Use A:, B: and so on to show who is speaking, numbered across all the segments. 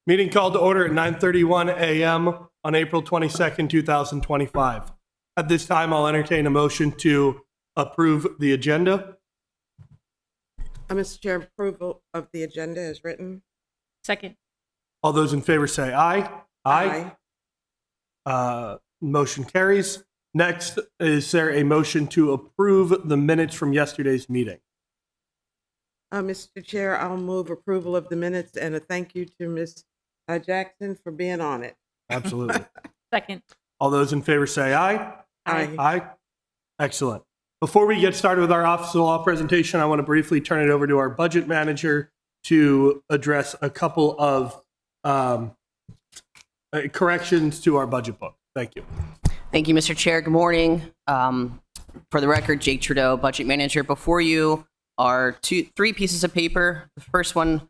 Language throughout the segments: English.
A: Meeting called to order at 9:31 a.m. on April 22nd, 2025. At this time, I'll entertain a motion to approve the agenda.
B: Mr. Chair, approval of the agenda is written.
C: Second.
A: All those in favor say aye. Motion carries. Next, is there a motion to approve the minutes from yesterday's meeting?
B: Mr. Chair, I'll move approval of the minutes and a thank you to Ms. Jackson for being on it.
A: Absolutely.
C: Second.
A: All those in favor say aye.
B: Aye.
A: Aye. Excellent. Before we get started with our Office of Law presentation, I want to briefly turn it over to our budget manager to address a couple of corrections to our budget book. Thank you.
D: Thank you, Mr. Chair. Good morning. For the record, Jake Trudeau, budget manager. Before you are three pieces of paper. The first one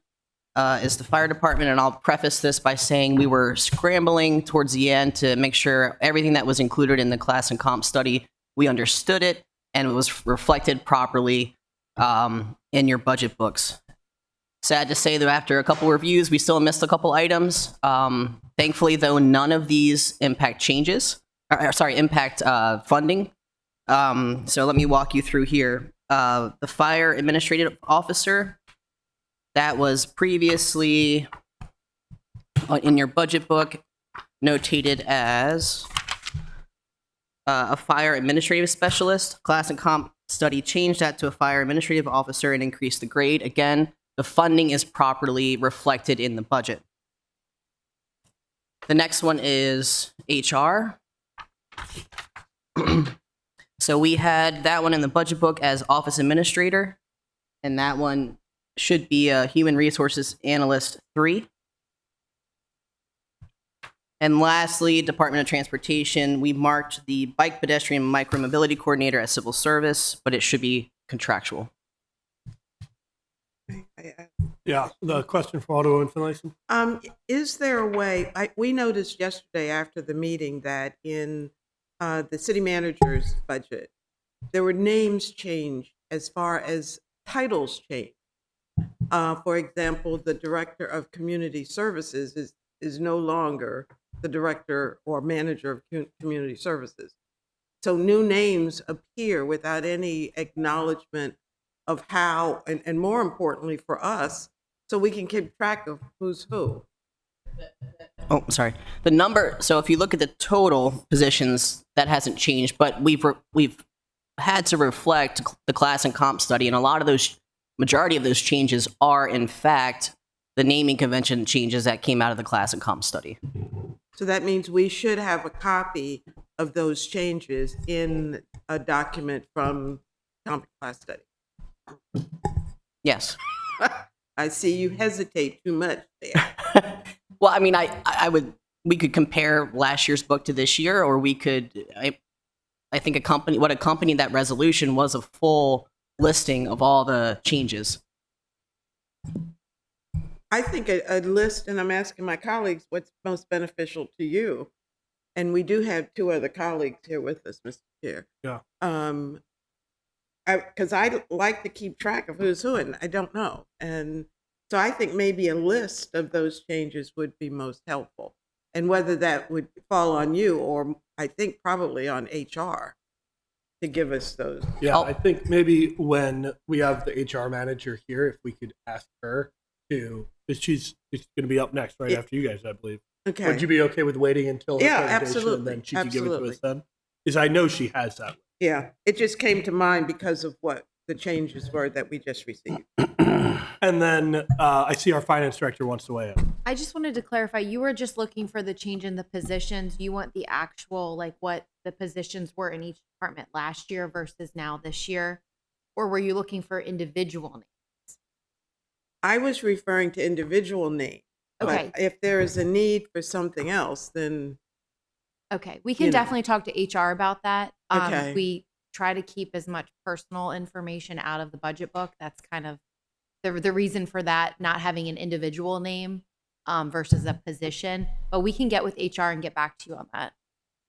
D: is the fire department, and I'll preface this by saying we were scrambling towards the end to make sure everything that was included in the class and comp study, we understood it, and it was reflected properly in your budget books. Sad to say that after a couple reviews, we still missed a couple items. Thankfully, though, none of these impact funding. So let me walk you through here. The fire administrative officer, that was previously in your budget book notated as a fire administrative specialist. Class and comp study changed that to a fire administrative officer and increased the grade. Again, the funding is properly reflected in the budget. The next one is HR. So we had that one in the budget book as office administrator, and that one should be a human resources analyst 3. And lastly, Department of Transportation, we marked the bike pedestrian micromobility coordinator as civil service, but it should be contractual.
A: Yeah, the question for Alderman Finlayson.
B: Is there a way, we noticed yesterday after the meeting that in the city manager's budget, there were names changed as far as titles changed. For example, the director of community services is no longer the director or manager of community services. So new names appear without any acknowledgement of how, and more importantly for us, so we can keep track of who's who.
D: Oh, sorry. The number, so if you look at the total positions, that hasn't changed, but we've had to reflect the class and comp study, and a lot of those, majority of those changes are, in fact, the naming convention changes that came out of the class and comp study.
B: So that means we should have a copy of those changes in a document from comp class study.
D: Yes.
B: I see you hesitate too much there.
D: Well, I mean, we could compare last year's book to this year, or we could, I think what accompanied that resolution was a full listing of all the changes.
B: I think a list, and I'm asking my colleagues what's most beneficial to you. And we do have 2 other colleagues here with us, Mr. Chair.
A: Yeah.
B: Because I like to keep track of who's who, and I don't know. And so I think maybe a list of those changes would be most helpful. And whether that would fall on you or I think probably on HR to give us those.
A: Yeah, I think maybe when we have the HR manager here, if we could ask her to, because she's going to be up next right after you guys, I believe.
B: Okay.
A: Would you be okay with waiting until her
B: Yeah,
A: presentation
B: absolutely.
A: and then she can give it to
B: Absolutely.
A: us then? Because I know she has that.
B: Yeah, it just came to mind because of what the changes were that we just received.
A: And then I see our finance director wants to weigh in.
E: I just wanted to clarify, you were just looking for the change in the positions. You want the actual, like what the positions were in each department last year versus now this year? Or were you looking for individual names?
B: I was referring to individual names.
E: Okay.
B: But if there is a need for something else, then
E: Okay, we can
B: You know.
E: definitely talk to HR about that.
B: Okay.
E: We try to keep as much personal information out of the budget book. That's kind of the reason for that, not having an individual name versus a position. But we can get with HR and get back to you on that.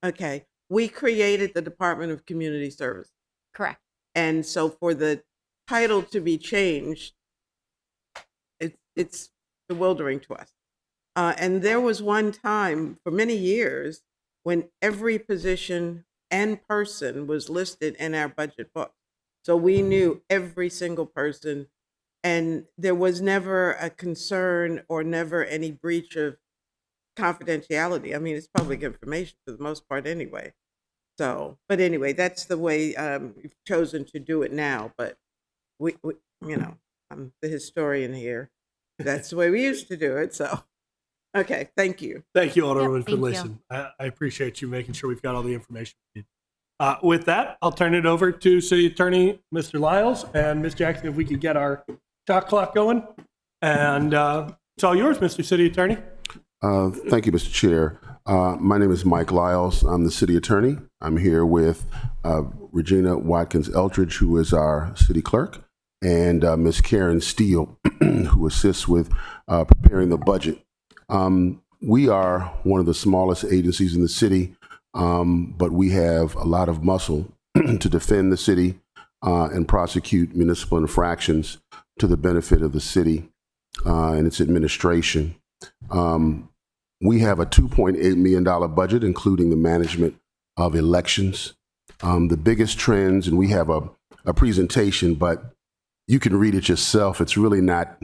B: okay. We created the Department of Community Service.
E: Correct.
B: And so for the title to be changed, it's bewildering to us. And there was one time for many years when every position and person was listed in our budget book. So we knew every single person, and there was never a concern or never any breach of confidentiality. I mean, it's public information for the most part anyway. So, but anyway, that's the way we've chosen to do it now. But we, I'm the historian here. That's the way we used to do it. So, okay, thank you.
A: Thank you, Alderwoman
E: thank you.
A: Finlayson. I appreciate you making sure we've got all the information we need. With that, I'll turn it over to City Attorney Mr. Lyles and Ms. Jackson if we could get our shot clock going. And it's all yours, Mr. City Attorney.
C: Thank you, Mr. Chair. My name is Mike Lyles. I'm the City Attorney. I'm here with Regina Watkins Eldridge, who is our City Clerk, and Ms. Karen Steele, who assists with preparing the budget. We are one of the smallest agencies in the city, but we have a lot of muscle to defend the city and prosecute municipal infractions to the benefit of the city and its administration. We have a $2.8 million budget, including the management of elections. The biggest trends, and we have a presentation, but you can read it yourself. It's really not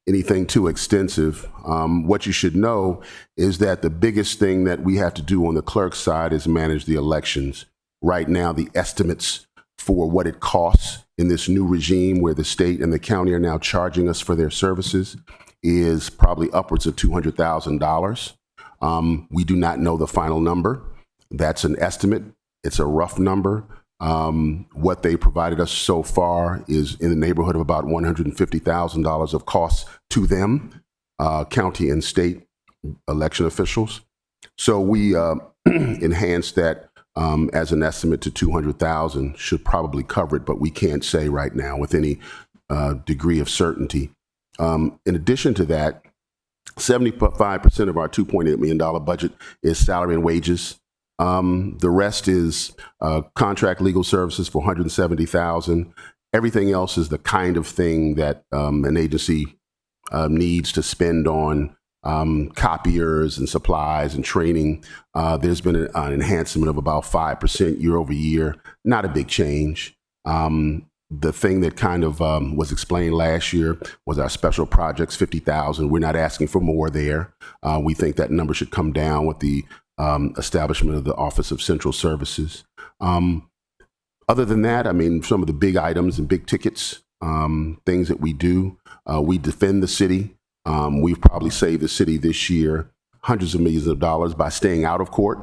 C: anything too extensive. What you should know is that the biggest thing that we have to do on the clerk's side is manage the elections. Right now, the estimates for what it costs in this new regime where the state and the county are now charging us for their services is probably upwards of $200,000. We do not know the final number. That's an estimate. It's a rough number. What they provided us so far is in the neighborhood of about $150,000 of costs to them, county and state election officials. So we enhanced that as an estimate to $200,000, should probably cover it, but we can't say right now with any degree of certainty. In addition to that, 75% of our $2.8 million budget is salary and wages. The rest is contract legal services for $170,000. Everything else is the kind of thing that an agency needs to spend on copiers and supplies and training. There's been an enhancement of about 5% year over year. Not a big change. The thing that kind of was explained last year was our special projects, $50,000. We're not asking for more there. We think that number should come down with the establishment of the Office of Central Services. Other than that, I mean, some of the big items and big tickets, things that we do, we defend the city. We've probably saved the city this year hundreds of millions of dollars by staying out of court,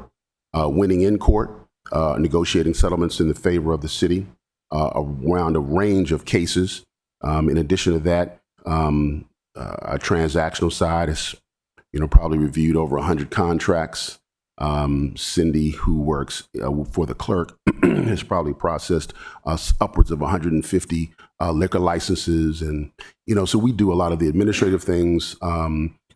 C: winning in court, negotiating settlements in the favor of the city around a range of cases. In addition to that, our transactional side has, probably reviewed over 100 contracts. Cindy, who works for the clerk, has probably processed upwards of 150 liquor licenses. And, so we do a lot of the administrative things.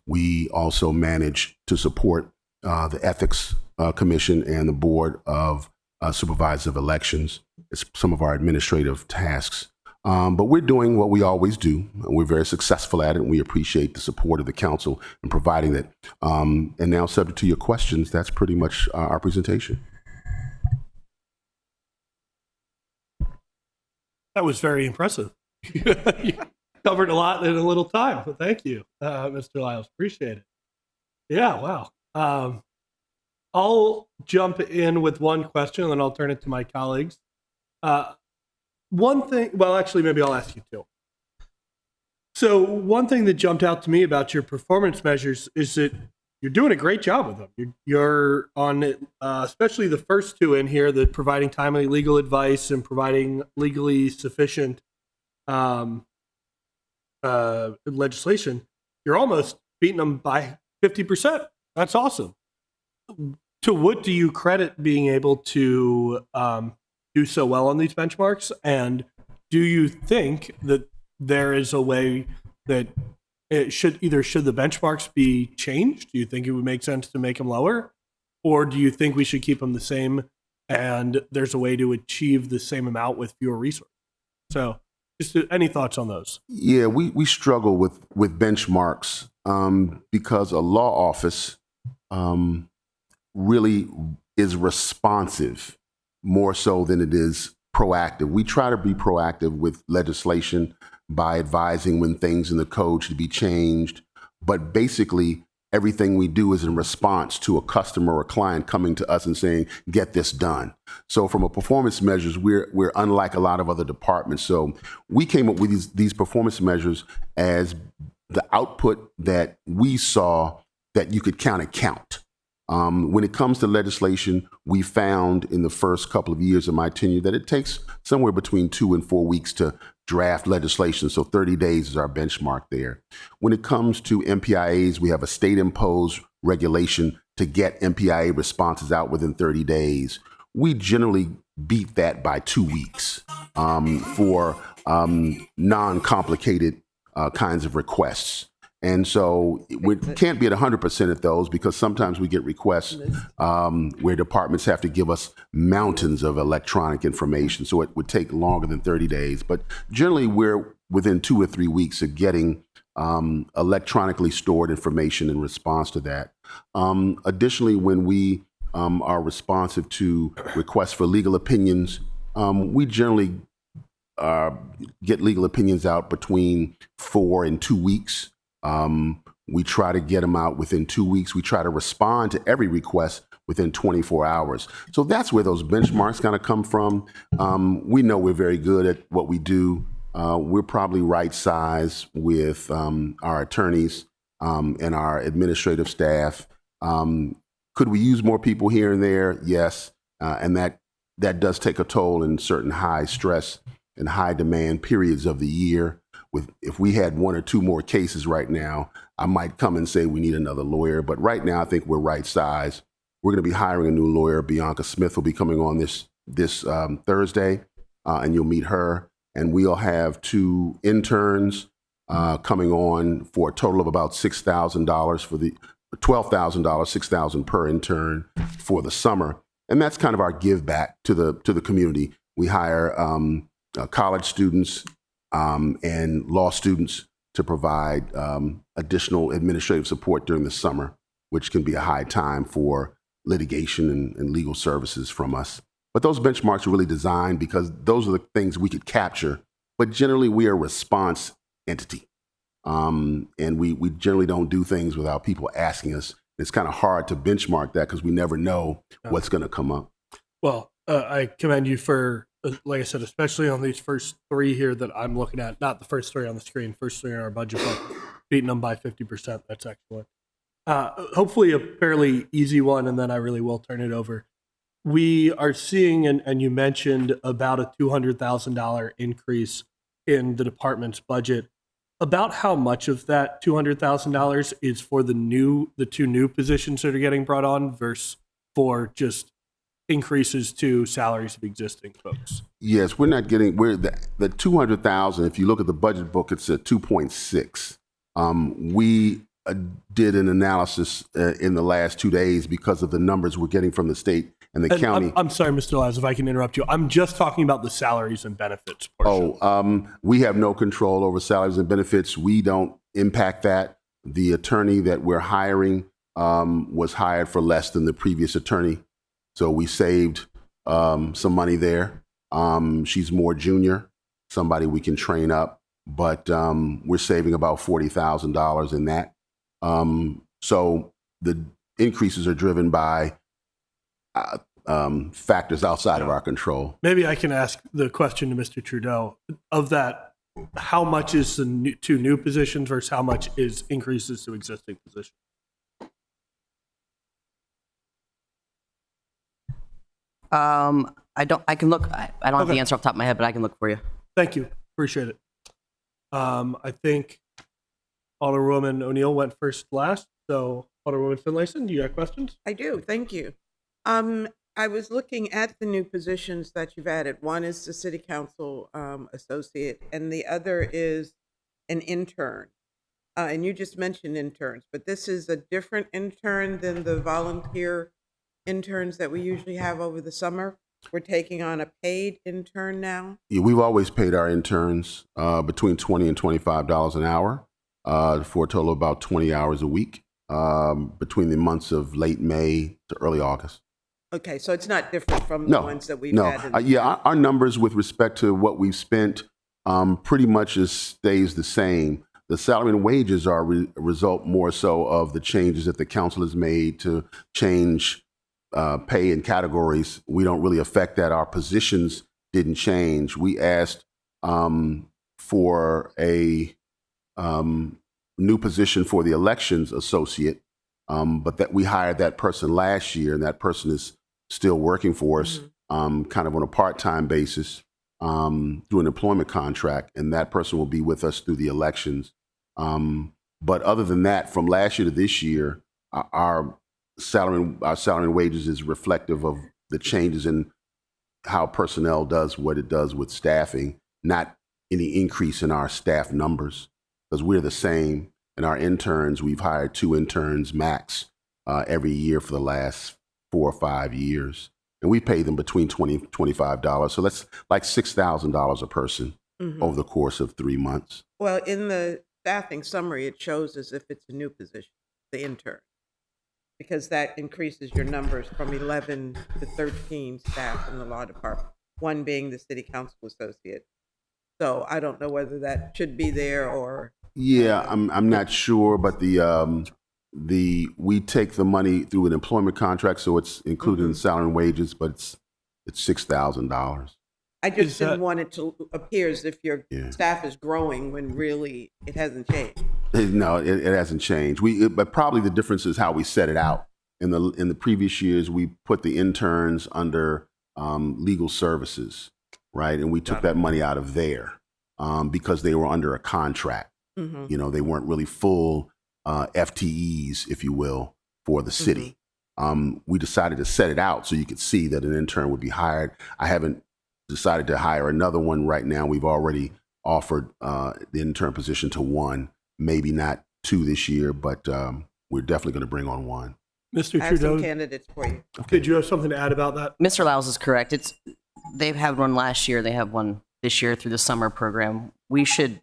C: We also manage to support the Ethics Commission and the Board of Supervisors of Elections. It's some of our administrative tasks. But we're doing what we always do. We're very successful at it, and we appreciate the support of the council in providing that. And now, subject to your questions, that's pretty much our presentation.
A: That was very impressive. You covered a lot in a little time. So thank you, Mr. Lyles. Appreciate it. Yeah, wow. I'll jump in with one question, and then I'll turn it to my colleagues. One thing, well, actually, maybe I'll ask you two. So one thing that jumped out to me about your performance measures is that you're doing a great job with them. You're on it, especially the first two in here, the providing timely legal advice and providing legally sufficient legislation. You're almost beating them by 50%. That's awesome. To what do you credit being able to do so well on these benchmarks? And do you think that there is a way that should the benchmarks be changed? Do you think it would make sense to make them lower? Or do you think we should keep them the same and there's a way to achieve the same amount with fewer resources? So Just any thoughts on those?
C: Yeah, we struggle with benchmarks because a law office really is responsive more so than it is proactive. We try to be proactive with legislation by advising when things in the code should be changed, but basically everything we do is in response to a customer or client coming to us and saying, get this done. So from a performance measures, we're unlike a lot of other departments. So we came up with these performance measures as the output that we saw that you could count. When it comes to legislation, we found in the first couple of years of my tenure that it takes somewhere between 2 and 4 weeks to draft legislation. So 30 days is our benchmark there. When it comes to MPIAs, we have a state-imposed regulation to get MPIA responses out within 30 days. We generally beat that by 2 weeks for non-complicated kinds of requests. And so we can't be at 100% of those because sometimes we get requests where departments have to give us mountains of electronic information. So it would take longer than 30 days. But generally, we're within 2 or 3 weeks of getting electronically stored information in response to that. Additionally, when we are responsive to requests for legal opinions, we generally get legal opinions out between 4 and 2 weeks. We try to get them out within 2 weeks. We try to respond to every request within 24 hours. So that's where those benchmarks kind of come from. We know we're very good at what we do. We're probably right size with our attorneys and our administrative staff. Could we use more people here and there? Yes. And that does take a toll in certain high stress and high demand periods of the year. If we had 1 or 2 more cases right now, I might come and say we need another lawyer. But right now, I think we're right size. We're going to be hiring a new lawyer. Bianca Smith will be coming on this Thursday, and you'll meet her. And we'll have 2 interns coming on for a total of about $6,000 for the $12,000, $6,000 per intern for the summer. And that's kind of our give back to the community. We hire college students and law students to provide additional administrative support during the summer, which can be a high time for litigation and legal services from us. But those benchmarks are really designed because those are the things we could capture. But generally, we are a response entity. And we generally don't do things without people asking us. It's kind of hard to benchmark that because we never know what's going to come up.
A: Well, I commend you for, like I said, especially on these first 3 here that I'm looking at, not the first 3 on the screen, first 3 in our budget book, beating them by 50%. That's excellent. Hopefully a fairly easy one, and then I really will turn it over. We are seeing, and you mentioned about a $200,000 increase in the department's budget. About how much of that $200,000 is for the 2 new positions that are getting brought on versus for just increases to salaries of existing folks?
C: Yes, we're the 200,000. If you look at the budget book, it's at 2.6. We did an analysis in the last 2 days because of the numbers we're getting from the state and the county.
A: I'm sorry, Mr. Lyles, if I can interrupt you. I'm just talking about the salaries and benefits portion.
C: We have no control over salaries and benefits. We don't impact that. The attorney that we're hiring was hired for less than the previous attorney. So we saved some money there. She's more junior, somebody we can train up, but we're saving about $40,000 in that. So the increases are driven by factors outside of our control.
A: Maybe I can ask the question to Mr. Trudeau. Of that, how much is the 2 new positions versus how much is increases to existing positions?
D: I can look. I don't have the answer off the top of my head, but I can look for you.
A: Thank you. Appreciate it. I think Alderwoman O'Neill went first last. So Alderwoman Finlayson, you got questions?
B: I do. Thank you. I was looking at the new positions that you've added. One is the city council associate, and the other is an intern. And you just mentioned interns, but this is a different intern than the volunteer interns that we usually have over the summer. we're taking on a paid intern now?
C: Yeah, we've always paid our interns between $20 and $25 an hour for a total of about 20 hours a week between the months of late May to early August.
B: Okay, so it's not different from the
C: No,
B: ones that we've
C: no.
B: had. In the
C: Yeah,
B: past.
C: our numbers with respect to what we've spent pretty much stays the same. The salary and wages are a result more so of the changes that the council has made to change pay and categories. We don't really affect that. Our positions didn't change. We asked for a new position for the elections associate, but that we hired that person last year, and that person is still working for us, kind of on a part-time basis through an employment contract, and that person will be with us through the elections. But other than that, from last year to this year, our salary and wages is reflective of the changes in how personnel does what it does with staffing, not any increase in our staff numbers, because we're the same. And our interns, we've hired 2 interns max every year for the last 4 or 5 years. And we pay them between $20 and $25. So that's like $6,000 a person over the course of 3 months.
B: Well, in the staffing summary, it shows as if it's a new position, the intern, because that increases your numbers from 11 to 13 staff in the law department, one being the city council associate. So I don't know whether that should be there or.
C: Yeah, I'm not sure, but we take the money through an employment contract, so it's included in salary and wages, but it's $6,000.
B: I
A: Is
B: just didn't
A: that-
B: want it to appear as if your
C: Yeah.
B: staff is growing when really it hasn't changed.
C: No, it hasn't changed. But probably the difference is how we set it out. In the previous years, we put the interns under legal services, right, and we took that money out of there because they were under a contract. You know, they weren't really full FTEs, if you will, for the city. We decided to set it out so you could see that an intern would be hired. I haven't decided to hire another one right now. We've already offered the intern position to one, maybe not 2 this year, but we're definitely going to bring on one.
A: Mr.
B: I have some
A: Trudeau,
B: candidates for you.
A: did you have something to add about that?
D: Mr. Lyles is correct. They've had one last year. They have one this year through the summer program. We should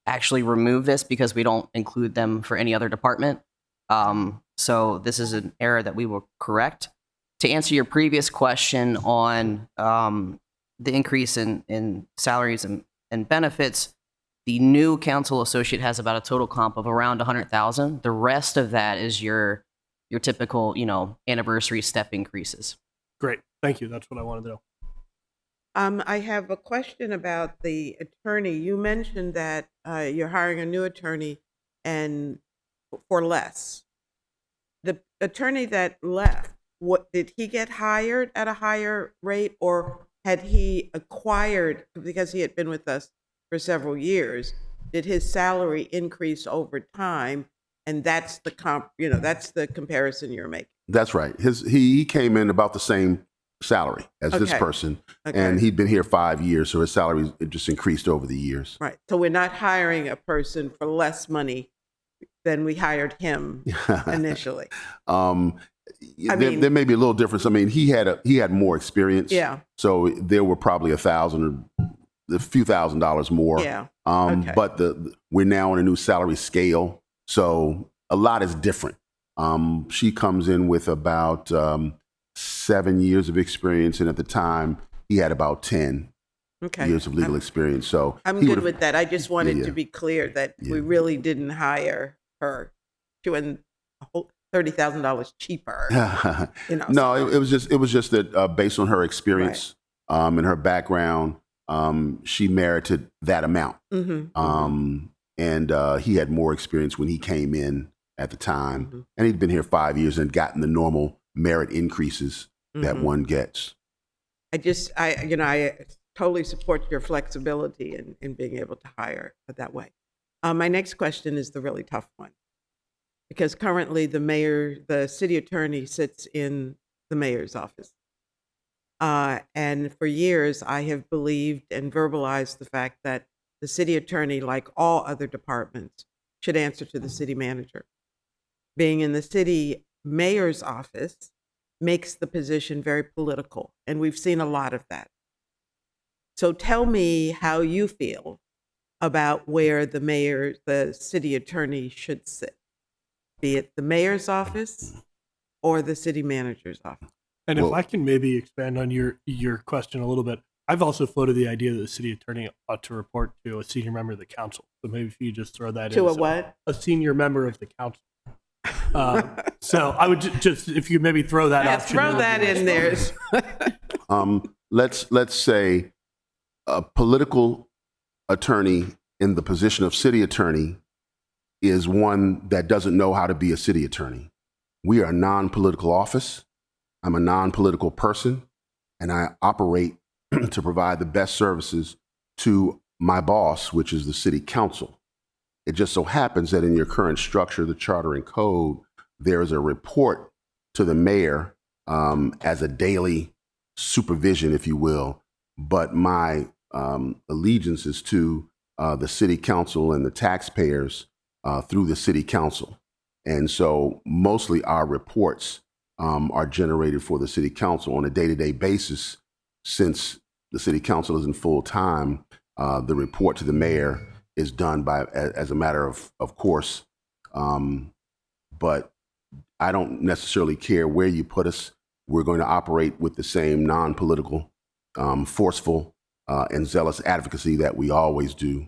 D: actually remove this because we don't include them for any other department. So this is an error that we will correct. To answer your previous question on the increase in salaries and benefits, the new council associate has about a total comp of around 100,000. The rest of that is your typical, anniversary step increases.
A: Great. Thank you. That's what I wanted to know.
B: I have a question about the attorney. You mentioned that you're hiring a new attorney and for less. The attorney that left, did he get hired at a higher rate, or had he acquired, because he had been with us for several years, did his salary increase over time? And that's the that's the comparison you're making.
C: That's right. He came in about the same salary as this
B: Okay.
C: person,
B: Okay.
C: and he'd been here 5 years, so his salary just increased over the years.
B: Right. So we're not hiring a person for less money than we hired him initially.
C: There may be a little difference. I mean, he had more experience.
B: Yeah.
C: So there were probably a few $1,000s more.
B: Yeah. Okay.
C: But we're now on a new salary scale, so a lot is different. She comes in with about 7 years of experience, and at the time he had about 10
B: Okay.
C: years of legal experience. So
B: I'm
C: he
B: good
C: would've-
B: with that. I just wanted
C: Yeah.
B: to be clear that we
C: Yeah.
B: really didn't hire her. She went $30,000 cheaper.
C: No, it was just that based on her experience and her background, she merited that amount.
B: Mm-hmm.
C: And he had more experience when he came in at the time, and he'd been here 5 years and gotten the normal merit increases that one gets.
B: I totally support your flexibility in being able to hire that way. My next question is the really tough one, because currently the city attorney sits in the mayor's office. And for years, I have believed and verbalized the fact that the city attorney, like all other departments, should answer to the city manager. Being in the city mayor's office, makes the position very political, and we've seen a lot of that. So tell me how you feel about where the city attorney should sit, be it the mayor's office or the city manager's office.
A: And if
C: Well-
A: I can maybe expand on your question a little bit, I've also floated the idea that the city attorney ought to report to a senior member of the council. So maybe if you just throw that in.
B: To a
A: So
B: what?
A: a senior member of the council. So I would just, if you maybe throw that
B: Yeah,
A: option.
B: throw that in there.
C: Let's say a political attorney in the position of city attorney is one that doesn't know how to be a city attorney. We are a non-political office. I'm a non-political person, and I operate to provide the best services to my boss, which is the city council. It just so happens that in your current structure, the charter and code, there is a report to the mayor as a daily supervision, if you will. But my allegiance is to the city council and the taxpayers through the city council. And so mostly our reports are generated for the city council on a day-to-day basis. Since the city council isn't full-time, the report to the mayor is done as a matter of course. But I don't necessarily care where you put us. We're going to operate with the same non-political, forceful, and zealous advocacy that we always do.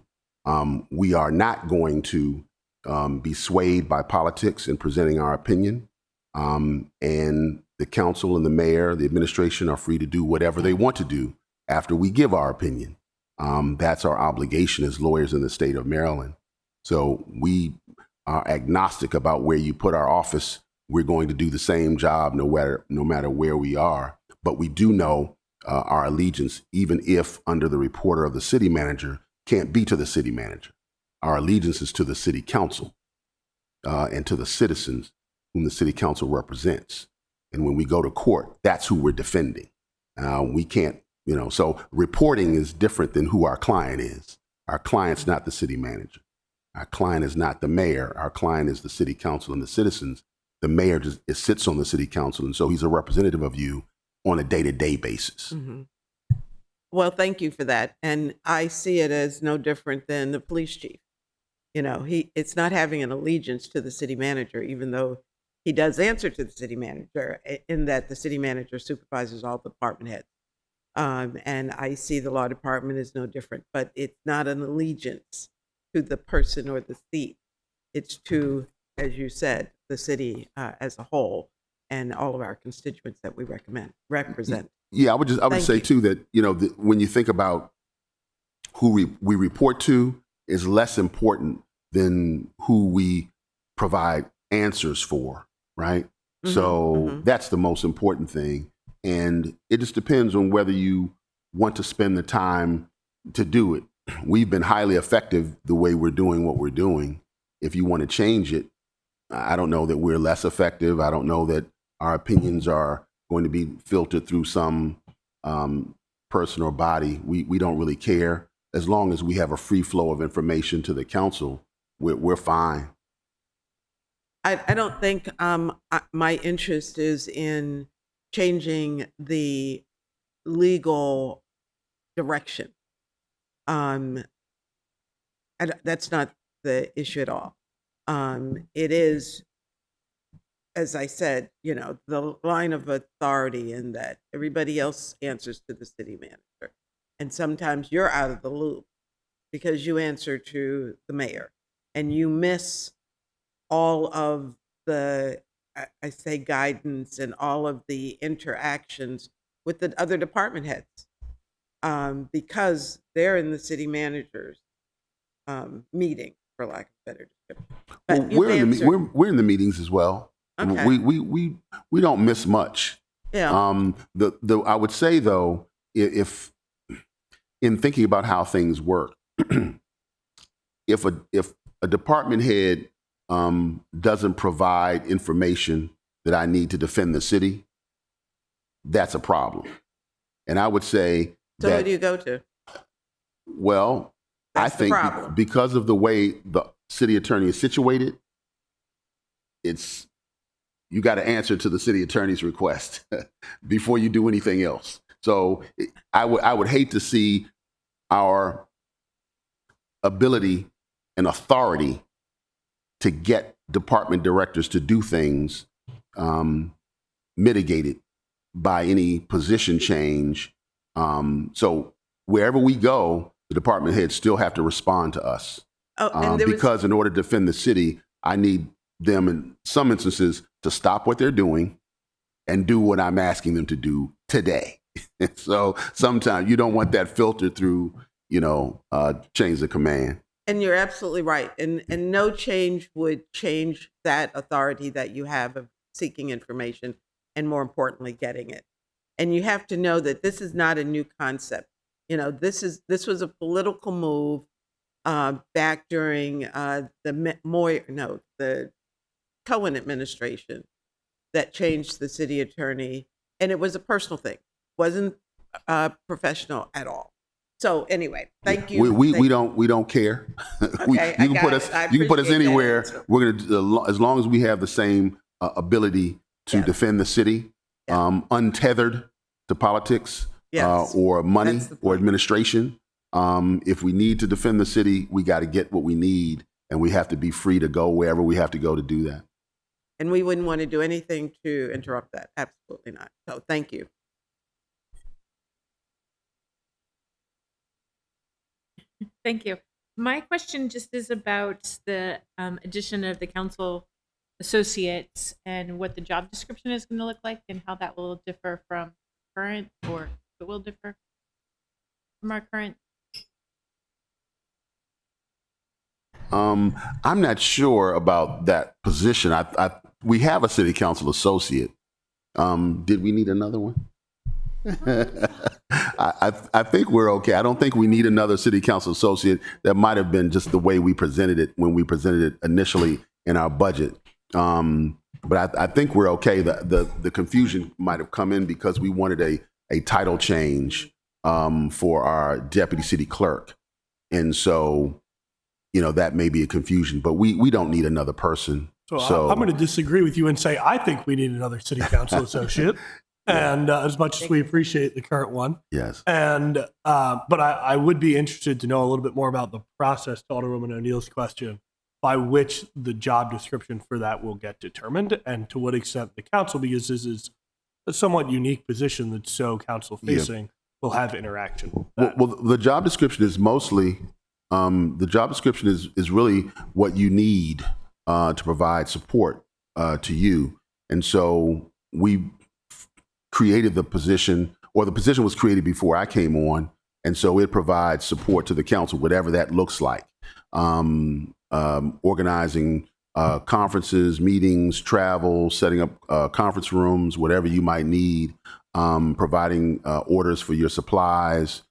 C: We are not going to be swayed by politics in presenting our opinion. And the council and the mayor, the administration are free to do whatever they want to do after we give our opinion. That's our obligation as lawyers in the state of Maryland. So we are agnostic about where you put our office. We're going to do the same job no matter where we are. But we do know our allegiance, even if under the reporter of the city manager, can't be to the city manager. Our allegiance is to the city council and to the citizens whom the city council represents. And when we go to court, that's who we're defending. We can't, so reporting is different than who our client is. Our client's not the city manager. Our client is not the mayor. Our client is the city council and the citizens. The mayor just sits on the city council, and so he's a representative of you on a day-to-day basis.
B: Mm-hmm. Well, thank you for that. And I see it as no different than the police chief. It's not having an allegiance to the city manager, even though he does answer to the city manager in that the city manager supervises all the department heads. And I see the law department is no different, but it's not an allegiance to the person or the seat. It's to, as you said, the city as a whole and all of our constituents that we represent.
C: Yeah, I would
B: Thank
C: say
B: you.
C: too that when you think about who we report to is less important than who we provide answers for, right?
B: Mhm,
C: So
B: mhm.
C: that's the most important thing, and it just depends on whether you want to spend the time to do it. We've been highly effective the way we're doing what we're doing. If you want to change it, I don't know that we're less effective. I don't know that our opinions are going to be filtered through some person or body. We don't really care. As long as we have a free flow of information to the council, we're fine.
B: I don't think my interest is in changing the legal direction. That's not the issue at all. It is, as I said, the line of authority in that everybody else answers to the city manager. And sometimes you're out of the loop because you answer to the mayor and you miss all of the, I say, guidance and all of the interactions with the other department heads because they're in the city manager's meeting, for lack of a better description. But
C: Well,
B: you've answered-
C: we're in the meetings as well.
B: Okay.
C: We don't miss much.
B: Yeah.
C: I would say though, if in thinking about how things work, if a department head doesn't provide information that I need to defend the city, that's a problem. And I would say
B: So who
C: that,
B: do you go to?
C: well,
B: That's
C: I
B: the
C: think
B: problem.
C: because of the way the city attorney is situated, it's you got to answer to the city attorney's request before you do anything else. So I would hate to see our ability and authority to get department directors to do things mitigated by any position change. So wherever we go, the department heads still have to respond to us.
B: Oh, and there
C: Because in order to defend the city, I need them in some instances to stop what they're doing and do what I'm asking them to do today. So sometimes you don't want that filtered through, chains of command.
B: And you're absolutely right. And no change would change that authority that you have of seeking information and, more importantly, getting it. And you have to know that this is not a new concept. This was a political move back during the Cohen administration that changed the city attorney, and it was a personal thing. Wasn't professional at all. So anyway, thank you.
C: We don't care.
B: Okay,
C: You can put us
B: appreciate that
C: anywhere.
B: answer.
C: We're gonna as long as we have the same ability to defend the city, untethered to politics
B: Yes.
C: or money
B: That's the
C: or
B: point.
C: administration. If we need to defend the city, we got to get what we need, and we have to be free to go wherever we have to go to do that.
B: And we wouldn't want to do anything to interrupt that. Absolutely not. So thank you.
F: Thank you. My question just is about the addition of the council associates and what the job description is going to look like and how that will differ from current, or if it will differ from our current.
C: I'm not sure about that position. We have a city council associate. Did we need another one? I think we're okay. I don't think we need another city council associate. That might have been just the way we presented it when we presented it initially in our budget. But I think we're okay. The confusion might have come in because we wanted a title change for our deputy city clerk. And so, that may be a confusion, but we don't need another person.
A: So I'm going to disagree with you and say I think we need another city council associate. And as much as we appreciate the current one,
C: Yes.
A: and but I would be interested to know a little bit more about the process, to Alderwoman O'Neill's question, by which the job description for that will get determined, and to what extent the council, because this is a somewhat unique position that's so council facing, will have interaction with that.
C: Well, the job description is mostly, is really what you need to provide support to you. And so we created the position, or the position was created before I came on. And so it provides support to the council, whatever that looks like. Organizing conferences, meetings, travel, setting up conference rooms, whatever you might need, providing orders for your supplies,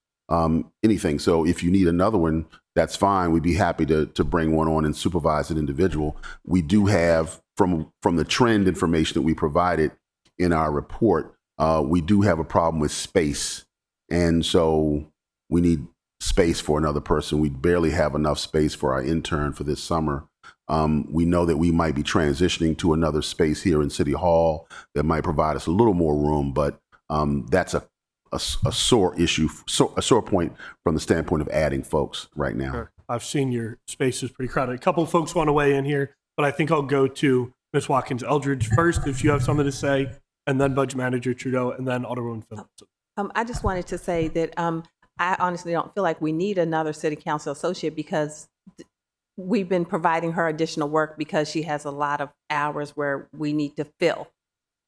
C: anything. So if you need another one, that's fine. We'd be happy to bring one on and supervise an individual. We do have, from the trend information that we provided in our report, we do have a problem with space. And so we need space for another person. We barely have enough space for our intern for this summer. We know that we might be transitioning to another space here in City Hall that might provide us a little more room, but that's a sore issue, a sore point from the standpoint of adding folks right now.
A: Sure. I've seen your space is pretty crowded. A couple of folks want to weigh in here, but I think I'll go to Ms. Watkins Eldridge first, if you have something to say, and then Budget Manager Trudeau, and then Alderwoman Finlayson.
G: I just wanted to say that I honestly don't feel like we need another city council associate because we've been providing her additional work because she has a lot of hours where we need to fill.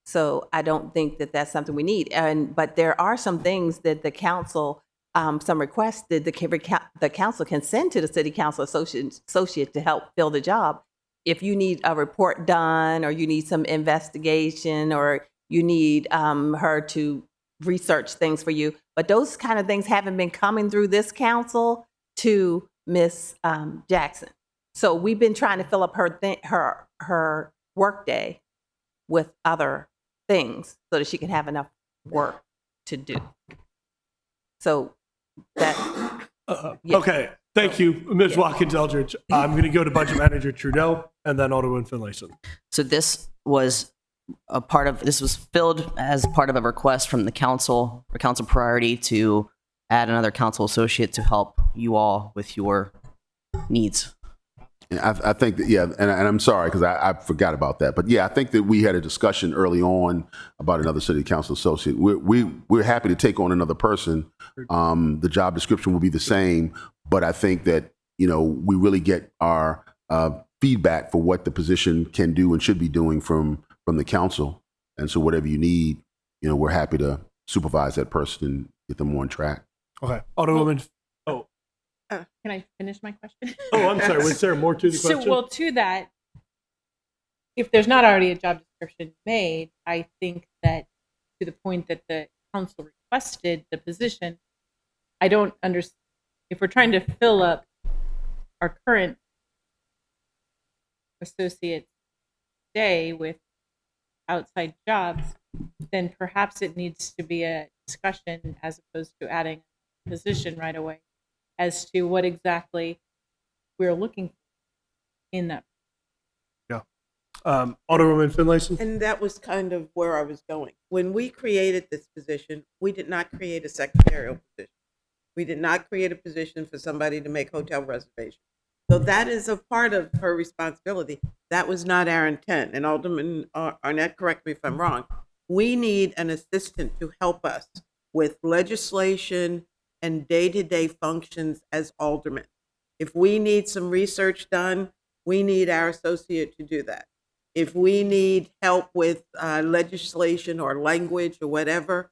G: So I don't think that that's something we need. But there are some things that the council, some requests that the council can send to the city council associate to help fill the job. If you need a report done, or you need some investigation, or you need her to research things for you. But those kind of things haven't been coming through this council to Miss Jackson. So we've been trying to fill up her workday with other things so that she can have enough work to do. So that. Yeah.
A: Okay, thank you, Ms. Watkins Eldridge. I'm going to go to Budget Manager Trudeau, and then Alderwoman Finlayson.
D: So this was a part of this was filled as part of a request from the council or council priority to add another council associate to help you all with your needs.
C: Yeah, I think that, yeah, and I'm sorry because I forgot about that. But yeah, I think that we had a discussion early on about another city council associate. We're happy to take on another person. The job description will be the same, but I think that, we really get our feedback for what the position can do and should be doing from the council. And so whatever you need, we're happy to supervise that person and get them on track.
A: Okay. Alderwoman.
F: Can I finish my question?
A: Oh, I'm sorry. Was there more to the question?
F: So, well, to that, if there's not already a job description made, I think that to the point that the council requested the position, I don't understand. If we're trying to fill up our current associate day with outside jobs, then perhaps it needs to be a discussion as opposed to adding a position right away as to what exactly we're looking for in that.
A: Yeah. Alderwoman Finlayson?
B: And that was kind of where I was going. When we created this position, we did not create a secretarial position. We did not create a position for somebody to make hotel reservations. So that is a part of her responsibility. That was not our intent. And Alderman Arnett, correct me if I'm wrong. We need an assistant to help us with legislation and day-to-day functions as aldermen. If we need some research done, we need our associate to do that. If we need help with legislation or language or whatever,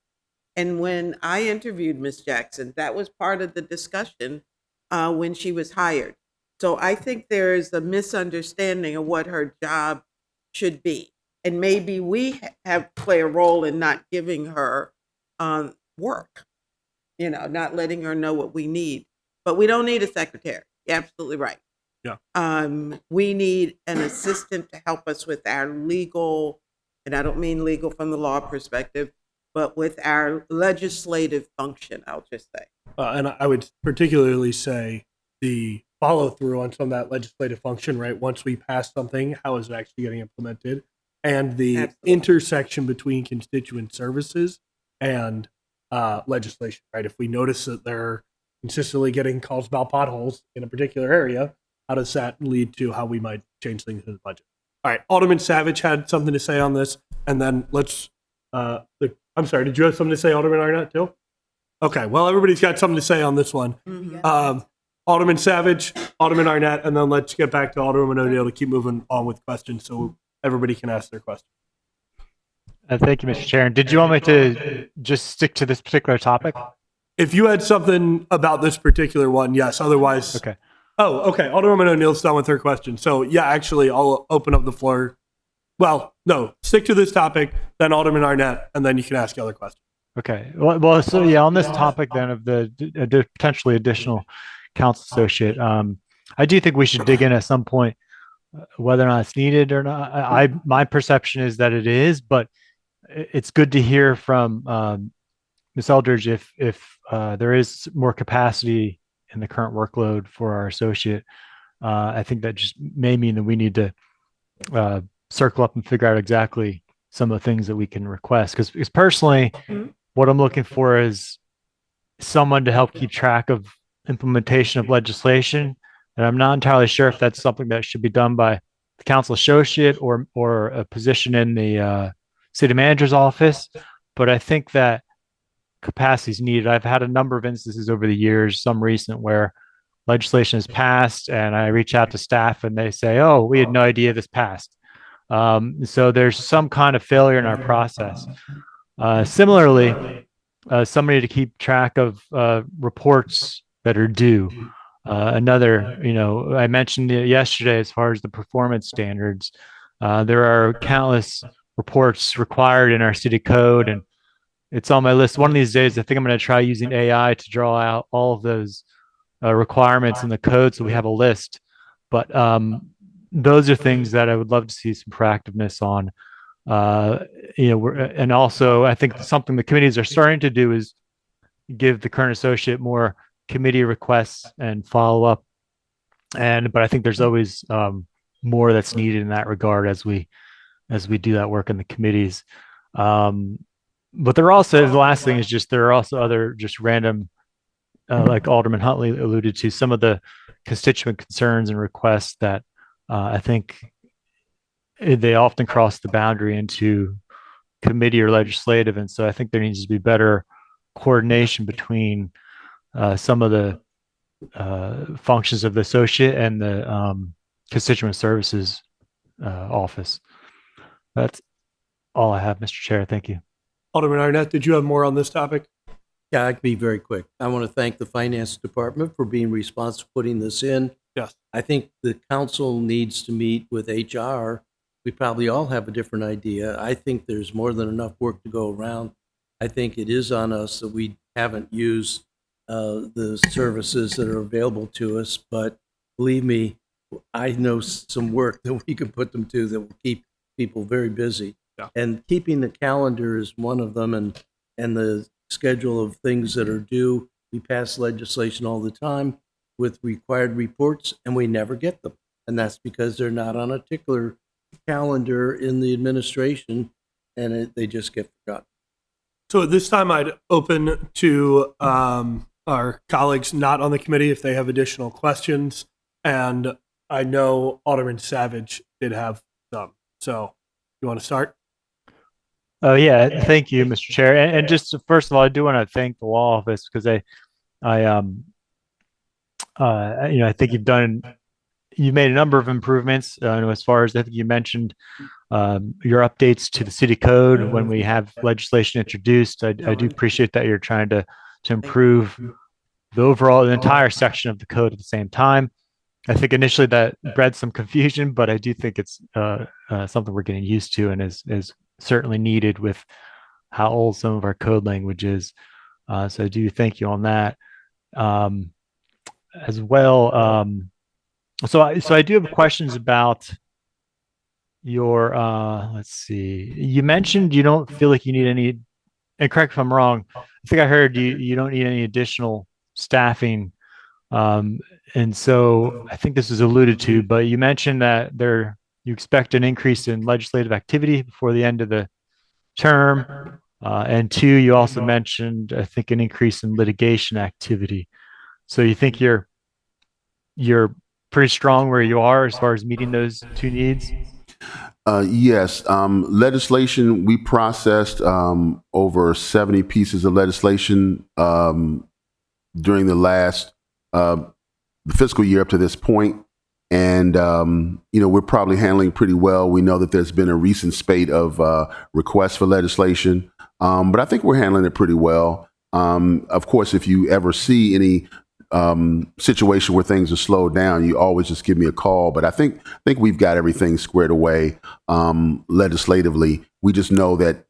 B: and when I interviewed Ms. Jackson, that was part of the discussion when she was hired. So I think there is a misunderstanding of what her job should be. And maybe we play a role in not giving her work, not letting her know what we need. But we don't need a secretary. You're absolutely right.
A: Yeah.
B: We need an assistant to help us with our legal, and I don't mean legal from the law perspective, but with our legislative function, I'll just say.
A: And I would particularly say the follow through on some of that legislative function, right? Once we pass something, how is it actually getting implemented? And the
B: Absolutely.
A: intersection between constituent services and legislation, right? If we notice that they're consistently getting calls about potholes in a particular area, how does that lead to how we might change things in the budget? All right, Alderman Savage had something to say on this, and then let's. I'm sorry, did you have something to say, Alderman Arnett, too? Okay, well, everybody's got something to say on this one. Alderman Savage, Alderman Arnett, and then let's get back to Alderman O'Neill to keep moving on with questions so everybody can ask their question.
H: Thank you, Mr. Chair. And did you want me to just stick to this particular topic?
A: If you had something about this particular one, yes. Otherwise,
H: Okay.
A: Oh, okay. Alderwoman O'Neill's done with her question. So yeah, actually, I'll open up the floor. Well, no, stick to this topic, then Alderman Arnett, and then you can ask the other question.
H: Okay. Well, so yeah, on this topic then of the potentially additional council associate, I do think we should dig in at some point whether or not it's needed or not. My perception is that it is, but it's good to hear from Ms. Eldridge if there is more capacity in the current workload for our associate. I think that just may mean that we need to circle up and figure out exactly some of the things that we can request. Because personally, what I'm looking for is someone to help keep track of implementation of legislation. And I'm not entirely sure if that's something that should be done by the council associate or a position in the city manager's office. But I think that capacity is needed. I've had a number of instances over the years, some recent, where legislation is passed and I reach out to staff and they say, oh, we had no idea this passed. So there's some kind of failure in our process. Similarly, somebody to keep track of reports that are due. Another, I mentioned it yesterday as far as the performance standards. There are countless reports required in our city code, and it's on my list. One of these days, I think I'm going to try using AI to draw out all of those requirements in the code so we have a list. But those are things that I would love to see some proactiveness on. And also, I think something the committees are starting to do is give the current associate more committee requests and follow up. But I think there's always more that's needed in that regard as we as we do that work in the committees. But there are also, the last thing is just, there are also other just random, like Alderman Huntley alluded to, some of the constituent concerns and requests that I think they often cross the boundary into committee or legislative. And so I think there needs to be better coordination between some of the functions of the associate and the constituent services office. That's all I have, Mr. Chair. Thank you.
A: Alderman Arnett, did you have more on this topic?
I: Yeah, I can be very quick. I want to thank the Finance Department for being responsible for putting this in.
A: Yes.
I: I think the council needs to meet with HR. We probably all have a different idea. I think there's more than enough work to go around. I think it is on us that we haven't used the services that are available to us. But believe me, I know some work that we can put them to that will keep people very busy.
A: Yeah.
I: And keeping the calendar is one of them, and the schedule of things that are due. We pass legislation all the time with required reports, and we never get them. And that's because they're not on a particular calendar in the administration, and they just get forgotten.
A: So at this time, I'd open to our colleagues not on the committee if they have additional questions. And I know Alderman Savage did have some. So you want to start?
H: Oh yeah, thank you, Mr. Chair. And just first of all, I do want to thank the law office because I think you've made a number of improvements. As far as I think you mentioned your updates to the city code when we have legislation introduced. I do appreciate that you're trying to improve the entire section of the code at the same time. I think initially that bred some confusion, but I do think it's something we're getting used to and is certainly needed with how old some of our code language is. So I do thank you on that as well. So I do have questions about your, let's see, you mentioned you don't feel like you need any, and correct if I'm wrong, I think I heard you don't need any additional staffing. And so I think this was alluded to, but you mentioned that you expect an increase in legislative activity before the end of the term. And two, you also mentioned, I think, an increase in litigation activity. So you think you're pretty strong where you are as far as meeting those two needs?
C: Yes. Legislation, we processed over 70 pieces of legislation during the last fiscal year up to this point. And, we're probably handling pretty well. We know that there's been a recent spate of requests for legislation, but I think we're handling it pretty well. Of course, if you ever see any situation where things are slowed down, you always just give me a call. But I think we've got everything squared away legislatively. We just know that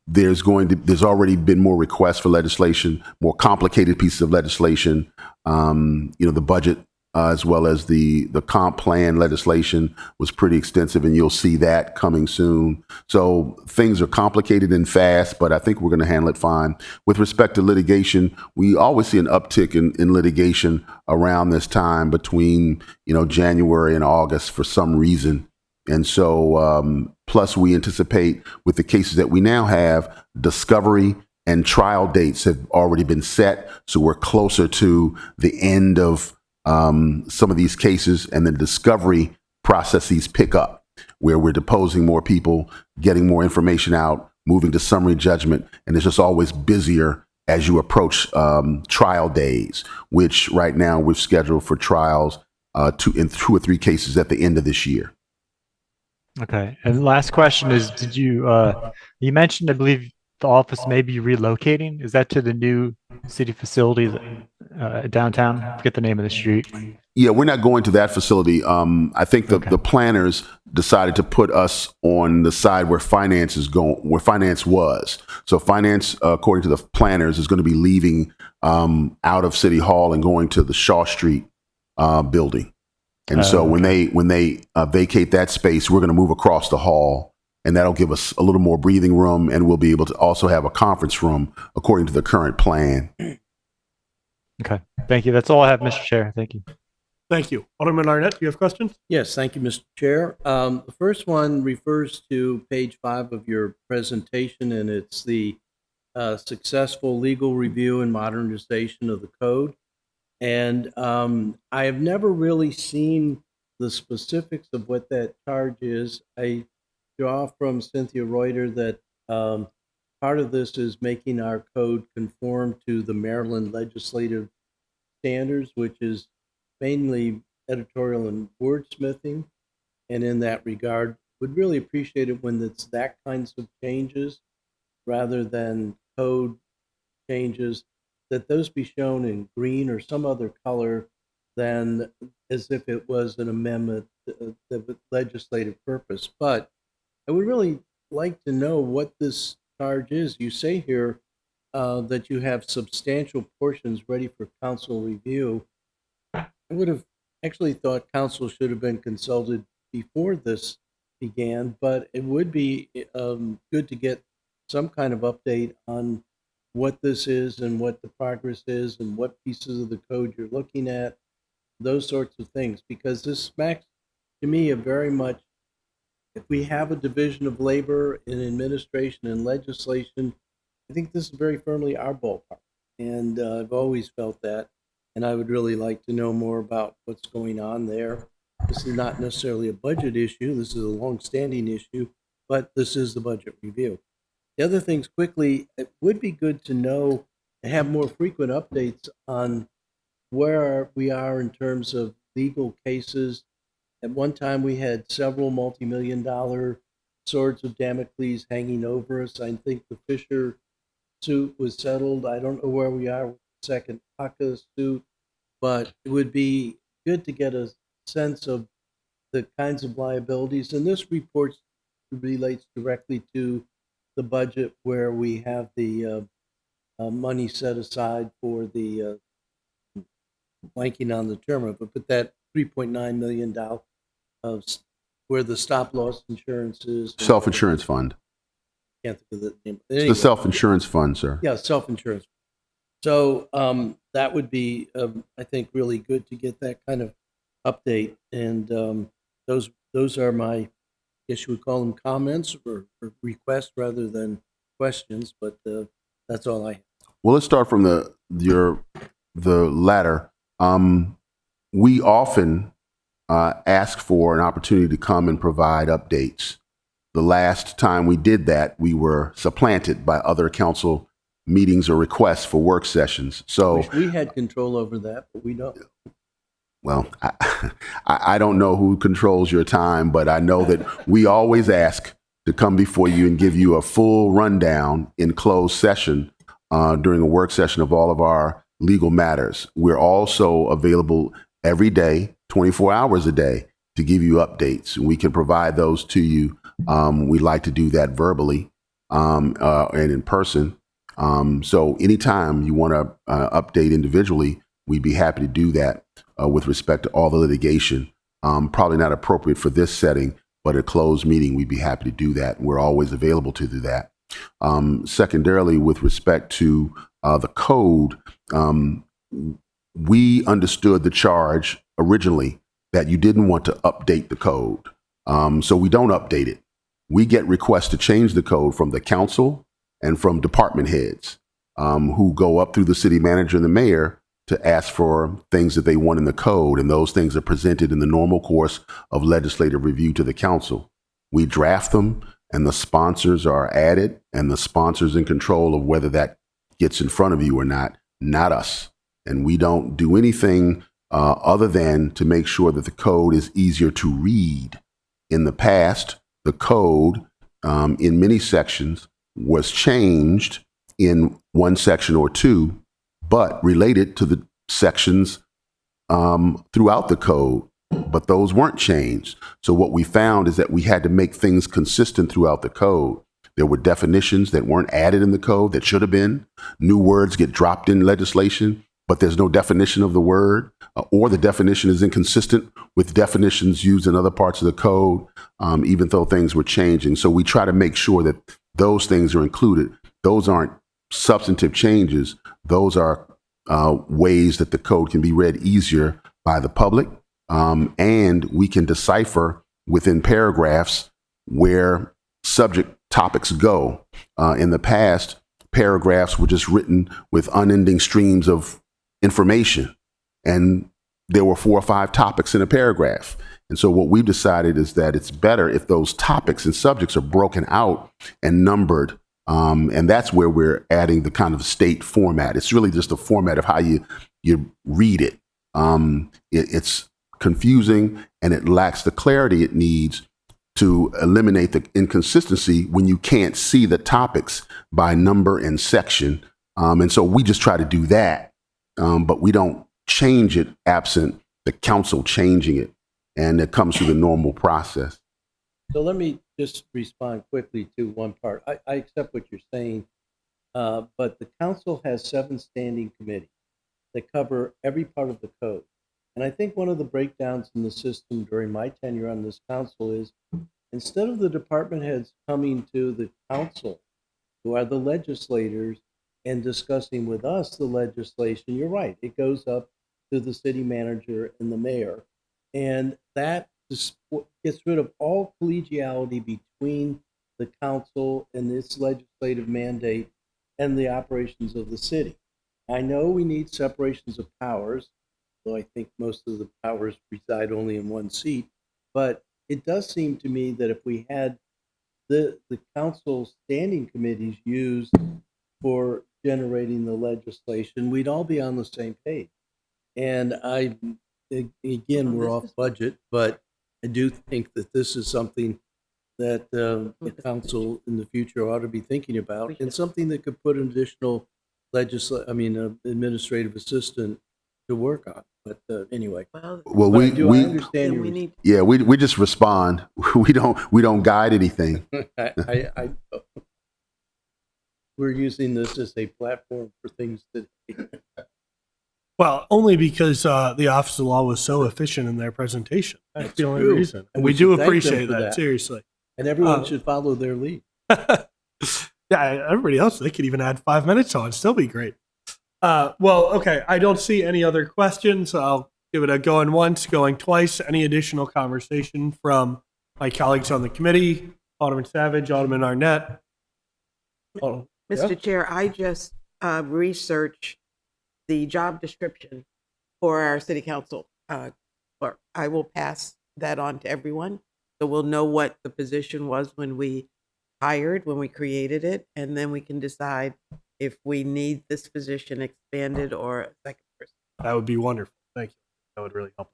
C: there's already been more requests for legislation, more complicated pieces of legislation. The budget as well as the comp plan legislation was pretty extensive, and you'll see that coming soon. So things are complicated and fast, but I think we're going to handle it fine. With respect to litigation, we always see an uptick in litigation around this time between, January and August for some reason. And so, plus we anticipate with the cases that we now have, discovery and trial dates have already been set. So we're closer to the end of some of these cases, and the discovery processes pick up where we're deposing more people, getting more information out, moving to summary judgment. And it's just always busier as you approach trial days, which right now we've scheduled for trials in 2 or 3 cases at the end of this year.
H: Okay. And the last question is, did you mentioned, I believe, the office may be relocating. Is that to the new city facility downtown? I forget the name of the street.
C: Yeah, we're not going to that facility. I think the planners decided to put us on the side where finance was. So finance, according to the planners, is going to be leaving out of City Hall and going to the Shaw Street building. And so when they vacate that space, we're going to move across the hall. And that'll give us a little more breathing room, and we'll be able to also have a conference room according to the current plan.
H: Okay. Thank you. That's all I have, Mr. Chair. Thank you.
A: Thank you. Alderman Arnett, do you have questions?
I: Yes, thank you, Mr. Chair. The first one refers to page 5 of your presentation, and it's the successful legal review and modernization of the code. And I have never really seen the specifics of what that charge is. I draw from Cynthia Reuter that part of this is making our code conform to the Maryland legislative standards, which is mainly editorial and wordsmithing. And in that regard, would really appreciate it when it's that kinds of changes rather than code changes, that those be shown in green or some other color than as if it was an amendment to the legislative purpose. But I would really like to know what this charge is. You say here that you have substantial portions ready for council review. I would have actually thought council should have been consulted before this began, but it would be good to get some kind of update on what this is and what the progress is and what pieces of the code you're looking at, those sorts of things, because this smacks to me of very much, if we have a division of labor in administration and legislation, I think this is very firmly our ballpark. And I've always felt that. And I would really like to know more about what's going on there. This is not necessarily a budget issue. This is a longstanding issue, but this is the budget review. The other things quickly, it would be good to know, to have more frequent updates on where we are in terms of legal cases. At one time, we had several multi-million-dollar swords of Damocles hanging over us. I think the Fisher suit was settled. I don't know where we are with the second PACA suit, but it would be good to get a sense of the kinds of liabilities. And this report relates directly to the budget where we have the money set aside for the blanking on the term of it, but that $3.9 million of where the stop loss insurance is.
C: Self-insurance fund.
I: Can't think of the name.
C: It's
I: Anyway,
C: the self-insurance fund, sir.
I: yeah, self-insurance. So that would be, I think, really good to get that kind of update. And those are my, I guess you would call them comments or requests rather than questions. But that's all I have.
C: Well, let's start from the latter. We often ask for an opportunity to come and provide updates. The last time we did that, we were supplanted by other council meetings or requests for work sessions. So
I: Wish we had control over that, but we don't.
C: well, I don't know who controls your time, but I know that we always ask to come before you and give you a full rundown in closed session during a work session of all of our legal matters. We're also available every day, 24 hours a day, to give you updates. We can provide those to you. We like to do that verbally and in person. So anytime you want to update individually, we'd be happy to do that with respect to all the litigation. Probably not appropriate for this setting, but a closed meeting, we'd be happy to do that. We're always available to do that. Secondarily, with respect to the code, we understood the charge originally that you didn't want to update the code. So we don't update it. We get requests to change the code from the council and from department heads who go up through the city manager and the mayor to ask for things that they want in the code. And those things are presented in the normal course of legislative review to the council. We draft them and the sponsors are added, and the sponsors in control of whether that gets in front of you or not us. And we don't do anything other than to make sure that the code is easier to read. In the past, the code in many sections was changed in one section or two, but related to the sections throughout the code, but those weren't changed. So what we found is that we had to make things consistent throughout the code. There were definitions that weren't added in the code that should have been. New words get dropped in legislation, but there's no definition of the word, or the definition is inconsistent with definitions used in other parts of the code, even though things were changing. So we try to make sure that those things are included. Those aren't substantive changes. Those are ways that the code can be read easier by the public, and we can decipher within paragraphs where subject topics go. In the past, paragraphs were just written with unending streams of information, and there were 4 or 5 topics in a paragraph. And so what we've decided is that it's better if those topics and subjects are broken out and numbered. And that's where we're adding the kind of state format. It's really just a format of how you read it. It's confusing, and it lacks the clarity it needs to eliminate the inconsistency when you can't see the topics by number and section. And so we just try to do that, but we don't change it absent the council changing it. And it comes through the normal process.
I: So let me just respond quickly to one part. I accept what you're saying, but the council has 7 standing committees that cover every part of the code. And I think one of the breakdowns in the system during my tenure on this council is instead of the department heads coming to the council, who are the legislators, and discussing with us the legislation, you're right, it goes up to the city manager and the mayor. And that just gets rid of all collegiality between the council and its legislative mandate and the operations of the city. I know we need separations of powers, though I think most of the powers reside only in one seat. But it does seem to me that if we had the council standing committees used for generating the legislation, we'd all be on the same page. And again, we're off budget, but I do think that this is something that the council in the future ought to be thinking about, and something that could put an additional administrative assistant to work on. But anyway,
B: Well,
C: Well,
I: but
C: we
I: I understand
B: then
I: your
B: we need,
C: we just respond. We don't guide anything.
I: I we're using this as a platform for things that
A: Well, only because the Office of Law was so efficient in their presentation. That's
I: That's
A: the only
I: true.
A: reason.
I: And
A: And
I: we
A: we do
I: should thank them
A: appreciate
I: for
A: that,
I: that.
A: seriously.
I: and everyone
A: Uh,
I: should follow their lead.
A: Yeah, everybody else, they could even add 5 minutes on, still be great. Well, okay, I don't see any other questions. I'll give it a going once, going twice. Any additional conversation from my colleagues on the committee? Alderman Savage, Alderman Arnett. Oh,
B: Mr.
A: yeah.
B: Chair, I just researched the job description for our city council clerk. I will pass that on to everyone, so we'll know what the position was when we created it, and then we can decide if we need this position expanded or a second person.
A: That would be wonderful. Thank you. That would really help.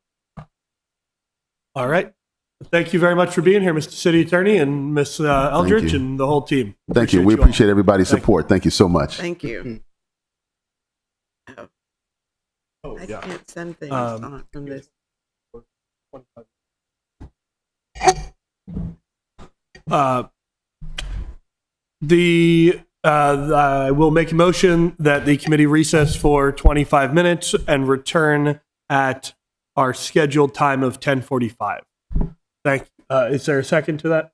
A: All right. Thank you very much for being here, Mr. City Attorney and Ms. Eldridge
C: you.
A: and the whole team.
C: Thank you. We
A: all.
C: appreciate everybody's
A: Thank you.
C: support. Thank you so much.
B: Thank you.
A: Oh,
B: I
A: yeah.
B: can't send things
A: Um,
B: from this.
A: I will make a motion that the committee recess for 25 minutes and return at our scheduled time of 10:45. Is there a second to that?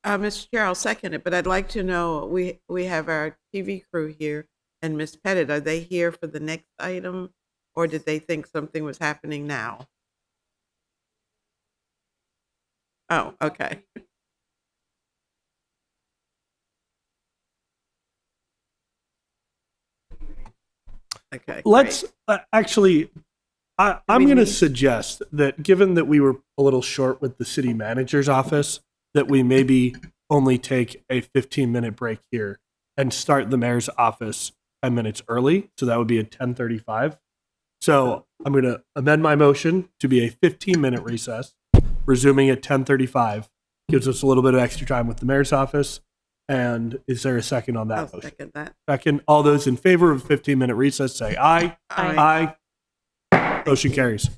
B: Mr. Chair, I'll second it, but I'd like to know, we have our TV crew here and Ms. Pettit, are they here for the next item, or did they think something was happening now? Oh, okay. Okay.
A: Let's actually, I'm
B: we
A: going to
B: need-
A: suggest that given that we were a little short with the city manager's office, that we maybe only take a 15-minute break here and start the mayor's office 10 minutes early. So that would be at 10:35. So I'm going to amend my motion to be a 15-minute recess, resuming at 10:35. Gives us a little bit of extra time with the mayor's office. And is there a second on that
B: I'll
A: motion?
B: second that.
A: Second, all those in favor of a 15-minute recess say aye.
B: Aye.
A: Aye. Motion carries.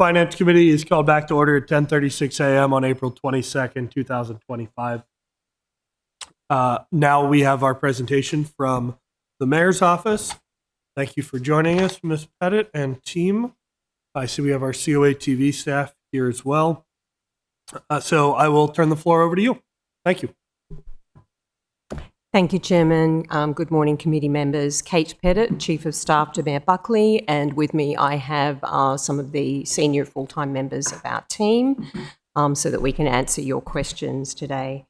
A: Finance Committee is called back to order at 10:36 a.m. on April 22nd, 2025. Now we have our presentation from the mayor's office. Thank you for joining us, Ms. Pettit and team. I see we have our COA TV staff here as well. So I will turn the floor over to you. Thank you.
J: Thank you, Chairman. Good morning, committee members. Kate Pettit, Chief of Staff to Mayor Buckley, and with me I have some of the senior full-time members of our team so that we can answer your questions today.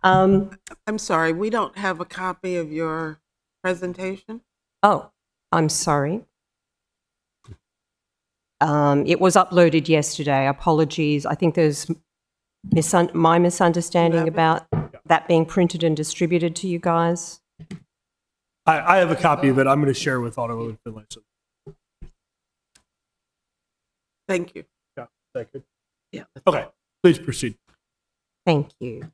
B: I'm sorry, we don't have a copy of your presentation?
J: Oh, I'm sorry. It was uploaded yesterday. Apologies. I think there's my misunderstanding about that being printed and distributed to you guys.
A: I have a copy of it. I'm going to share with Auto and Finlayson.
B: Thank you.
A: Yeah, thank you.
B: Yeah.
A: Okay, please proceed.
J: Thank you.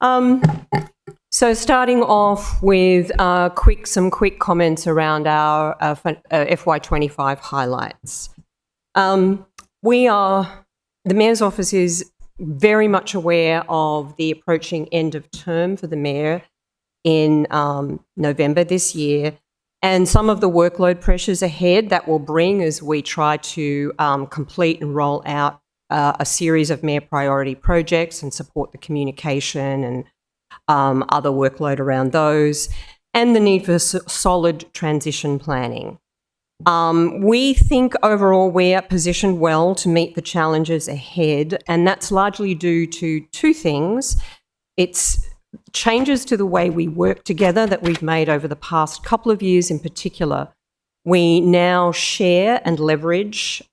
J: So starting off with some quick comments around our FY25 highlights. The Mayor's Office is very much aware of the approaching end of term for the Mayor in November this year, and some of the workload pressures ahead that will bring as we try to complete and roll out a series of Mayor priority projects and support the communication and other workload around those, and the need for solid transition planning. We think overall we are positioned well to meet the challenges ahead, and that's largely due to two things. It's changes to the way we work together that we've made over the past couple of years in particular. We now share and leverage,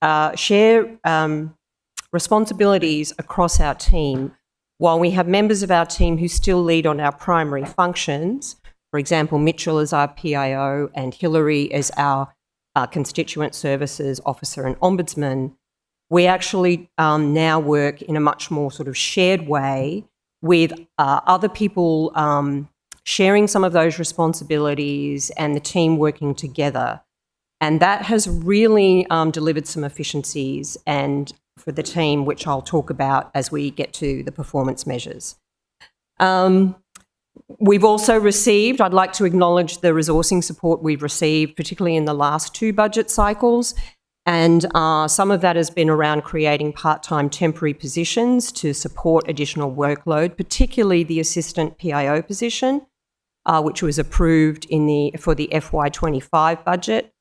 J: responsibilities across our team. While we have members of our team who still lead on our primary functions, for example, Mitchell as our PIO and Hillary as our Constituent Services Officer and Ombudsman, we actually now work in a much more sort of shared way with other people sharing some of those responsibilities and the team working together. And that has really delivered some efficiencies and for the team, which I'll talk about as we get to the performance measures. We've also received, I'd like to acknowledge the resourcing support we've received, particularly in the last two budget cycles. And some of that has been around creating part-time temporary positions to support additional workload, particularly the assistant PIO position, which was approved for the FY25 budget.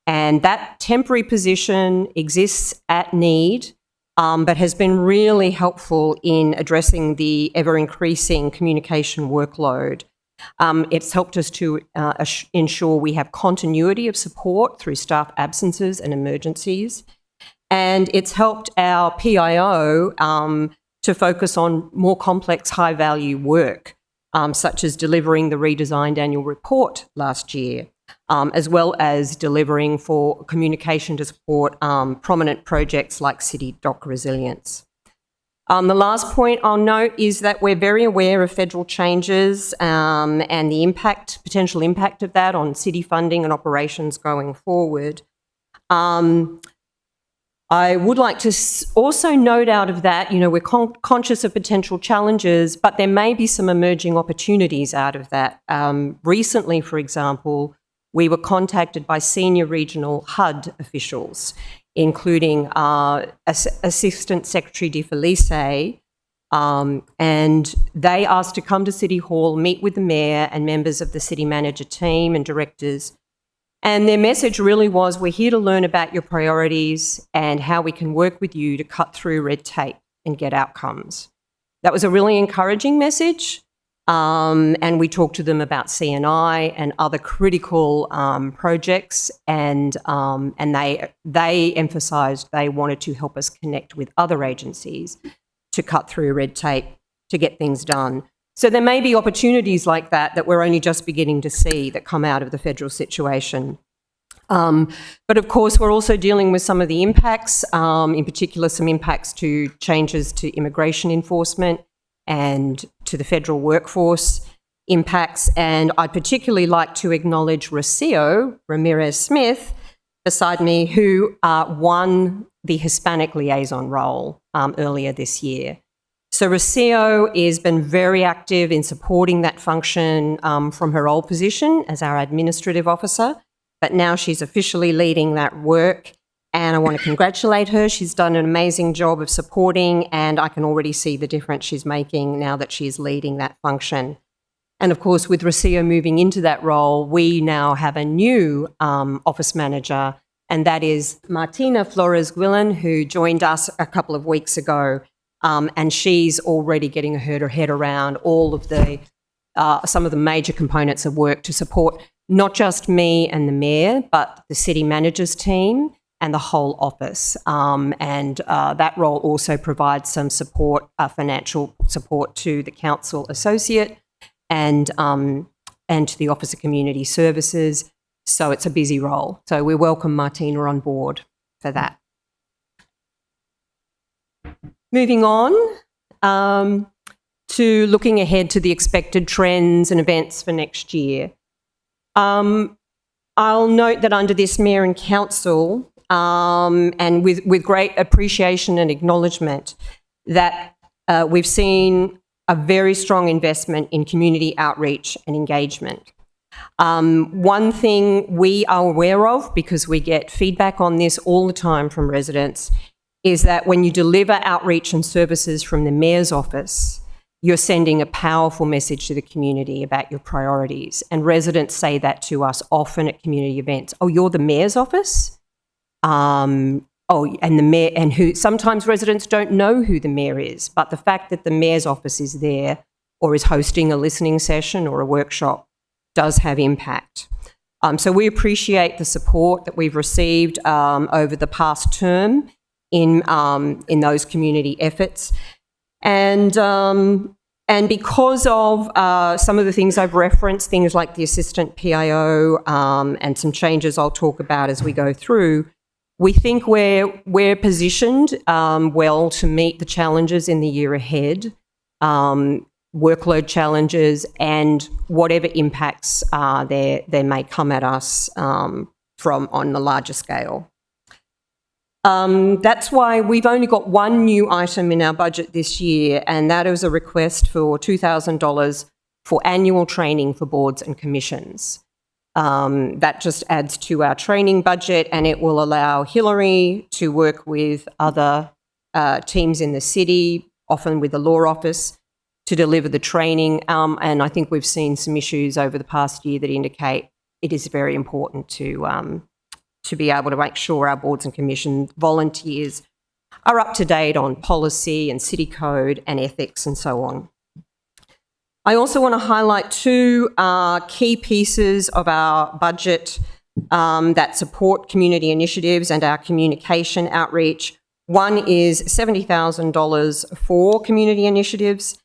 J: And that temporary position exists at need, but has been really helpful in addressing the ever-increasing communication workload. It's helped us to ensure we have continuity of support through staff absences and emergencies. And it's helped our PIO to focus on more complex, high-value work, such as delivering the redesigned annual report last year, as well as delivering for communication to support prominent projects like City Dock Resilience. The last point I'll note is that we're very aware of federal changes and the potential impact of that on city funding and operations going forward. I would like to also note out of that, we're conscious of potential challenges, but there may be some emerging opportunities out of that. Recently, for example, we were contacted by senior regional HUD officials, including Assistant Secretary De Felice, and they asked to come to City Hall, meet with the Mayor and members of the City Manager team and directors. And their message really was, we're here to learn about your priorities and how we can work with you to cut through red tape and get outcomes. That was a really encouraging message. And we talked to them about CNI and other critical projects, and they emphasised they wanted to help us connect with other agencies to cut through red tape to get things done. So there may be opportunities like that we're only just beginning to see that come out of the federal situation. But of course, we're also dealing with some of the impacts, in particular some impacts to changes to immigration enforcement and to the federal workforce impacts. And I'd particularly like to acknowledge Rocio Ramirez Smith beside me, who won the Hispanic liaison role earlier this year. So Rocio has been very active in supporting that function from her old position as our administrative officer, but now she's officially leading that work. And I want to congratulate her. She's done an amazing job of supporting, and I can already see the difference she's making now that she's leading that function. And of course, with Rocio moving into that role, we now have a new office manager, and that is Martina Flores-Guillen, who joined us a couple of weeks ago. And she's already getting her head around all of the some of the major components of work to support not just me and the mayor, but the city manager's team and the whole office. That role also provides some support, financial support to the council associate and to the Office of Community Services. So it's a busy role. So we welcome Martina on board for that. Moving on to looking ahead to the expected trends and events for next year. I'll note that under this Mayor and Council, and with great appreciation and acknowledgement, that we've seen a very strong investment in community outreach and engagement. One thing we are aware of, because we get feedback on this all the time from residents, is that when you deliver outreach and services from the Mayor's office, you're sending a powerful message to the community about your priorities. And residents say that to us often at community events. Oh, you're the Mayor's office? And the Mayor, and who sometimes residents don't know who the Mayor is, but the fact that the Mayor's office is there or is hosting a listening session or a workshop does have impact. So we appreciate the support that we've received over the past term in those community efforts. And because of some of the things I've referenced, things like the assistant PIO and some changes I'll talk about as we go through, we think we're positioned well to meet the challenges in the year ahead, workload challenges and whatever impacts there may come at us from on the larger scale. That's why we've only got one new item in our budget this year, and that is a request for $2,000 for annual training for boards and commissions. That just adds to our training budget, and it will allow Hillary to work with other teams in the city, often with the law office, to deliver the training. And I think we've seen some issues over the past year that indicate it is very important to be able to make sure our boards and commission volunteers are up to date on policy and city code and ethics and so on. I also want to highlight two key pieces of our budget that support community initiatives and our communication outreach. One is $70,000 for community initiatives.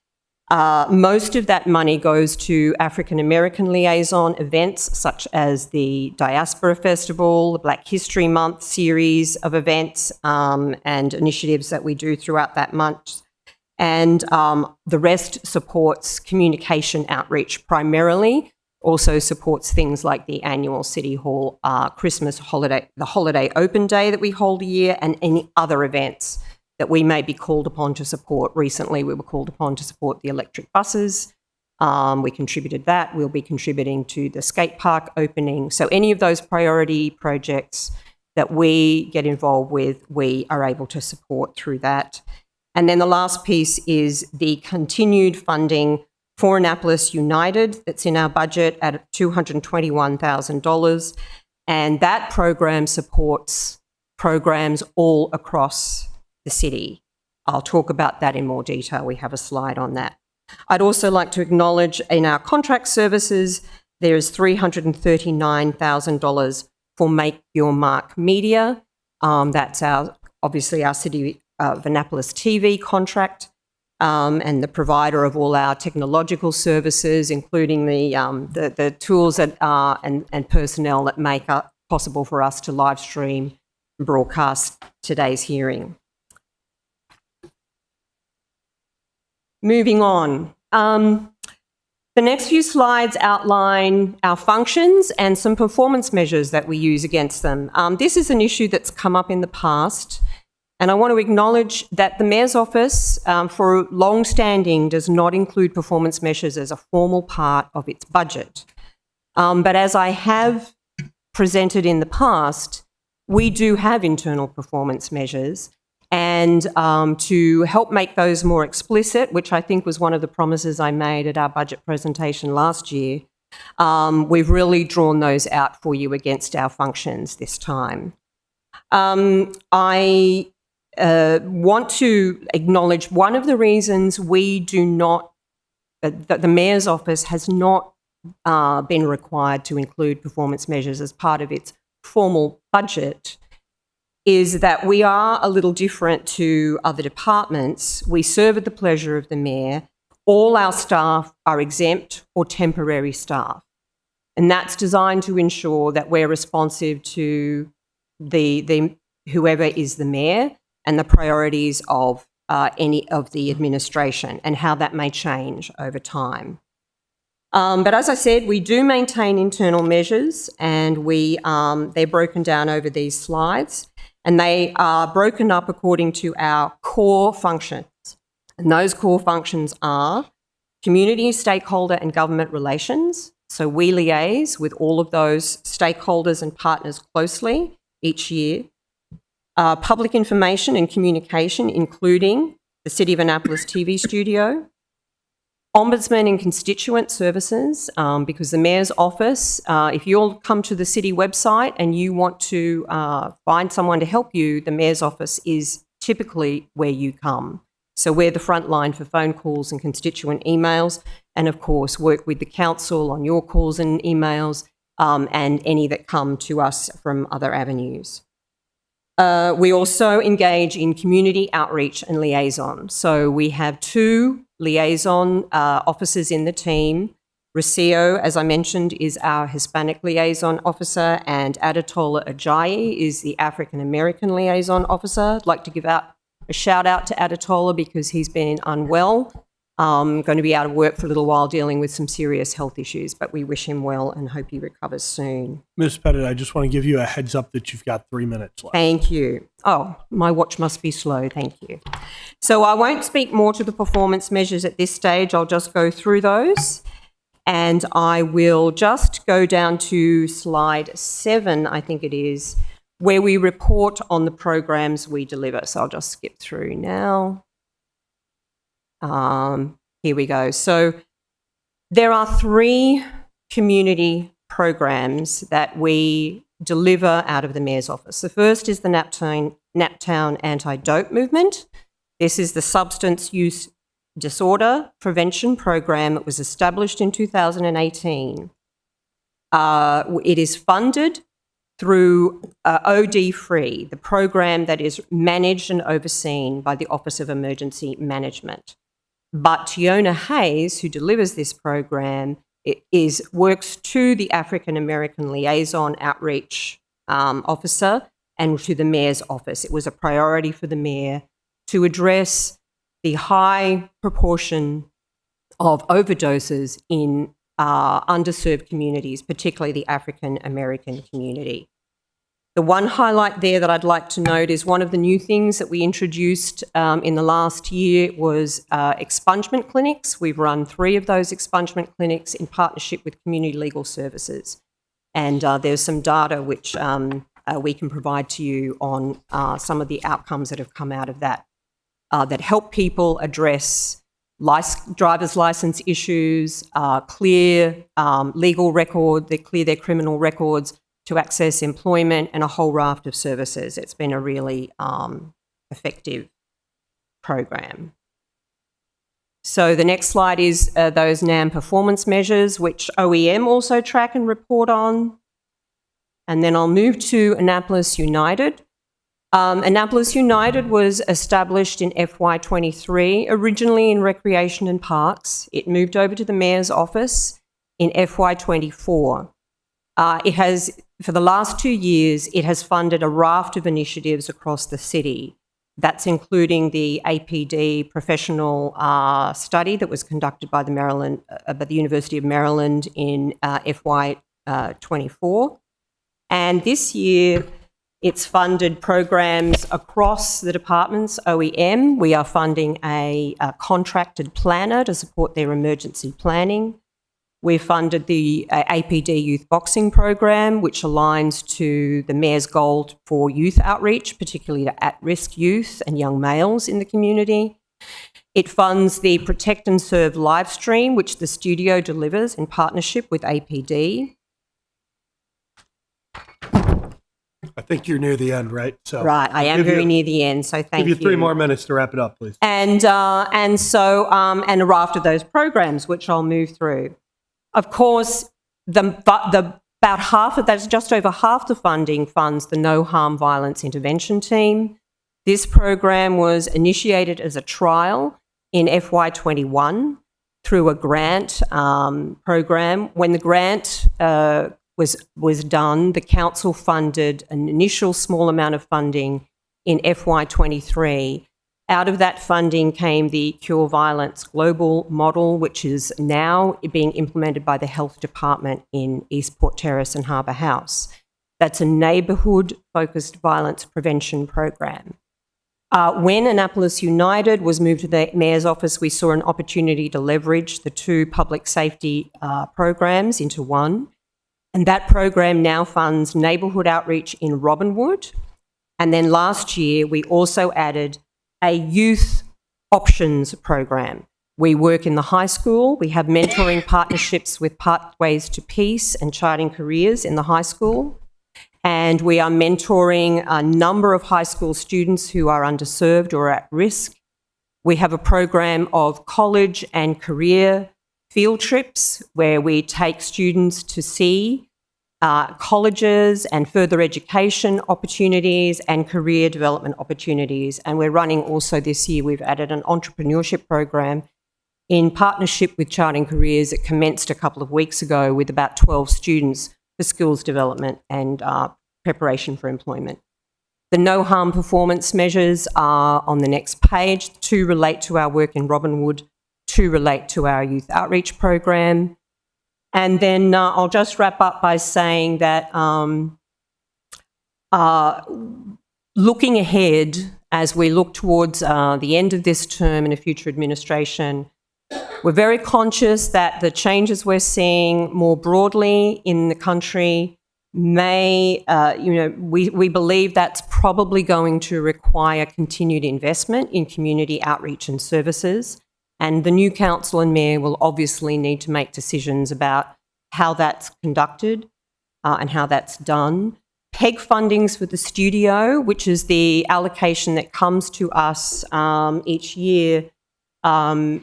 J: Most of that money goes to African American liaison events such as the Diaspora Festival, the Black History Month series of events and initiatives that we do throughout that month. And the rest supports communication outreach primarily, also supports things like the annual City Hall Christmas holiday, the holiday open day that we hold a year, and any other events that we may be called upon to support. Recently, we were called upon to support the electric buses. We contributed that. We'll be contributing to the skate park opening. So any of those priority projects that we get involved with, we are able to support through that. And then the last piece is the continued funding for Annapolis United that's in our budget at $221,000. And that program supports programs all across the city. I'll talk about that in more detail. We have a slide on that. I'd also like to acknowledge in our contract services, there is $339,000 for Make Your Mark Media. That's obviously our City of Annapolis TV contract and the provider of all our technological services, including the tools that and personnel that make it possible for us to live stream and broadcast today's hearing. Moving on. The next few slides outline our functions and some performance measures that we use against them. This is an issue that's come up in the past, And I want to acknowledge that the Mayor's Office, for long standing, does not include performance measures as a formal part of its budget. But as I have presented in the past, we do have internal performance measures. And to help make those more explicit, which I think was one of the promises I made at our budget presentation last year, we've really drawn those out for you against our functions this time. I want to acknowledge one of the reasons we do not, that the Mayor's Office has not been required to include performance measures as part of its formal budget is that we are a little different to other departments. We serve at the pleasure of the Mayor. All our staff are exempt or temporary staff. And that's designed to ensure that we're responsive to the whoever is the Mayor and the priorities of any of the administration and how that may change over time. But as I said, we do maintain internal measures, and they're broken down over these slides, and they are broken up according to our core functions. And those core functions are community, stakeholder and government relations. So we liaise with all of those stakeholders and partners closely each year. Public information and communication, including the City of Annapolis TV studio. Ombudsman and constituent services, because the Mayor's Office, if you'll come to the city website and you want to find someone to help you, the Mayor's Office is typically where you come. So we're the front line for phone calls and constituent emails, and of course work with the council on your calls and emails and any that come to us from other avenues. We also engage in community outreach and liaison. So we have 2 liaison officers in the team. Rocio, as I mentioned, is our Hispanic liaison officer, and Adetola Ajayi is the African American liaison officer. I'd like to give out a shout out to Adetola because he's been unwell, going to be out of work for a little while dealing with some serious health issues, but we wish him well and hope he recovers soon.
A: Ms. Pettit, I just want to give you a heads up that you've got 3 minutes left.
J: Thank you. Oh, my watch must be slow. Thank you. So I won't speak more to the performance measures at this stage. I'll just go through those. And I will just go down to slide 7, I think it is, where we report on the programs we deliver. So I'll just skip through now. Here we go. So there are 3 community programs that we deliver out of the Mayor's Office. The first is the Naptown Anti-Dope Movement. This is the substance use disorder prevention program that was established in 2018. It is funded through OD Free, the program that is managed and overseen by the Office of Emergency Management. But Tiona Hayes, who delivers this program, works to the African American Liaison Outreach Officer and to the Mayor's Office. It was a priority for the Mayor to address the high proportion of overdoses in underserved communities, particularly the African American community. The one highlight there that I'd like to note is one of the new things that we introduced in the last year was expungement clinics. We've run 3 of those expungement clinics in partnership with Community Legal Services. And there's some data which we can provide to you on some of the outcomes that have come out of that, that help people address driver's license issues, clear legal record, they clear their criminal records, to access employment and a whole raft of services. It's been a really effective program. So the next slide is those NAM performance measures, which OEM also track and report on. And then I'll move to Annapolis United. Annapolis United was established in FY23, originally in Recreation and Parks. It moved over to the Mayor's Office in FY24. It has, for the last 2 years, it has funded a raft of initiatives across the city. That's including the APD professional study that was conducted by the University of Maryland in FY24. And this year, It's funded programs across the departments, OEM. We are funding a contracted planner to support their emergency planning. We've funded the APD Youth Boxing Program, which aligns to the Mayor's goal for youth outreach, particularly to at-risk youth and young males in the community. It funds the Protect and Serve live stream, which the studio delivers in partnership with APD.
A: I think you're near the end, right? So
J: Right, I am
A: give
J: very
A: you-
J: near the end, so thank
A: Give you 3 more minutes to wrap it up, please.
J: and a raft of those programs, which I'll move through. Of course, about half of that's just over half the funding funds the No Harm Violence Intervention Team. This program was initiated as a trial in FY21 through a grant program. When the grant was done, the council funded an initial small amount of funding in FY23. Out of that funding came the Cure Violence Global Model, which is now being implemented by the Health Department in East Port Terrace and Harbour House. That's a neighbourhood-focused violence prevention program. When Annapolis United was moved to the Mayor's office, we saw an opportunity to leverage the 2 public safety programs into one. And that program now funds neighbourhood outreach in Robinwood. And then last year, we also added a youth options program. We work in the high school. We have mentoring partnerships with Pathways to Peace and Charting Careers in the high school. And we are mentoring a number of high school students who are underserved or at risk. We have a program of college and career field trips where we take students to see colleges and further education opportunities and career development opportunities. And we're running also this year, we've added an entrepreneurship program in partnership with Charting Careers. It commenced a couple of weeks ago with about 12 students for skills development and preparation for employment. The no harm performance measures are on the next page. 2 relate to our work in Robinwood, 2 relate to our youth outreach program. And then I'll just wrap up by saying that looking ahead, as we look towards the end of this term and a future administration, we're very conscious that the changes we're seeing more broadly in the country may, we believe that's probably going to require continued investment in community outreach and services. And the new council and mayor will obviously need to make decisions about how that's conducted and how that's done. PEG fundings for the studio, which is the allocation that comes to us each year, are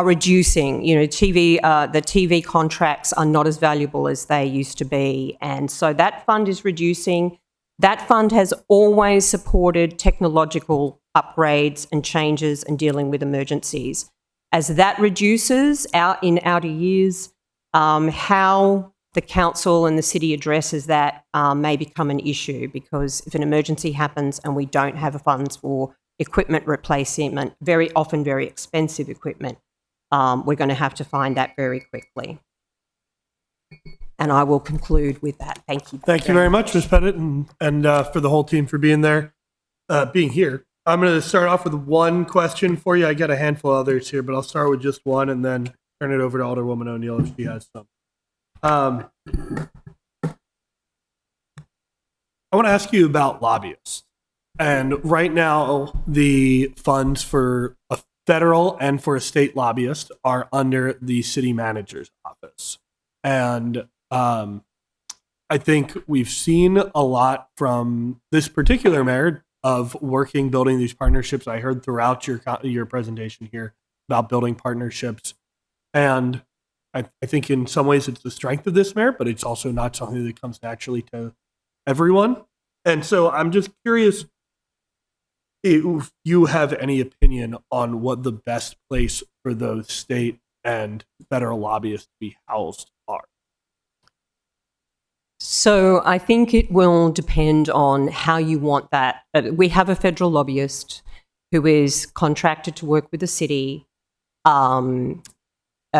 J: reducing. The TV contracts are not as valuable as they used to be. And so that fund is reducing. That fund has always supported technological upgrades and changes and dealing with emergencies. As that reduces in outer years, how the council and the city addresses that may become an issue, because if an emergency happens and we don't have funds for equipment replacement, very often very expensive equipment, we're going to have to find that very quickly. And I will conclude with that. Thank you.
A: Thank you very much, Ms. Pettit, and for the whole team for being here. I'm going to start off with one question for you. I got a handful of others here, but I'll start with just one and then turn it over to Alderwoman O'Neill if she has some. I want to ask you about lobbyists. And right now, the funds for a federal and for a state lobbyist are under the city manager's office. And I think we've seen a lot from this particular mayor of building these partnerships. I heard throughout your presentation here about building partnerships. And I think in some ways it's the strength of this mayor, but it's also not something that comes naturally to everyone. And so I'm just curious if you have any opinion on what the best place for those state and federal lobbyists to be housed are.
J: So I think it will depend on how you want that. We have a federal lobbyist who is contracted to work with the city,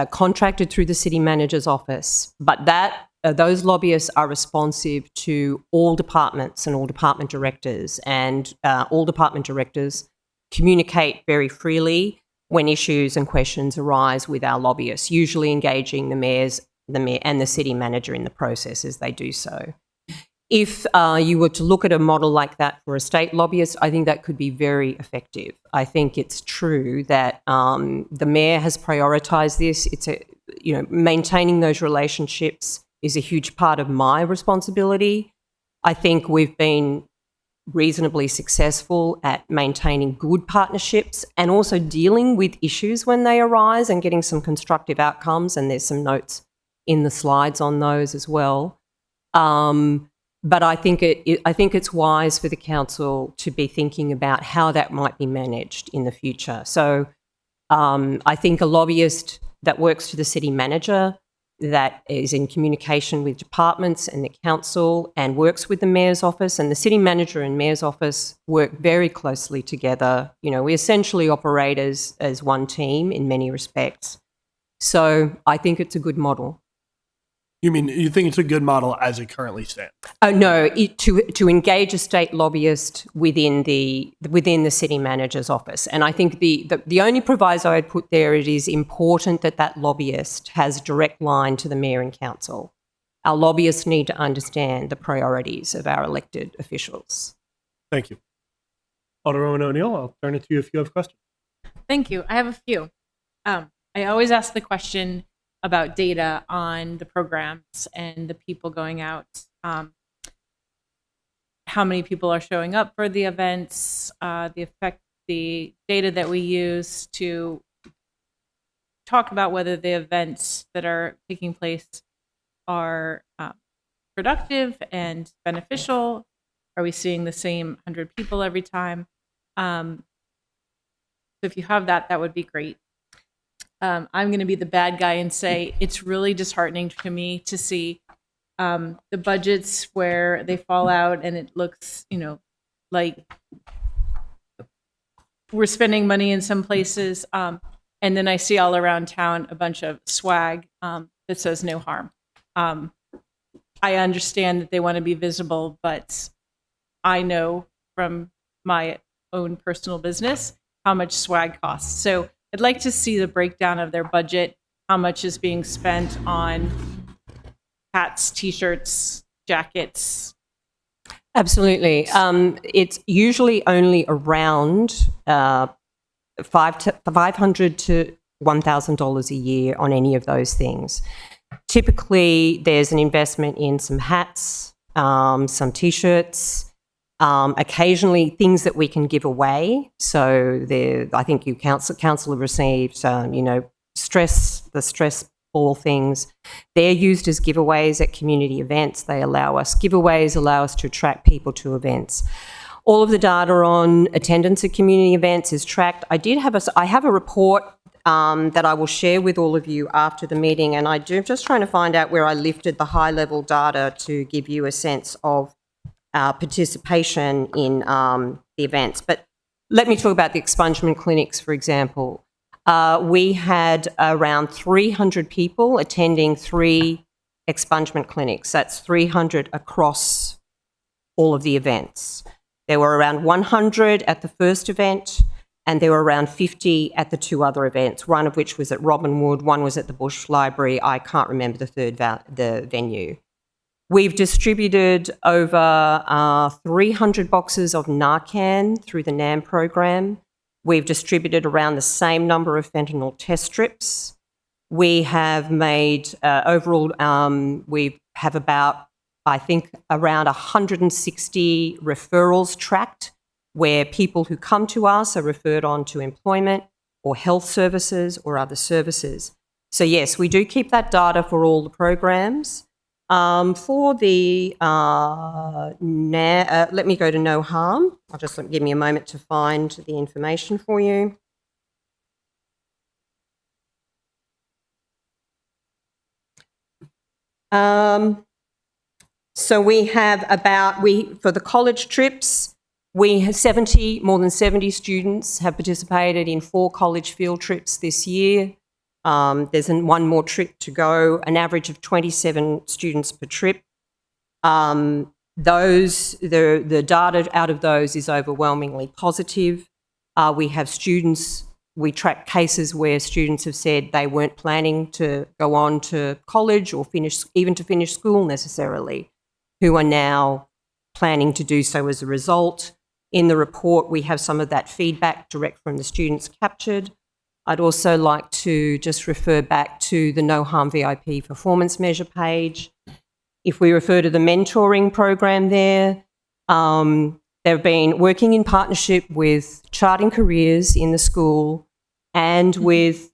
J: contracted through the city manager's office, but that those lobbyists are responsive to all departments and all department directors, and all department directors communicate very freely when issues and questions arise with our lobbyists, usually engaging the mayor and the city manager in the process as they do so. If you were to look at a model like that for a state lobbyist, I think that could be very effective. I think it's true that the mayor has prioritised this. Maintaining those relationships is a huge part of my responsibility. I think we've been reasonably successful at maintaining good partnerships and also dealing with issues when they arise and getting some constructive outcomes. And there's some notes in the slides on those as well. But I think it's wise for the council to be thinking about how that might be managed in the future. So I think a lobbyist that works for the city manager, that is in communication with departments and the council and works with the mayor's office, and the city manager and mayor's office work very closely together. We essentially operate as one team in many respects. So I think it's a good model.
A: You mean you think it's a good model as it currently stands?
J: No, to engage a state lobbyist within the city manager's office. And I think the only proviso I'd put there, it is important that lobbyist has a direct line to the mayor and council. Our lobbyists need to understand the priorities of our elected officials.
A: Thank you. Alderwoman O'Neill, I'll turn it to you if you have questions.
F: Thank you. I have a few. I always ask the question about data on the programs and the people going out. How many people are showing up for the events, the data that we use to talk about whether the events that are taking place are productive and beneficial. Are we seeing the same 100 people every time? So if you have that, that would be great. I'm going to be the bad guy and say it's really disheartening to me to see the budgets where they fall out and it looks, like we're spending money in some places. And then I see all around town a bunch of swag that says no harm. I understand that they want to be visible, but I know from my own personal business how much swag costs. So I'd like to see the breakdown of their budget, how much is being spent on hats, T-shirts, jackets.
J: Absolutely. It's usually only around $500 to $1,000 a year on any of those things. Typically, there's an investment in some hats, some T-shirts, occasionally things that we can give away. So I think you council received, the stress ball things. They're used as giveaways at community events. Giveaways allow us to attract people to events. All of the data on attendance at community events is tracked. I have a report that I will share with all of you after the meeting, and I'm just trying to find out where I lifted the high-level data to give you a sense of participation in the events. But let me talk about the expungement clinics, for example. We had around 300 people attending 3 expungement clinics. That's 300 across all of the events. There were around 100 at the first event, and there were around 50 at the 2 other events, one of which was at Robinwood, one was at the Bush Library. I can't remember the third venue. We've distributed over 300 boxes of Narcan through the NAM program. We've distributed around the same number of fentanyl test strips. We have made overall, we have about, I think, around 160 referrals tracked, where people who come to us are referred on to employment or health services or other services. So yes, we do keep that data for all the programs. For the, let me go to no harm. Give me a moment to find the information for you. So we have for the college trips, we have more than 70 students have participated in 4 college field trips this year. There's one more trip to go, an average of 27 students per trip. The data out of those is overwhelmingly positive. We have students, we track cases where students have said they weren't planning to go on to college or even to finish school necessarily, who are now planning to do so as a result. In the report, we have some of that feedback direct from the students captured. I'd also like to just refer back to the No Harm VIP performance measure page. If we refer to the mentoring program there, they've been working in partnership with Charting Careers in the school and with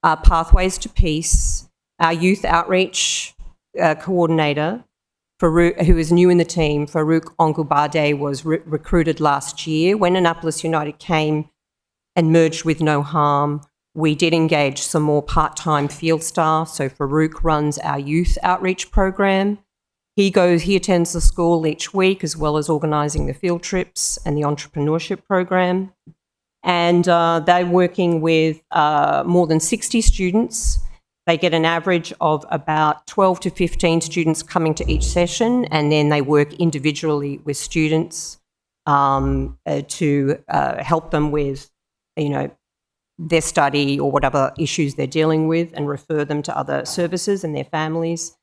J: Pathways to Peace. Our youth outreach coordinator, Farouk, who is new in the team, Farouk Ongubade, was recruited last year. When Annapolis United came and merged with No Harm, we did engage some more part-time field staff. So Farouk runs our youth outreach program. He attends the school each week, as well as organising the field trips and the entrepreneurship program. And they're working with more than 60 students. They get an average of about 12 to 15 students coming to each session, and then they work individually with students to help them with, their study or whatever issues they're dealing with, and refer them to other services and their families.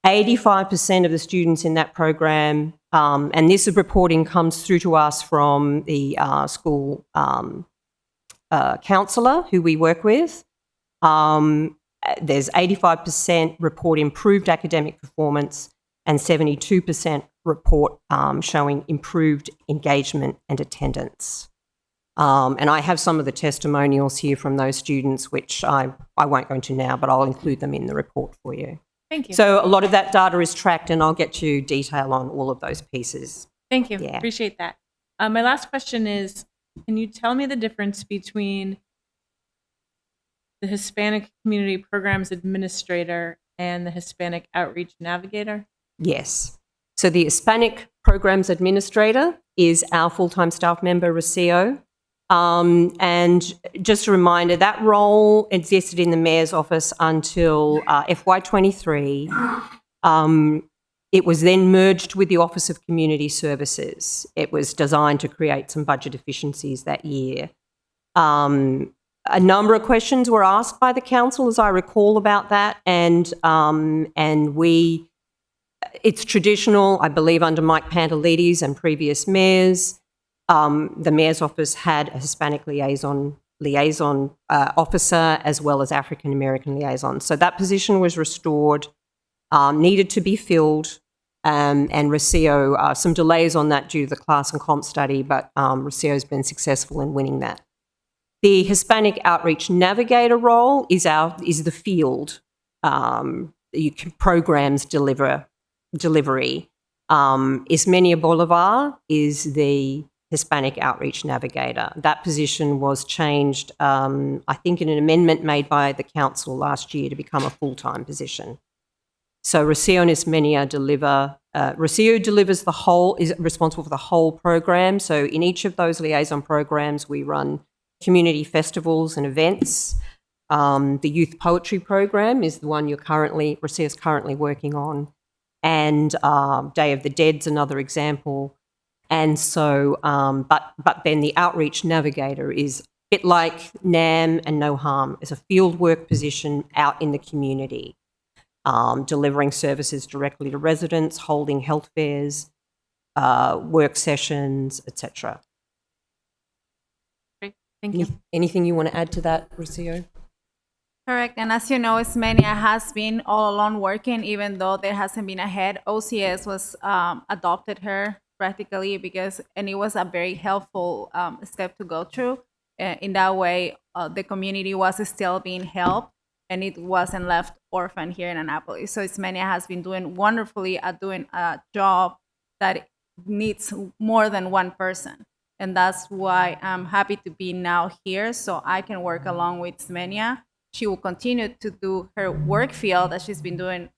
J: 85% of the students in that program, and this reporting comes through to us from the school counsellor who we work with. There's 85% report improved academic performance and 72% report showing improved engagement and attendance. And I have some of the testimonials here from those students, which I won't go into now, but I'll include them in the report for you.
F: Thank you.
J: So a lot of that data is tracked, and I'll get you detail on all of those pieces.
F: Thank you.
J: Yeah.
F: Appreciate that. My last question is, can you tell me the difference between the Hispanic Community Programs Administrator and the Hispanic Outreach Navigator?
J: Yes. So the Hispanic Programs Administrator is our full-time staff member, Rocio. And just a reminder, that role existed in the Mayor's office until FY23. It was then merged with the Office of Community Services. It was designed to create some budget efficiencies that year. A number of questions were asked by the council, as I recall, about that, and it's traditional, I believe, under Mike Pantelides and previous mayors. The Mayor's office had a Hispanic liaison officer, as well as African American liaison. So that position was restored, needed to be filled, and Rocio, some delays on that due to the class and comp study, but Rocio's been successful in winning that. The Hispanic Outreach Navigator role is the field programs delivery. Ismenia Bolivar is the Hispanic Outreach Navigator. That position was changed, I think, in an amendment made by the council last year to become a full-time position. So Rocio and Ismenia Rocio delivers is responsible for the whole program. So in each of those liaison programs, we run community festivals and events. The youth poetry program is the one Rocio's currently working on. And Day of the Dead's another example. And so, but then the Outreach Navigator is a bit like NAM and No Harm. It's a field work position out in the community, delivering services directly to residents, holding health fairs, work sessions, etc.
F: Great. Thank you.
J: Anything you want to add to that, Rocio?
K: Correct. And as you know, Ismenia has been all along working, even though there hasn't been a head. OCS was adopted her practically and it was a very helpful step to go through. In that way, the community was still being helped and it wasn't left orphan here in Annapolis. So Ismenia has been doing wonderfully at doing a job that needs more than one person. And that's why I'm happy to be now here so I can work along with Ismenia. She will continue to do her work field that she's been doing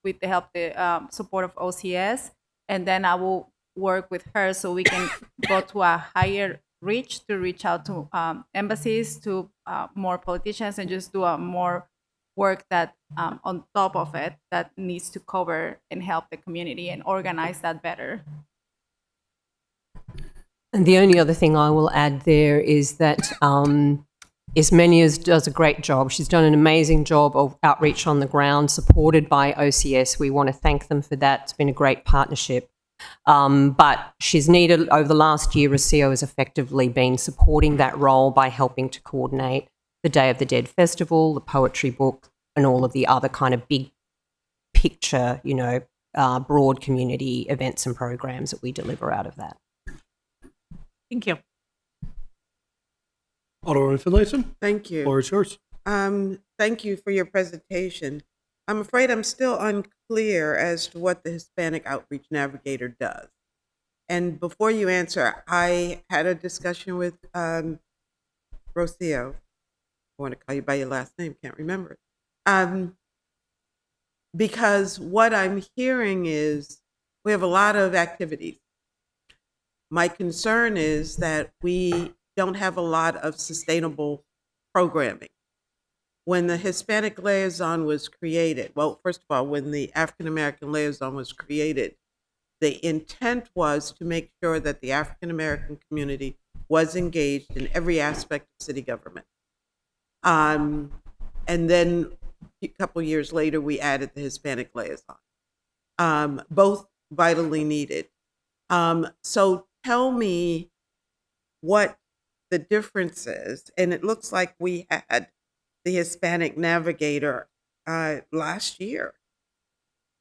K: with the support of OCS. And then I will work with her so we can go to a higher reach to reach out to embassies, to more politicians, and just do a more work that on top of it that needs to cover and help the community and organize that better.
J: And the only other thing I will add there is that Ismenia does a great job. She's done an amazing job of outreach on the ground, supported by OCS. We want to thank them for that. It's been a great partnership. But she's needed, over the last year, Rocio has effectively been supporting that role by helping to coordinate the Day of the Dead Festival, the poetry book, and all of the other kind of big picture, broad community events and programs that we deliver out of that.
F: Thank you.
A: Alderwoman Finlayson,
B: Thank you.
A: floor is yours.
B: Thank you for your presentation. I'm afraid I'm still unclear as to what the Hispanic Outreach Navigator does. And before you answer, I had a discussion with Rocio. I want to call you by your last name, can't remember it. Because what I'm hearing is we have a lot of activities. My concern is that we don't have a lot of sustainable programming. When the Hispanic Liaison was created, well, first of all, when the African American Liaison was created, the intent was to make sure that the African American community was engaged in every aspect of city government. And then a couple years later, we added the Hispanic Liaison, both vitally needed. So tell me what the difference is. And it looks like we had the Hispanic Navigator last year,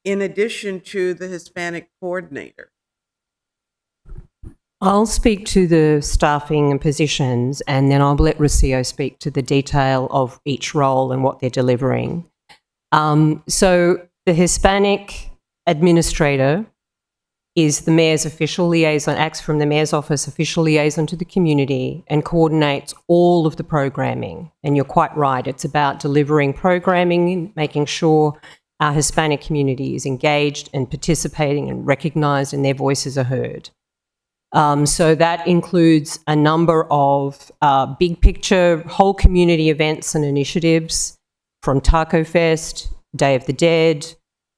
B: in addition to the Hispanic Coordinator.
J: I'll speak to the staffing and positions, and then I'll let Rocio speak to the detail of each role and what they're delivering. So the Hispanic Administrator is the Mayor's official liaison, acts from the Mayor's office, official liaison to the community, and coordinates all of the programming. And you're quite right, it's about delivering programming, making sure our Hispanic community is engaged and participating and recognised and their voices are heard. So that includes a number of big picture, whole community events and initiatives, from Taco Fest, Day of the Dead,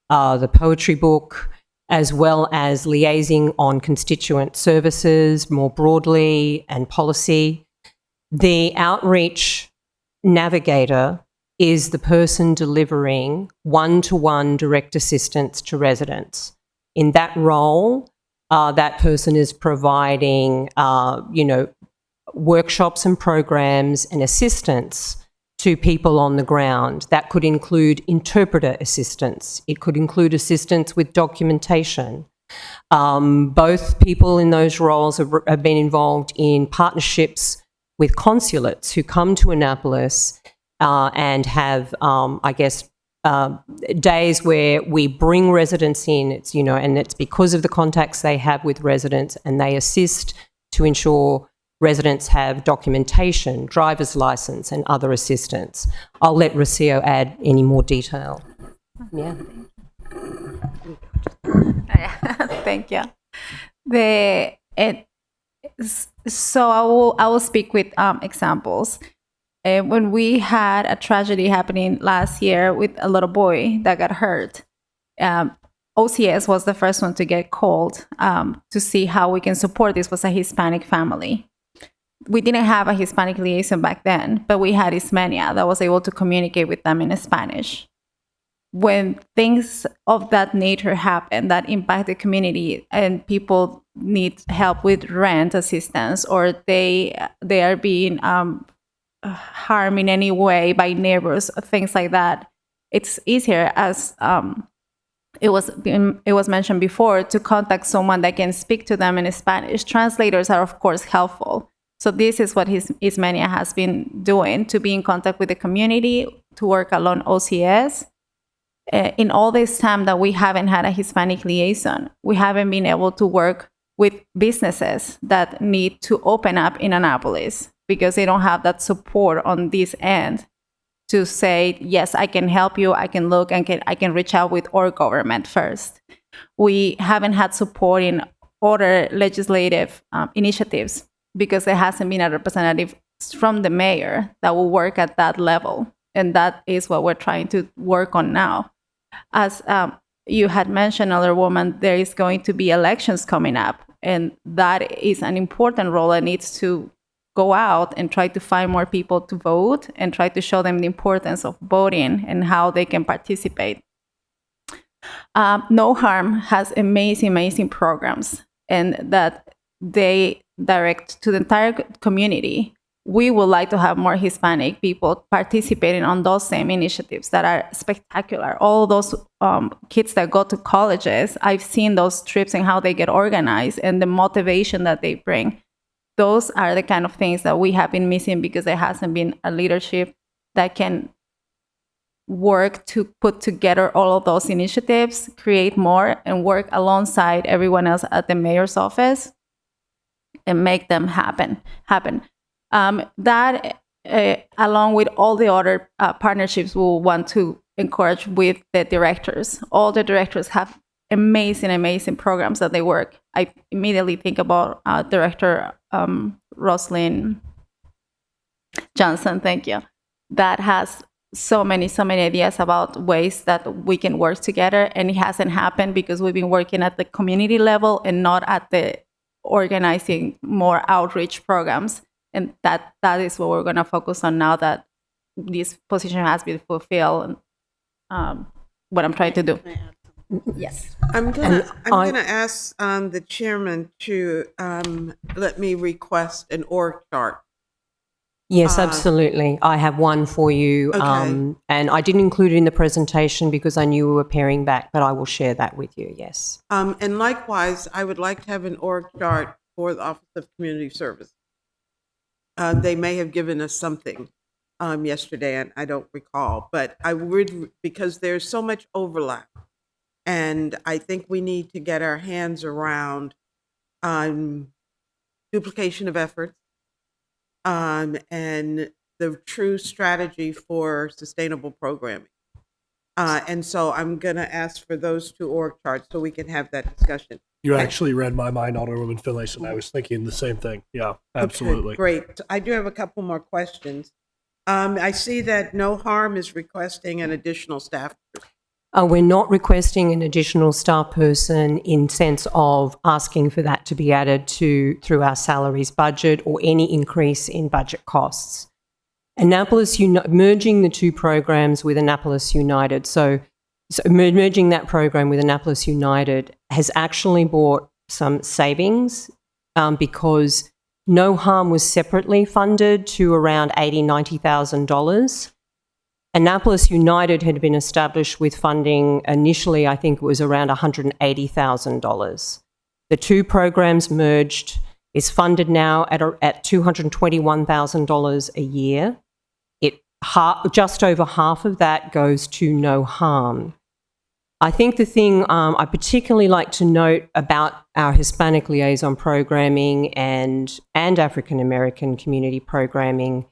J: the poetry book, as well as liaising on constituent services more broadly and policy. The outreach navigator is the person delivering one-to-one direct assistance to residents. In that role, that person is providing, workshops and programs and assistance to people on the ground. That could include interpreter assistance. It could include assistance with documentation. Both people in those roles have been involved in partnerships with consulates who come to Annapolis and have, days where we bring residents in. It's, and it's because of the contacts they have with residents, and they assist to ensure residents have documentation, driver's license, and other assistance. I'll let Rocio add any more detail. Yeah.
K: Thank you. So I will speak with examples. When we had a tragedy happening last year with a little boy that got hurt, OCS was the first one to get called to see how we can support. This was a Hispanic family. We didn't have a Hispanic liaison back then, but we had Ismenia that was able to communicate with them in Spanish. When things of that nature happen that impact the community and people need help with rent assistance, or they are being harmed in any way by neighbors, things like that, it's easier, as it was mentioned before, to contact someone that can speak to them in Spanish. Translators are, of course, helpful. So this is what Ismenia has been doing, to be in contact with the community, to work along OCS. In all this time that we haven't had a Hispanic liaison, we haven't been able to work with businesses that need to open up in Annapolis because they don't have that support on this end to say, yes, I can help you, I can look, and I can reach out with our government first. We haven't had support in other legislative initiatives because there hasn't been a representative from the mayor that will work at that level. And that is what we're trying to work on now. As you had mentioned, Alderwoman, there is going to be elections coming up. And that is an important role that needs to go out and try to find more people to vote and try to show them the importance of voting and how they can participate. No Harm has amazing programs, and that they direct to the entire community. We would like to have more Hispanic people participating on those same initiatives that are spectacular. All those kids that go to colleges, I've seen those trips and how they get organized and the motivation that they bring. Those are the kind of things that we have been missing because there hasn't been a leadership that can work to put together all of those initiatives, create more, and work alongside everyone else at the mayor's office and make them happen. That, along with all the other partnerships, we'll want to encourage with the directors. All the directors have amazing programs that they work. I immediately think about Director Roslyn Johnson, thank you, that has so many ideas about ways that we can work together, and it hasn't happened because we've been working at the community level and not at the organizing more outreach programs. And that is what we're going to focus on now that this position has been fulfilled. What I'm trying to do. Yes.
B: I'm gonna ask the chairman to let me request an org chart.
J: Yes, absolutely. I have one for you.
B: Okay.
J: And I didn't include it in the presentation because I knew we were paring back, but I will share that with you, yes.
B: And likewise, I would like to have an org chart for the Office of Community Service. They may have given us something yesterday, and I don't recall, but I would, because there's so much overlap. And I think we need to get our hands around duplication of efforts and the true strategy for sustainable programming. And so I'm going to ask for those two org charts so we can have that discussion.
A: You actually read my mind, Alderwoman Finlayson. I was thinking the same thing. Yeah, absolutely.
B: Okay, great. I do have a couple more questions. I see that No Harm is requesting an additional staff.
J: We're not requesting an additional staff person in sense of asking for that to be added through our salaries budget or any increase in budget costs. Annapolis merging the two programs with Annapolis United. So merging that program with Annapolis United has actually brought some savings because No Harm was separately funded to around $80,000, $90,000. Annapolis United had been established with funding initially, I think it was around $180,000. The two programs merged, is funded now at $221,000 a year. Just over half of that goes to No Harm. I think the thing I particularly like to note about our Hispanic liaison programming and African American community programming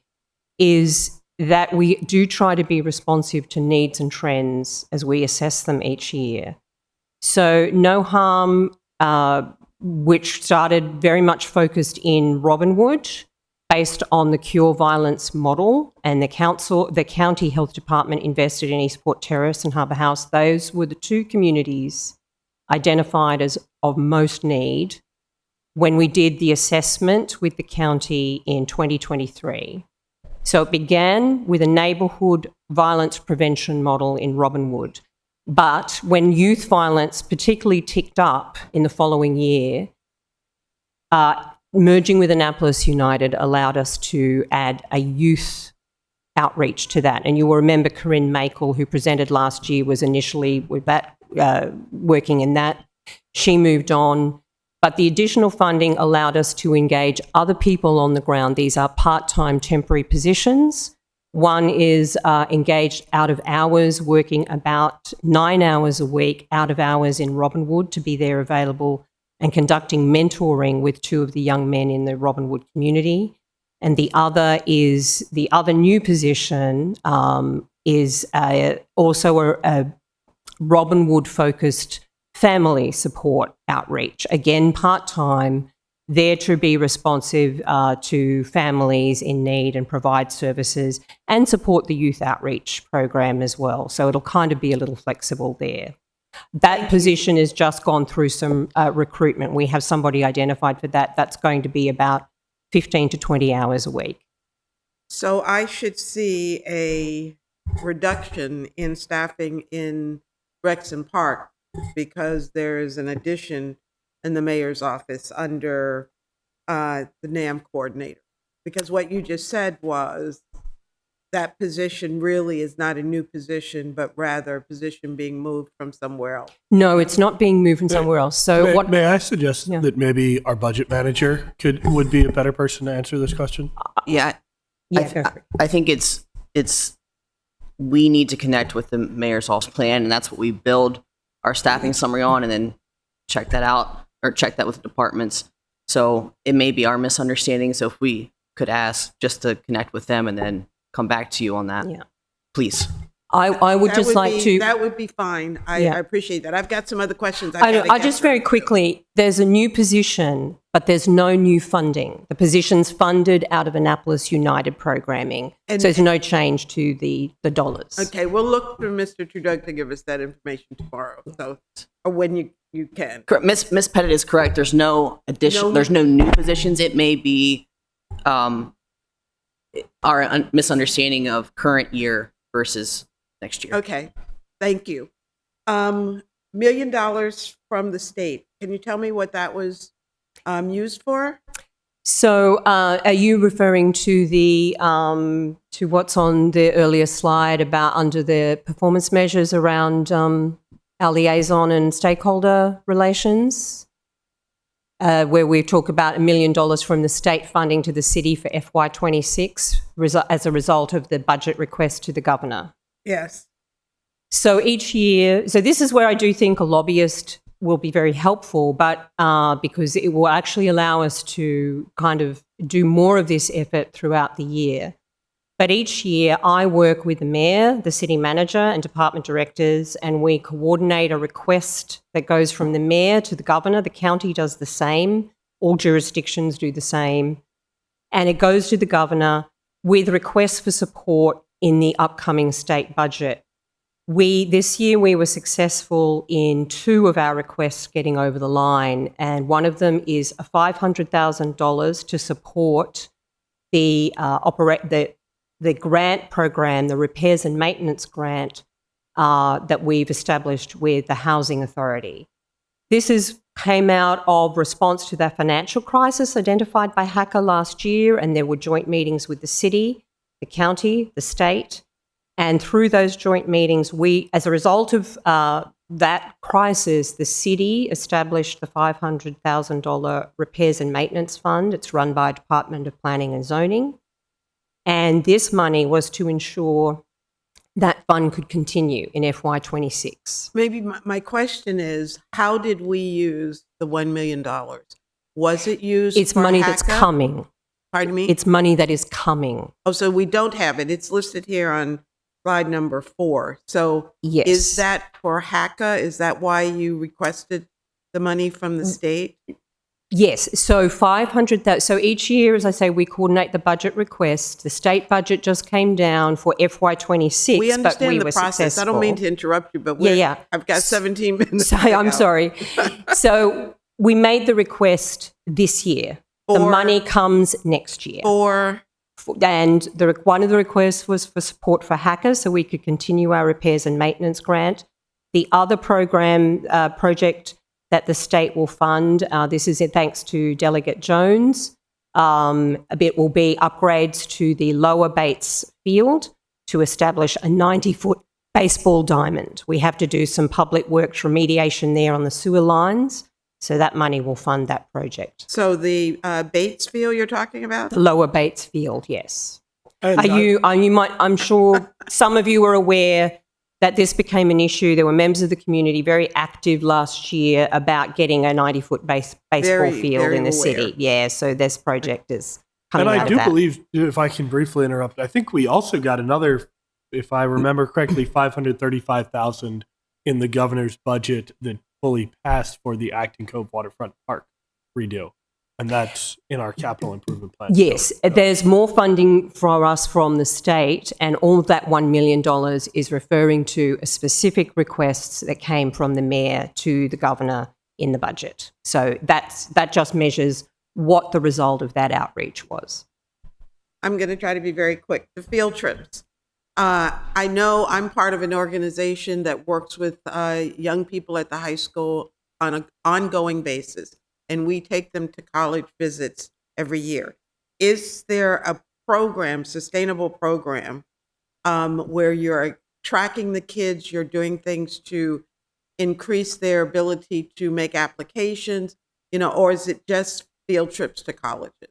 J: is that we do try to be responsive to needs and trends as we assess them each year. So No Harm, which started very much focused in Robinwood, based on the Cure Violence model, and the county health department invested in Eastport Terrace and Harbour House. Those were the two communities identified as of most need when we did the assessment with the county in 2023. So it began with a neighbourhood violence prevention model in Robinwood. But when youth violence particularly ticked up in the following year, merging with Annapolis United allowed us to add a youth outreach to that. And you will remember Corinne Makel, who presented last year, was initially with that, working in that. She moved on. But the additional funding allowed us to engage other people on the ground. These are part-time temporary positions. One is engaged out of hours, working about 9 hours a week out of hours in Robinwood to be there available and conducting mentoring with two of the young men in the Robinwood community. And the other new position is also a Robinwood-focused family support outreach, again, part-time, there to be responsive to families in need and provide services and support the youth outreach program as well. So it'll kind of be a little flexible there. That position has just gone through some recruitment. We have somebody identified for that. That's going to be about 15 to 20 hours a week.
B: So I should see a reduction in staffing in Rexon Park because there is an addition in the mayor's office under the NAM coordinator. Because what you just said was that position really is not a new position, but rather a position being moved from somewhere else.
J: No, it's not being moved from somewhere else. So
A: May,
J: what?
A: may I suggest
J: Yeah.
A: that maybe our budget manager would be a better person to answer this question?
D: Yeah,
J: Yeah, go for it.
D: I think it's we need to connect with the mayor's office plan, and that's what we build our staffing summary on, and then check that out or check that with the departments. So it may be our misunderstanding. So if we could ask just to connect with them and then come back to you on that,
J: Yeah.
D: please.
J: I would
B: That
J: just
B: would
J: like
B: be-
J: to.
B: That would be fine. I
J: Yeah.
B: appreciate that. I've got some other questions.
J: I just very quickly, there's a new position, but there's no new funding. The position's funded out of Annapolis United programming.
B: And-
J: So there's no change to the dollars.
B: Okay, we'll look for Mr. Trudeau to give us that information tomorrow. So, or when you can.
D: Correct. Miss Pettit is correct. There's no addition.
B: No-
D: There's no new positions. It may be our misunderstanding of current year versus next year.
B: Okay, thank you. $1 million from the state. Can you tell me what that was used for?
J: So are you referring to the to what's on the earlier slide about under the performance measures around our liaison and stakeholder relations? Where we talk about $1 million from the state funding to the city for FY26 as a result of the budget request to the governor.
B: Yes.
J: So each year, so this is where I do think a lobbyist will be very helpful, but because it will actually allow us to kind of do more of this effort throughout the year. But each year I work with the mayor, the city manager and department directors, and we coordinate a request that goes from the mayor to the governor. The county does the same. All jurisdictions do the same. And it goes to the governor with requests for support in the upcoming state budget. This year we were successful in 2 of our requests getting over the line, and one of them is a $500,000 to support the grant program, the repairs and maintenance grant that we've established with the Housing Authority. This came out of response to the financial crisis identified by HACA last year, and there were joint meetings with the city, the county, the state. And through those joint meetings, as a result of that crisis, the city established the $500,000 repairs and maintenance fund. It's run by Department of Planning and Zoning. And this money was to ensure that fund could continue in FY26.
B: Maybe my question is, how did we use the $1 million? Was it used
J: It's
B: for
J: money that's
B: HACA?
J: coming.
B: Pardon me?
J: It's money that is coming.
B: Oh, so we don't have it. It's listed here on slide number 4. So
J: Yes.
B: is that for HACA? Is that why you requested the money from the state?
J: Yes, so 500,000. So each year, as I say, we coordinate the budget request. The state budget just came down for FY26,
B: We
J: but
B: understand
J: we
B: the
J: were
B: process.
J: successful.
B: I don't mean to interrupt you, but
J: Yeah.
B: I've got 17 minutes.
J: So,
B: to
J: I'm
B: go.
J: sorry. So we made the request this year. The
B: For-
J: money comes next year. And one of the requests was for support for HACA, so we could continue our repairs and maintenance grant. The other project that the state will fund, this is thanks to Delegate Jones, a bit will be upgrades to the Lower Bates Field to establish a 90-foot baseball diamond. We have to do some public works remediation there on the sewer lines, so that money will fund that project.
B: So the Bates Field you're talking about?
J: The Lower Bates Field, yes.
A: And
J: I'm sure some of you are aware that this became an issue. There were members of the community very active last year about getting a 90-foot baseball
B: Very,
J: field
B: very
J: in the
B: aware.
J: city. Yeah, so this project is coming
A: And
J: out
A: I do
J: of that.
A: believe, if I can briefly interrupt, I think we also got another, if I remember correctly, $535,000 in the governor's budget that fully passed for the Acton Cove Waterfront Park redo. And that's in our capital improvement plan.
J: Yes, there's more funding for us from the state, and all of that $1 million is referring to a specific requests that came from the mayor to the governor in the budget. So that just measures what the result of that outreach was.
B: I'm going to try to be very quick. The field trips. I know I'm part of an organization that works with young people at the high school on an ongoing basis, and we take them to college visits every year. Is there a program, sustainable program, where you're tracking the kids, you're doing things to increase their ability to make applications, or is it just field trips to colleges?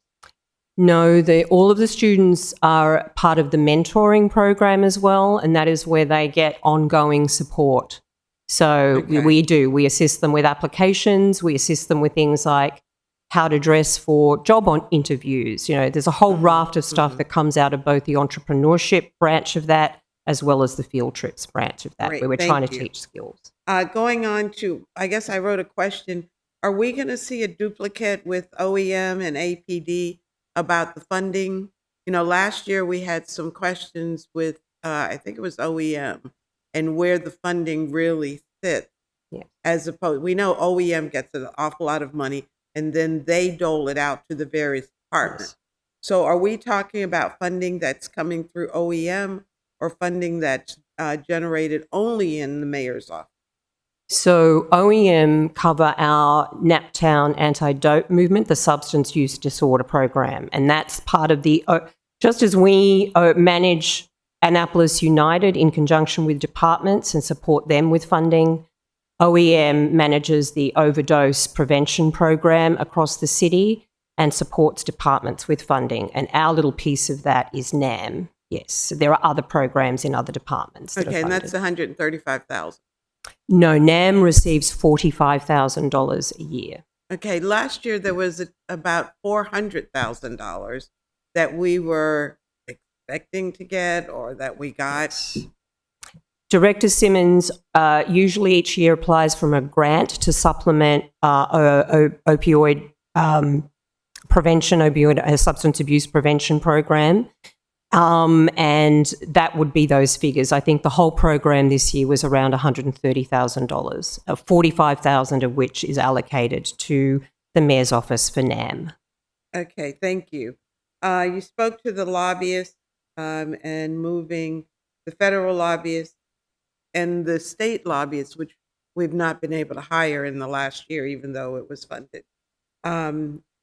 J: No, all of the students are part of the mentoring program as well, and that is where they get ongoing support. So we assist them with applications, we assist them with things like how to dress for job interviews. There's a whole raft of stuff that comes out of both the entrepreneurship branch of that as well as the field trips branch of that,
B: Great,
J: where we're
B: thank
J: trying to
B: you.
J: teach skills.
B: Going on to, I guess I wrote a question. Are we going to see a duplicate with OEM and APD about the funding? Last year we had some questions with, I think it was OEM, and where the funding really sits.
J: Yeah.
B: As opposed, we know OEM gets an awful lot of money, and then they dole it out to the various departments. So are we talking about funding that's coming through OEM or funding that's generated only in the mayor's office?
J: So OEM cover our Naptown anti-dope movement, the substance use disorder program. And that's part of the, just as we manage Annapolis United in conjunction with departments and support them with funding, OEM manages the overdose prevention program across the city and supports departments with funding. And our little piece of that is NAM. Yes, so there are other programs in other departments. That are
B: Okay, and
J: funded.
B: that's $135,000.
J: No, NAM receives $45,000 a year.
B: Okay, last year there was about $400,000 that we were expecting to get or that we got.
J: Director Simmons usually each year applies from a grant to supplement opioid prevention, opioid substance abuse prevention program. And that would be those figures. I think the whole program this year was around $130,000, $45,000 of which is allocated to the mayor's office for NAM.
B: Okay, thank you. You spoke to the lobbyists and moving the federal lobbyists and the state lobbyists, which we've not been able to hire in the last year, even though it was funded,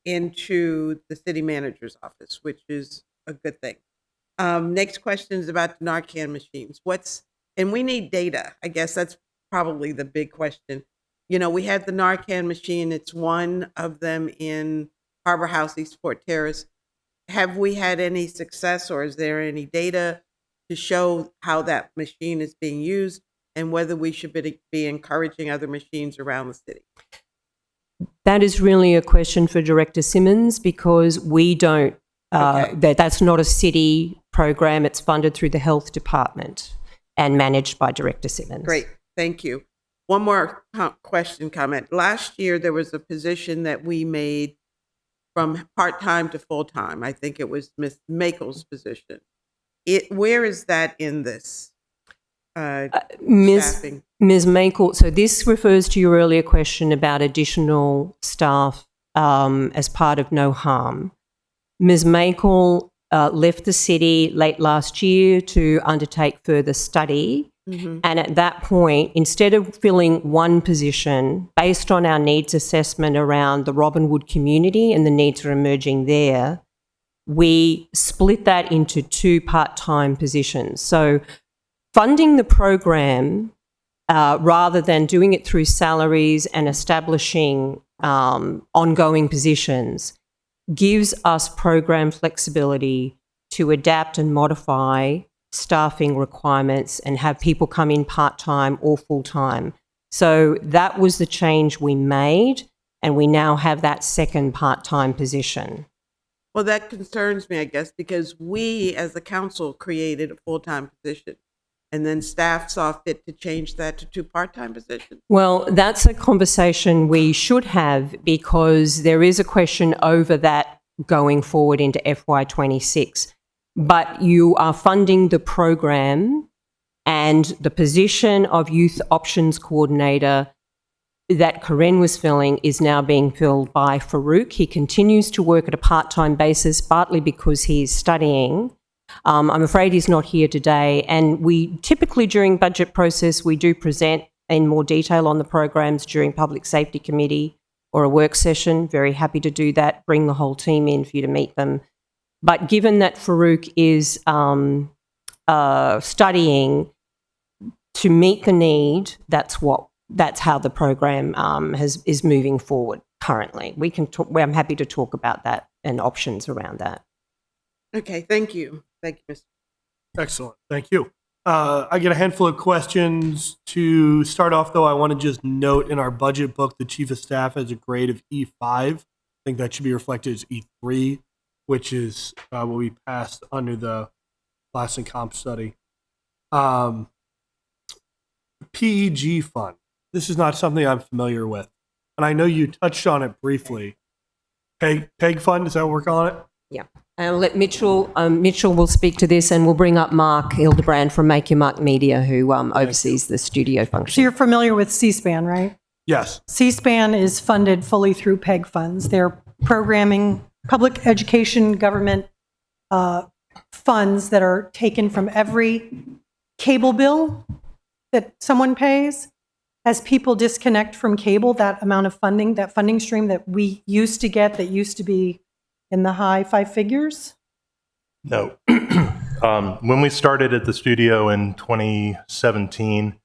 B: into the city manager's office, which is a good thing. Next question is about the Narcan machines. And we need data. I guess that's probably the big question. We had the Narcan machine. It's one of them in Harbor House, East Port Terrace. Have we had any success, or is there any data to show how that machine is being used and whether we should be encouraging other machines around the city?
J: That is really a question for Director Simmons because we don't, that's not a city program. It's funded through the health department and managed by Director Simmons.
B: Great, thank you. One more comment. Last year, there was a position that we made from part-time to full-time. I think it was Ms. Makel's position. Where is that in this staffing?
J: Ms. Makel, so this refers to your earlier question about additional staff as part of No Harm. Ms. Makel left the city late last year to undertake further study. Mm-hmm. And at that point, instead of filling one position, based on our needs assessment around the Robinwood community and the needs are emerging there, we split that into 2 part-time positions. So funding the program, rather than doing it through salaries and establishing ongoing positions, gives us program flexibility to adapt and modify staffing requirements and have people come in part-time or full-time. So that was the change we made, and we now have that second part-time position.
B: Well, that concerns me, I guess, because we as a council created a full-time position. and then staff saw fit to change that to 2 part-time positions?
J: Well, that's a conversation we should have because there is a question over that going forward into FY26. But you are funding the program, and the position of Youth Options Coordinator that Karen was filling is now being filled by Farouk. He continues to work at a part-time basis, partly because he's studying. I'm afraid he's not here today. And we typically, during budget process, we do present in more detail on the programs during Public Safety Committee or a work session. Very happy to do that, bring the whole team in for you to meet them. But given that Farouk is studying to meet the need, that's how the program is moving forward currently. We can talk, I'm happy to talk about that and options around that.
B: Okay, thank you. Thank you, Mr.
A: Excellent. Thank you. I get a handful of questions. To start off, though, I want to just note in our budget book, the Chief of Staff has a grade of E5. I think that should be reflected as E3, which is what we passed under the class and comp study. PEG fund. This is not something I'm familiar with. And I know you touched on it briefly. PEG fund, is that what we're calling it?
J: Yeah. I'll let Mitchell will speak to this, and we'll bring up Mark Hildebrand from Make Your Mark Media, who oversees the studio
L: So
J: function.
L: you're familiar with C-SPAN, right?
A: Yes.
L: C-SPAN is funded fully through PEG funds. They're programming, public education, government funds that are taken from every cable bill that someone pays. As people disconnect from cable, that amount of funding, that funding stream that we used to get, that used to be in the high 5 figures?
M: No. When we started at the studio in 2017,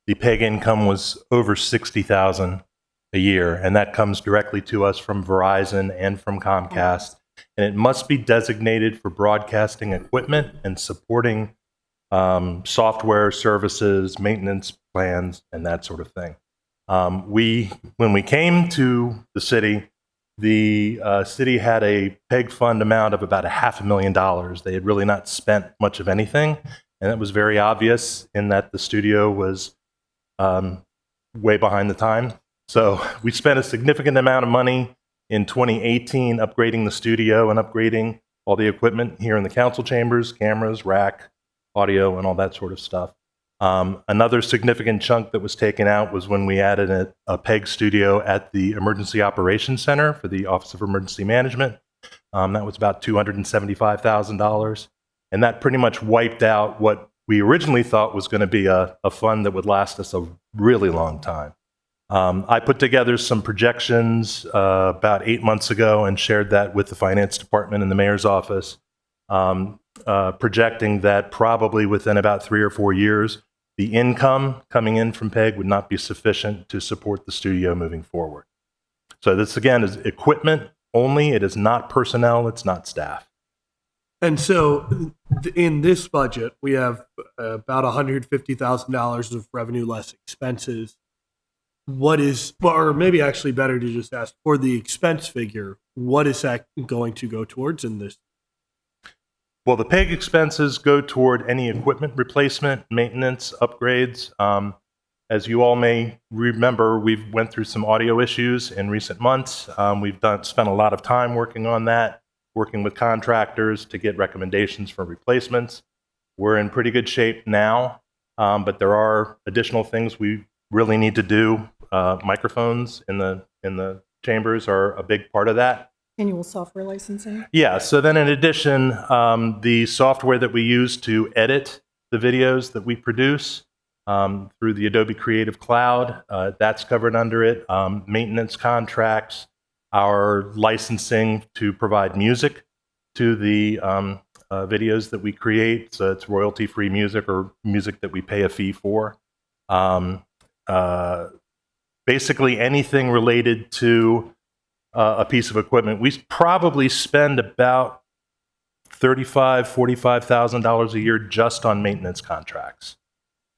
M: the PEG income was over $60,000 a year, and that comes directly to us from Verizon and from Comcast. And it must be designated for broadcasting equipment and supporting software services, maintenance plans, and that sort of thing. When we came to the city had a PEG fund amount of about $500,000. They had really not spent much of anything, and it was very obvious in that the studio was way behind the time. So we spent a significant amount of money in 2018 upgrading the studio and upgrading all the equipment here in the council chambers, cameras, rack, audio, and all that sort of stuff. Another significant chunk that was taken out was when we added a PEG studio at the Emergency Operations Center for the Office of Emergency Management. That was about $275,000. And that pretty much wiped out what we originally thought was going to be a fund that would last us a really long time. I put together some projections about 8 months ago and shared that with the finance department and the mayor's office, projecting that probably within about 3 or 4 years, the income coming in from PEG would not be sufficient to support the studio moving forward. So this, again, is equipment only. It is not personnel. It's not staff.
A: And so in this budget, we have about $150,000 of revenue less expenses. What is, or maybe actually better to just ask for the expense figure, what is that going to go towards in this?
M: Well, the PEG expenses go toward any equipment replacement, maintenance, upgrades. As you all may remember, we've went through some audio issues in recent months. We've spent a lot of time working on that, working with contractors to get recommendations for replacements. We're in pretty good shape now, but there are additional things we really need to do. Microphones in the chambers are a big part of that.
L: Annual software licensing?
M: Yeah, so then in addition, the software that we use to edit the videos that we produce through the Adobe Creative Cloud, that's covered under it. Maintenance contracts, our licensing to provide music to the videos that we create, so it's royalty-free music or music that we pay a fee for. Basically anything related to a piece of equipment. We probably spend about $45,000 a year just on maintenance contracts.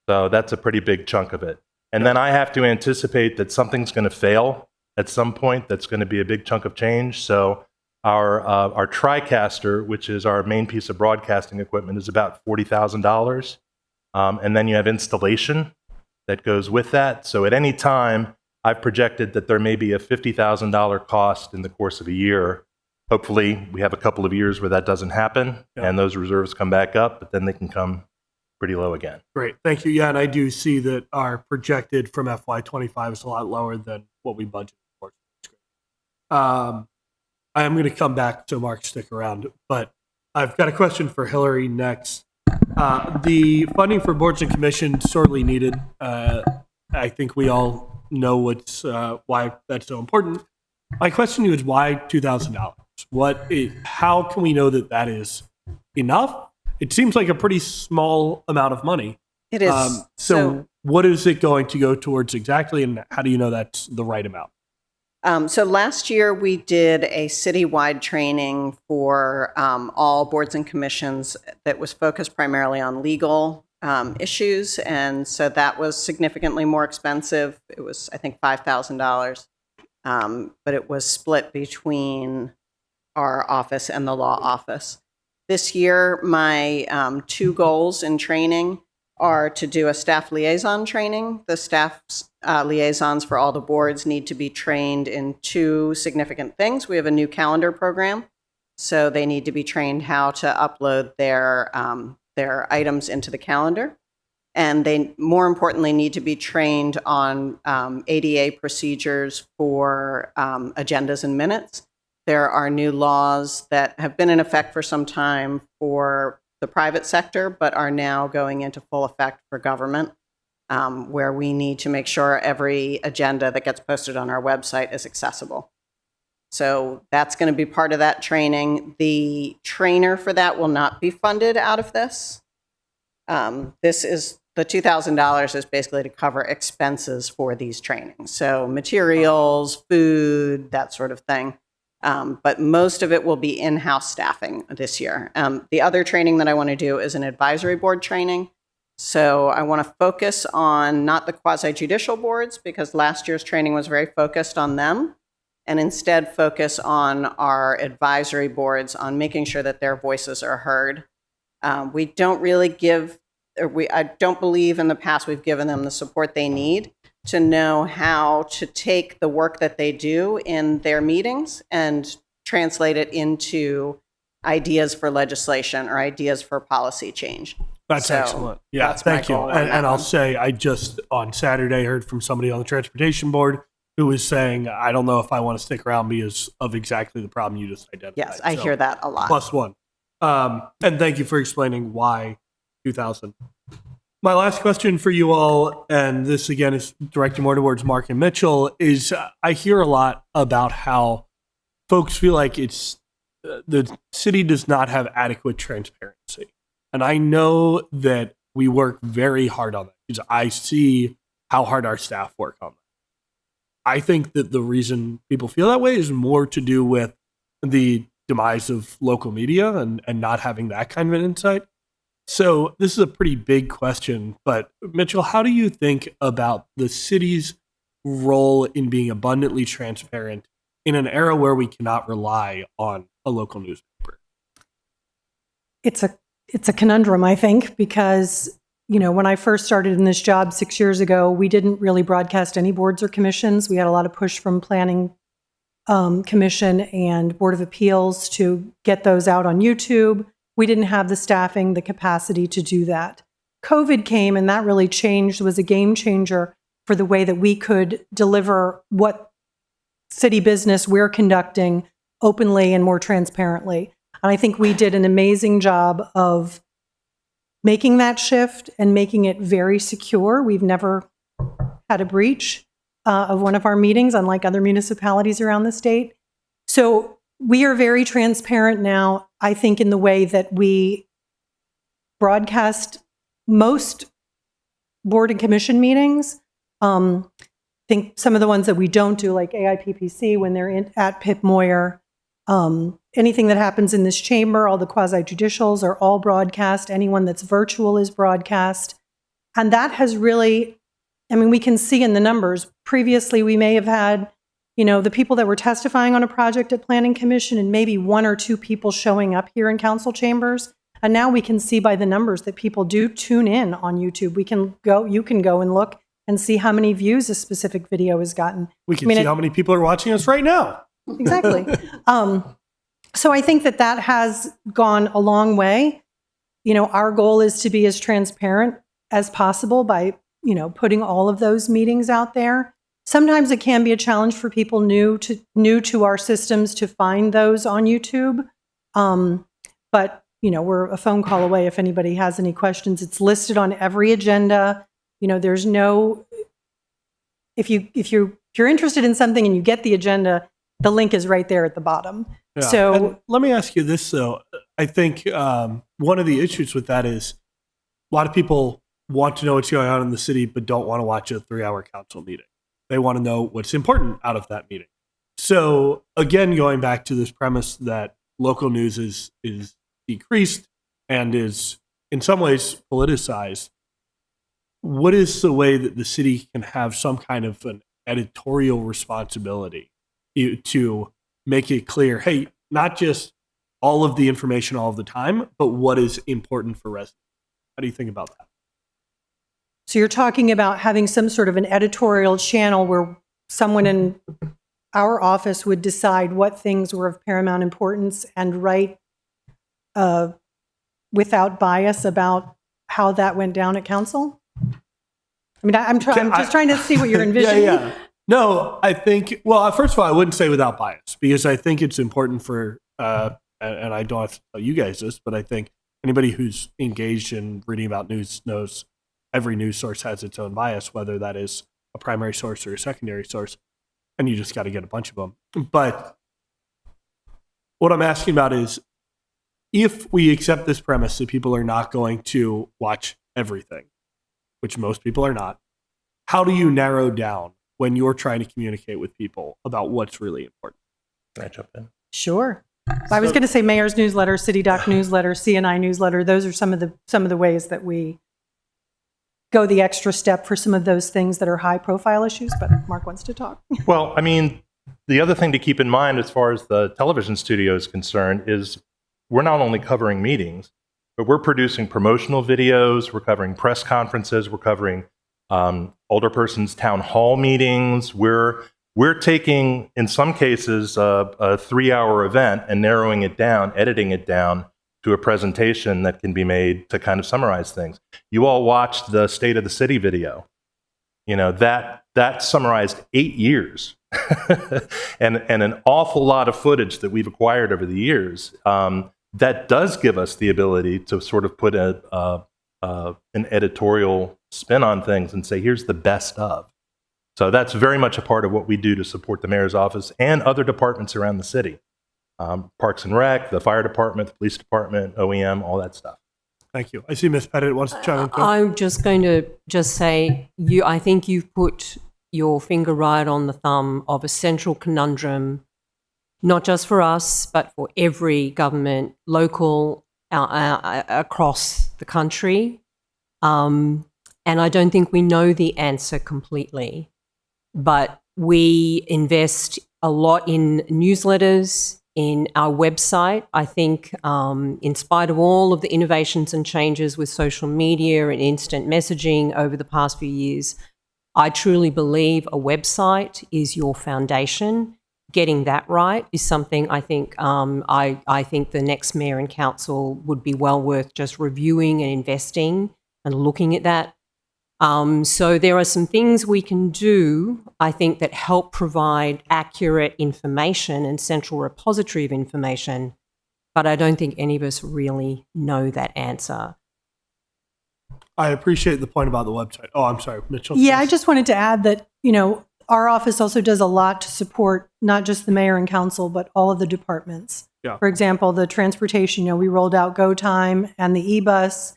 M: So that's a pretty big chunk of it. And then I have to anticipate that something's going to fail at some point. That's going to be a big chunk of change. So our TriCaster, which is our main piece of broadcasting equipment, is about $40,000. And then you have installation that goes with that. So at any time, I've projected that there may be a $50,000 cost in the course of a year. Hopefully, we have a couple of years where that doesn't happen and those reserves come back up, but then they can come pretty low again.
A: Great. Thank you. Yeah, and I do see that our projected from FY25 is a lot lower than what we budgeted for. I am going to come back, so Mark, stick around. But I've got a question for Hillary next. The funding for boards and commissions sorely needed. I think we all know why that's so important. My question to you is why $2,000? How can we know that that is enough? It seems like a pretty small amount of money.
N: It is.
A: So what is it going to go towards exactly, and how do you know that's the right amount?
N: So last year we did a citywide training for all boards and commissions that was focused primarily on legal issues. And so that was significantly more expensive. It was, I think, $5,000. But it was split between our office and the law office. This year, my 2 goals in training are to do a staff liaison training. The staff liaisons for all the boards need to be trained in 2 significant things. We have a new calendar program, so they need to be trained how to upload their items into the calendar. And they, more importantly, need to be trained on ADA procedures for agendas and minutes. There are new laws that have been in effect for some time for the private sector, but are now going into full effect for government, where we need to make sure every agenda that gets posted on our website is accessible. So that's going to be part of that training. The trainer for that will not be funded out of this. This is the $2,000 is basically to cover expenses for these trainings. So materials, food, that sort of thing. But most of it will be in-house staffing this year. The other training that I want to do is an advisory board training. So I want to focus on not the quasi-judicial boards, because last year's training was very focused on them, and instead focus on our advisory boards on making sure that their voices are heard. We don't really give, I don't believe in the past we've given them the support they need to know how to take the work that they do in their meetings and translate it into ideas for legislation or ideas for policy change.
A: That's excellent. Yeah, thank you. And I'll say, I just on Saturday heard from somebody on the transportation board who was saying, I don't know if I want to stick around because of exactly the problem you just identified.
N: Yes, I hear that a lot.
A: +1. And thank you for explaining why 2000. My last question for you all, and this again is directed more towards Mark and Mitchell, is I hear a lot about how folks feel like it's the city does not have adequate transparency. And I know that we work very hard on that because I see how hard our staff work on that. I think that the reason people feel that way is more to do with the demise of local media and not having that kind of an insight. So this is a pretty big question, but Mitchell, how do you think about the city's role in being abundantly transparent in an era where we cannot rely on a local newspaper?
L: It's a conundrum, I think, because, you know, when I first started in this job 6 years ago, we didn't really broadcast any boards or commissions. We had a lot of push from Planning Commission and Board of Appeals to get those out on YouTube. We didn't have the staffing, the capacity to do that. COVID came, and that really changed, was a game changer for the way that we could deliver what city business we're conducting openly and more transparently. And I think we did an amazing job of making that shift and making it very secure. We've never had a breach of one of our meetings, unlike other municipalities around the state. So we are very transparent now, I think, in the way that we broadcast most board and commission meetings. I think some of the ones that we don't do, like AIPPC, when they're at Pip Moyer, anything that happens in this chamber, all the quasi-judicials are all broadcast. Anyone that's virtual is broadcast. And that has really, I mean, we can see in the numbers. Previously, we may have had, you know, the people that were testifying on a project at Planning Commission and maybe 1 or 2 people showing up here in council chambers. And now we can see by the numbers that people do tune in on YouTube. You can go and look and see how many views a specific video has gotten.
A: We can see how many people are watching us right now.
L: Exactly. So I think that has gone a long way. Our goal is to be as transparent as possible by, putting all of those meetings out there. Sometimes it can be a challenge for people new to our systems to find those on YouTube. But, we're a phone call away if anybody has any questions. It's listed on every agenda. There's no, if you're interested in something and you get the agenda, the link is right there at the bottom.
A: Yeah.
L: So
A: And let me ask you this, though. I think one of the issues with that is a lot of people want to know what's going on in the city, but don't want to watch a 3-hour council meeting. They want to know what's important out of that meeting. So again, going back to this premise that local news is decreased and is in some ways politicized, what is the way that the city can have some kind of an editorial responsibility to make it clear, hey, not just all of the information all of the time, but what is important for residents? How do you think about that?
L: So you're talking about having some sort of an editorial channel where someone in our office would decide what things were of paramount importance and write without bias about how that went down at council? I mean, I'm just trying to see what you're envisioning.
A: Yeah. No, I think, well, first of all, I wouldn't say without bias, because I think it's important for, and I don't have to tell you guys this, but I think anybody who's engaged in reading about news knows every news source has its own bias, whether that is a primary source or a secondary source, and you just got to get a bunch of them. But what I'm asking about is, if we accept this premise that people are not going to watch everything, which most people are not, how do you narrow down when you're trying to communicate with people about what's really important?
M: Can I jump in?
L: Sure. I was going to say mayor's newsletter, city doc newsletter, CNI newsletter. Those are some of the ways that we go the extra step for some of those things that are high profile issues, but Mark wants to talk.
M: Well, I mean, the other thing to keep in mind as far as the television studio is concerned is we're not only covering meetings, but we're producing promotional videos, we're covering press conferences, we're covering older persons' town hall meetings. We're taking, in some cases, a 3-hour event and narrowing it down, editing it down to a presentation that can be made to kind of summarize things. You all watched the State of the City video. That summarized 8 years and an awful lot of footage that we've acquired over the years. That does give us the ability to sort of put an editorial spin on things and say, here's the best of. So that's very much a part of what we do to support the mayor's office and other departments around the city. Parks and Rec, the fire department, the police department, OEM, all that stuff.
A: Thank you. I see Ms. Pettit wants to chime in.
J: I'm just going to say, I think you've put your finger right on the thumb of a central conundrum, not just for us, but for every government, local, across the country. And I don't think we know the answer completely, but we invest a lot in newsletters, in our website. I think in spite of all of the innovations and changes with social media and instant messaging over the past few years, I truly believe a website is your foundation. Getting that right is something I think I think the next mayor and council would be well worth just reviewing and investing and looking at that. So there are some things we can do, I think, that help provide accurate information and central repository of information, but I don't think any of us really know that answer.
A: I appreciate the point about the website. Oh, I'm sorry, Mitchell.
L: Yeah, I just wanted to add that, our office also does a lot to support not just the mayor and council, but all of the departments.
A: Yeah.
L: For example, the transportation, we rolled out Go Time and the e-bus.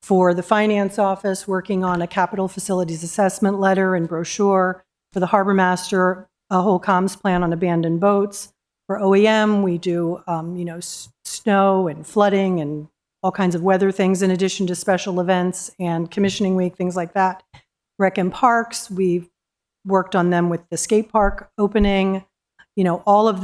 L: For the finance office, working on a capital facilities assessment letter and brochure. For the harbor master, a whole comms plan on abandoned boats. For OEM, we do, snow and flooding and all kinds of weather things in addition to special events and commissioning week, things like that. Rec and Parks, we've worked on them with the skate park opening. all of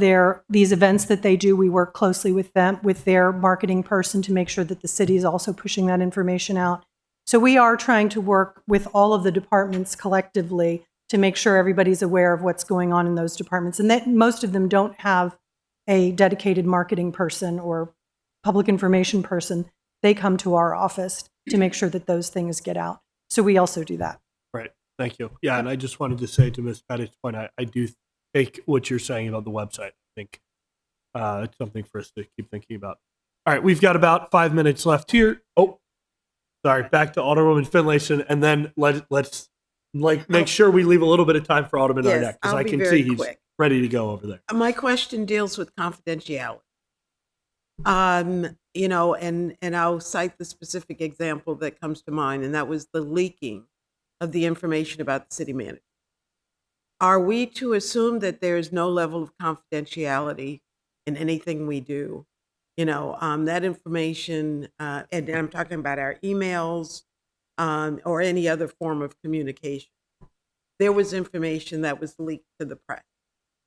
L: these events that they do, we work closely with them, with their marketing person to make sure that the city is also pushing that information out. So we are trying to work with all of the departments collectively to make sure everybody's aware of what's going on in those departments. And that most of them don't have a dedicated marketing person or public information person. They come to our office to make sure that those things get out. So we also do that.
A: Right. Thank you. Yeah, and I just wanted to say to Ms. Pettit's point, I do take what you're saying about the website. I think it's something for us to keep thinking about. All right, we've got about 5 minutes left here. Oh, sorry, back to Alderwoman Finlayson, and then let's make sure we leave a little bit of time for Alderman
B: Yes,
A: Arnett, because
B: I'll
A: I
B: be
A: can
B: very
A: see he's
B: quick.
A: ready to go over there.
B: My question deals with confidentiality. And I'll cite the specific example that comes to mind, and that was the leaking of the information about the city manager. Are we to assume that there is no level of confidentiality in anything we do? That information, and I'm talking about our emails or any other form of communication. There was information that was leaked to the press.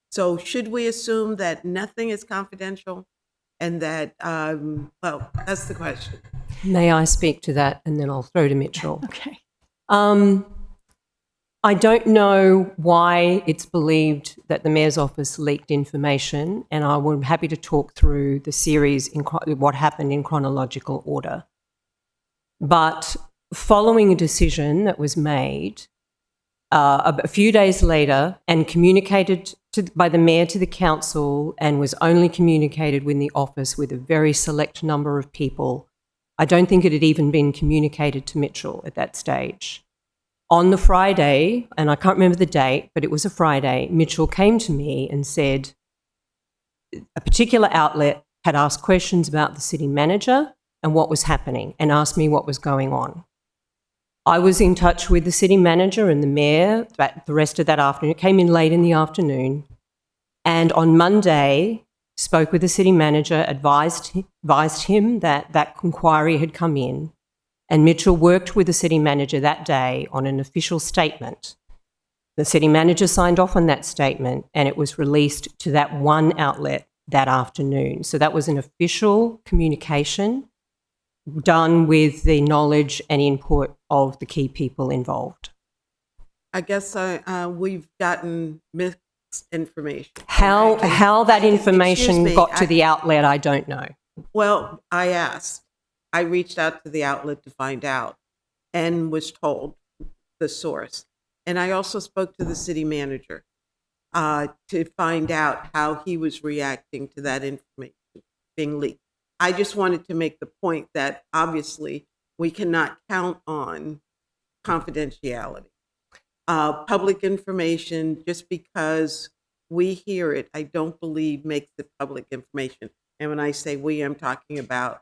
B: So should we assume that nothing is confidential and that, well, that's the question.
J: May I speak to that, and then I'll throw to Mitchell.
L: Okay.
J: I don't know why it's believed that the Mayor's office leaked information, and I'm happy to talk through the series, what happened in chronological order. But following a decision that was made a few days later and communicated by the Mayor to the Council, and was only communicated within the office with a very select number of people, I don't think it had even been communicated to Mitchell at that stage. On the Friday, and I can't remember the date, but it was a Friday, Mitchell came to me and said a particular outlet had asked questions about the city manager and what was happening, and asked me what was going on. I was in touch with the city manager and the mayor the rest of that afternoon. It came in late in the afternoon. And on Monday, spoke with the city manager, advised him that that inquiry had come in. And Mitchell worked with the city manager that day on an official statement. The city manager signed off on that statement, and it was released to that one outlet that afternoon. So that was an official communication done with the knowledge and input of the key people involved.
B: I guess we've gotten mixed information.
J: How that information
B: Excuse me,
J: got to the outlet, I don't know.
B: Well, I asked. I reached out to the outlet to find out and was told the source. And I also spoke to the city manager to find out how he was reacting to that information being leaked. I just wanted to make the point that obviously we cannot count on confidentiality. Public information, just because we hear it, I don't believe makes it public information. And when I say we, I'm talking about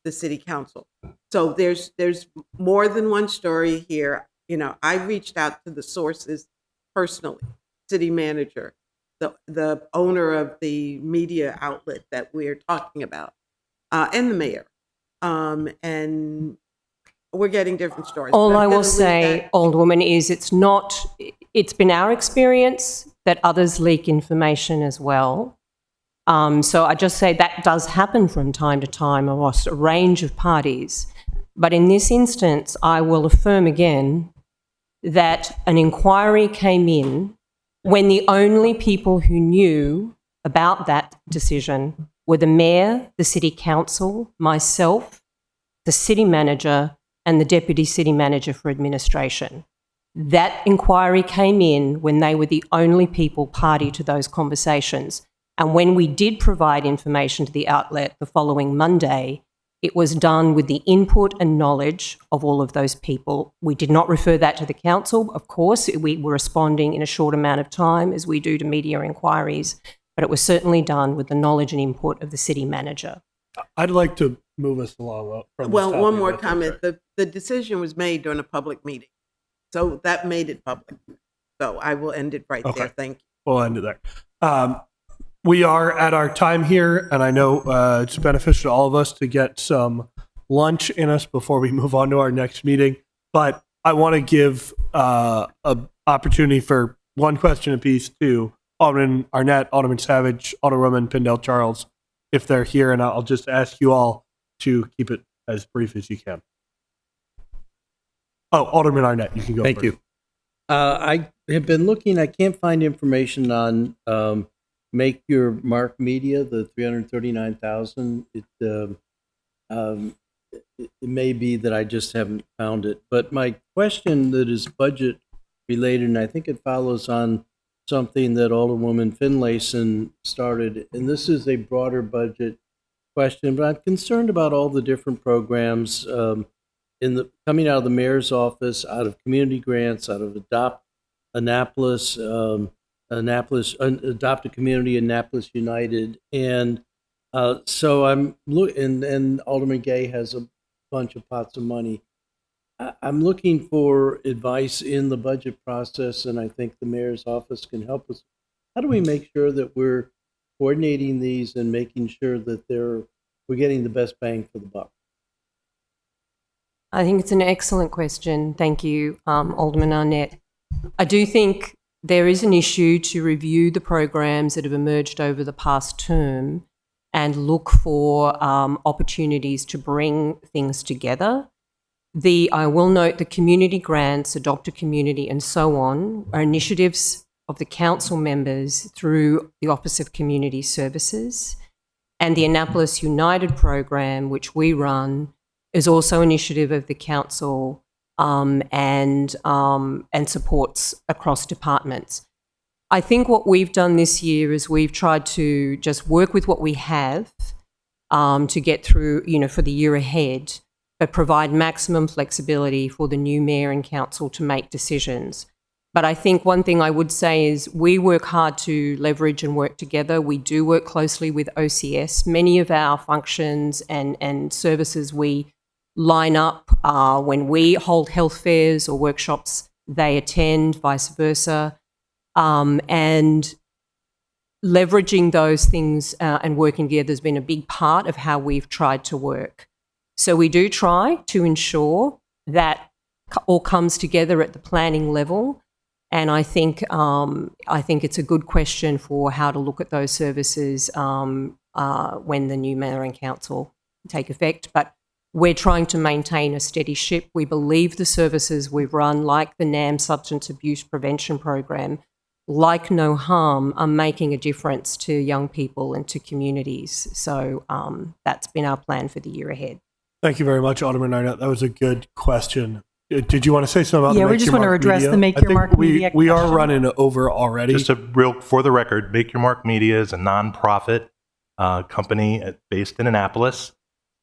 B: the city council. So there's more than one story here. I reached out to the sources personally, city manager, the owner of the media outlet that we're talking about, and the mayor. And we're getting different stories.
J: All
B: But I'm
J: I will
B: gonna leave
J: say,
B: that-
J: Alderwoman, is it's been our experience that others leak information as well. So I just say that does happen from time to time across a range of parties. But in this instance, I will affirm again that an inquiry came in when the only people who knew about that decision were the mayor, the city council, myself, the city manager, and the deputy city manager for administration. That inquiry came in when they were the only people party to those conversations. And when we did provide information to the outlet the following Monday, it was done with the input and knowledge of all of those people. We did not refer that to the council, of course. We were responding in a short amount of time, as we do to media inquiries, but it was certainly done with the knowledge and input of the city manager.
A: I'd like to move us along. From this
B: Well,
A: topic,
B: one more
A: if that's
B: comment.
A: okay.
B: The decision was made during a public meeting. So that made it public. So I will end it right there. Thank you.
A: We'll end it there. We are at our time here, and I know it's beneficial to all of us to get some lunch in us before we move on to our next meeting. But I want to give an opportunity for one question apiece to Alderman Arnett, Alderman Savage, Alderwoman Pendel Charles, if they're here, and I'll just ask you all to keep it as brief as you can. Oh, Alderman Arnett, you can go
I: Thank
A: first.
I: you. I have been looking, I can't find information on Make Your Mark Media, the 339,000. It may be that I just haven't found it. But my question that is budget related, and I think it follows on something that Alderwoman Finlayson started, and this is a broader budget question, but I'm concerned about all the different programs coming out of the mayor's office, out of community grants, out of Adopt Annapolis, Adopt a Community, Annapolis United, and so I'm looking, and Alderman Gay has a bunch of pots of money. I'm looking for advice in the budget process, and I think the mayor's office can help us. How do we make sure that we're coordinating these and making sure that we're getting the best bang for the buck?
J: I think it's an excellent question. Thank you, Alderman Arnett. I do think there is an issue to review the programs that have emerged over the past term and look for opportunities to bring things together. I will note the community grants, Adopt a Community, and so on, are initiatives of the council members through the Office of Community Services. And the Annapolis United program, which we run, is also an initiative of the council and supports across departments. I think what we've done this year is we've tried to just work with what we have to get through, for the year ahead, but provide maximum flexibility for the new mayor and council to make decisions. But I think one thing I would say is we work hard to leverage and work together. We do work closely with OCS. Many of our functions and services we line up when we hold health fairs or workshops, they attend, vice versa. And leveraging those things and working together has been a big part of how we've tried to work. So we do try to ensure that all comes together at the planning level. And I think it's a good question for how to look at those services when the new mayor and council take effect. But we're trying to maintain a steady ship. We believe the services we've run, like the NAM Substance Abuse Prevention Program, like No Harm, are making a difference to young people and to communities. So that's been our plan for the year ahead.
A: Thank you very much, Alderman Arnett. That was a good question. Did you want to say something about
L: Yeah,
A: the
L: we
A: Make
L: just
A: Your
L: want to
A: Mark
L: address
A: Media?
L: the Make
A: I
L: Your
A: think
L: Mark Media
A: we are
L: question.
A: running over already.
M: Just for the record, Make Your Mark Media is a nonprofit company based in Annapolis.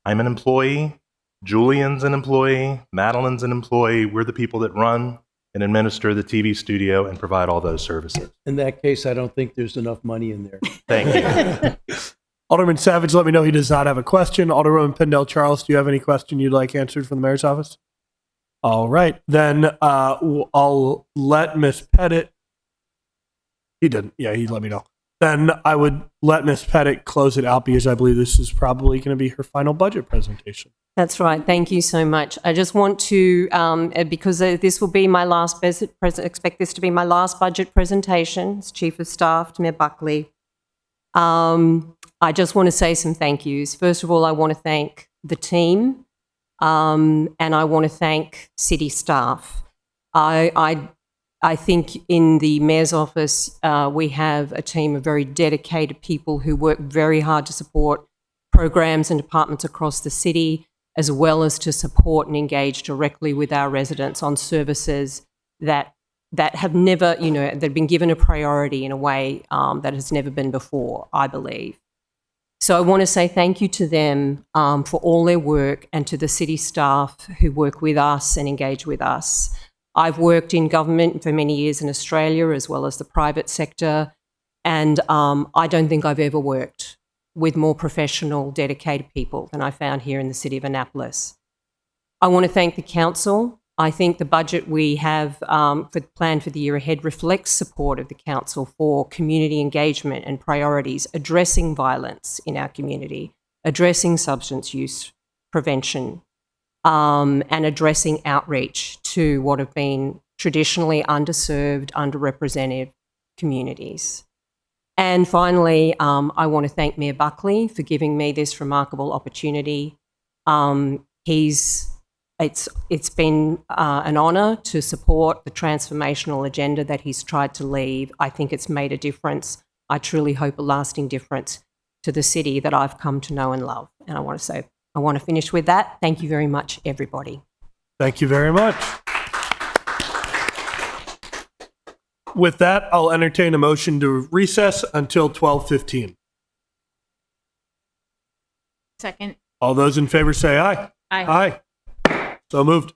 M: I'm an employee. Julian's an employee. Madeline's an employee. We're the people that run and administer the TV studio and provide all those services.
I: In that case, I don't think there's enough money in there.
M: Thank you.
A: Alderman Savage, let me know he does not have a question. Alderwoman Pendel Charles, do you have any question you'd like answered from the mayor's office? All right, then I'll let Ms. Pettit. He didn't. Yeah, he let me know. Then I would let Ms. Pettit close it out because I believe this is probably going to be her final budget presentation.
J: That's right. Thank you so much. I just want to, because this will be my last expect this to be my last budget presentation as Chief of Staff to Mayor Buckley. I just want to say some thank yous. First of all, I want to thank the team, and I want to thank city staff. I think in the mayor's office, we have a team of very dedicated people who work very hard to support programs and departments across the city, as well as to support and engage directly with our residents on services that have never, that have been given a priority in a way that has never been before, I believe. So I want to say thank you to them for all their work, and to the city staff who work with us and engage with us. I've worked in government for many years in Australia as well as the private sector, and I don't think I've ever worked with more professional, dedicated people than I found here in the city of Annapolis. I want to thank the council. I think the budget we have planned for the year ahead reflects support of the council for community engagement and priorities, addressing violence in our community, addressing substance use prevention, and addressing outreach to what have been traditionally underserved, underrepresented communities. And finally, I want to thank Mayor Buckley for giving me this remarkable opportunity. It's been an honour to support the transformational agenda that he's tried to leave. I think it's made a difference. I truly hope a lasting difference to the city that I've come to know and love. And I want to finish with that. Thank you very much, everybody.
A: Thank you very much. With that, I'll entertain a motion to recess until 12:15.
F: Second.
A: All those in favor say aye.
F: Aye.
A: Aye. So moved.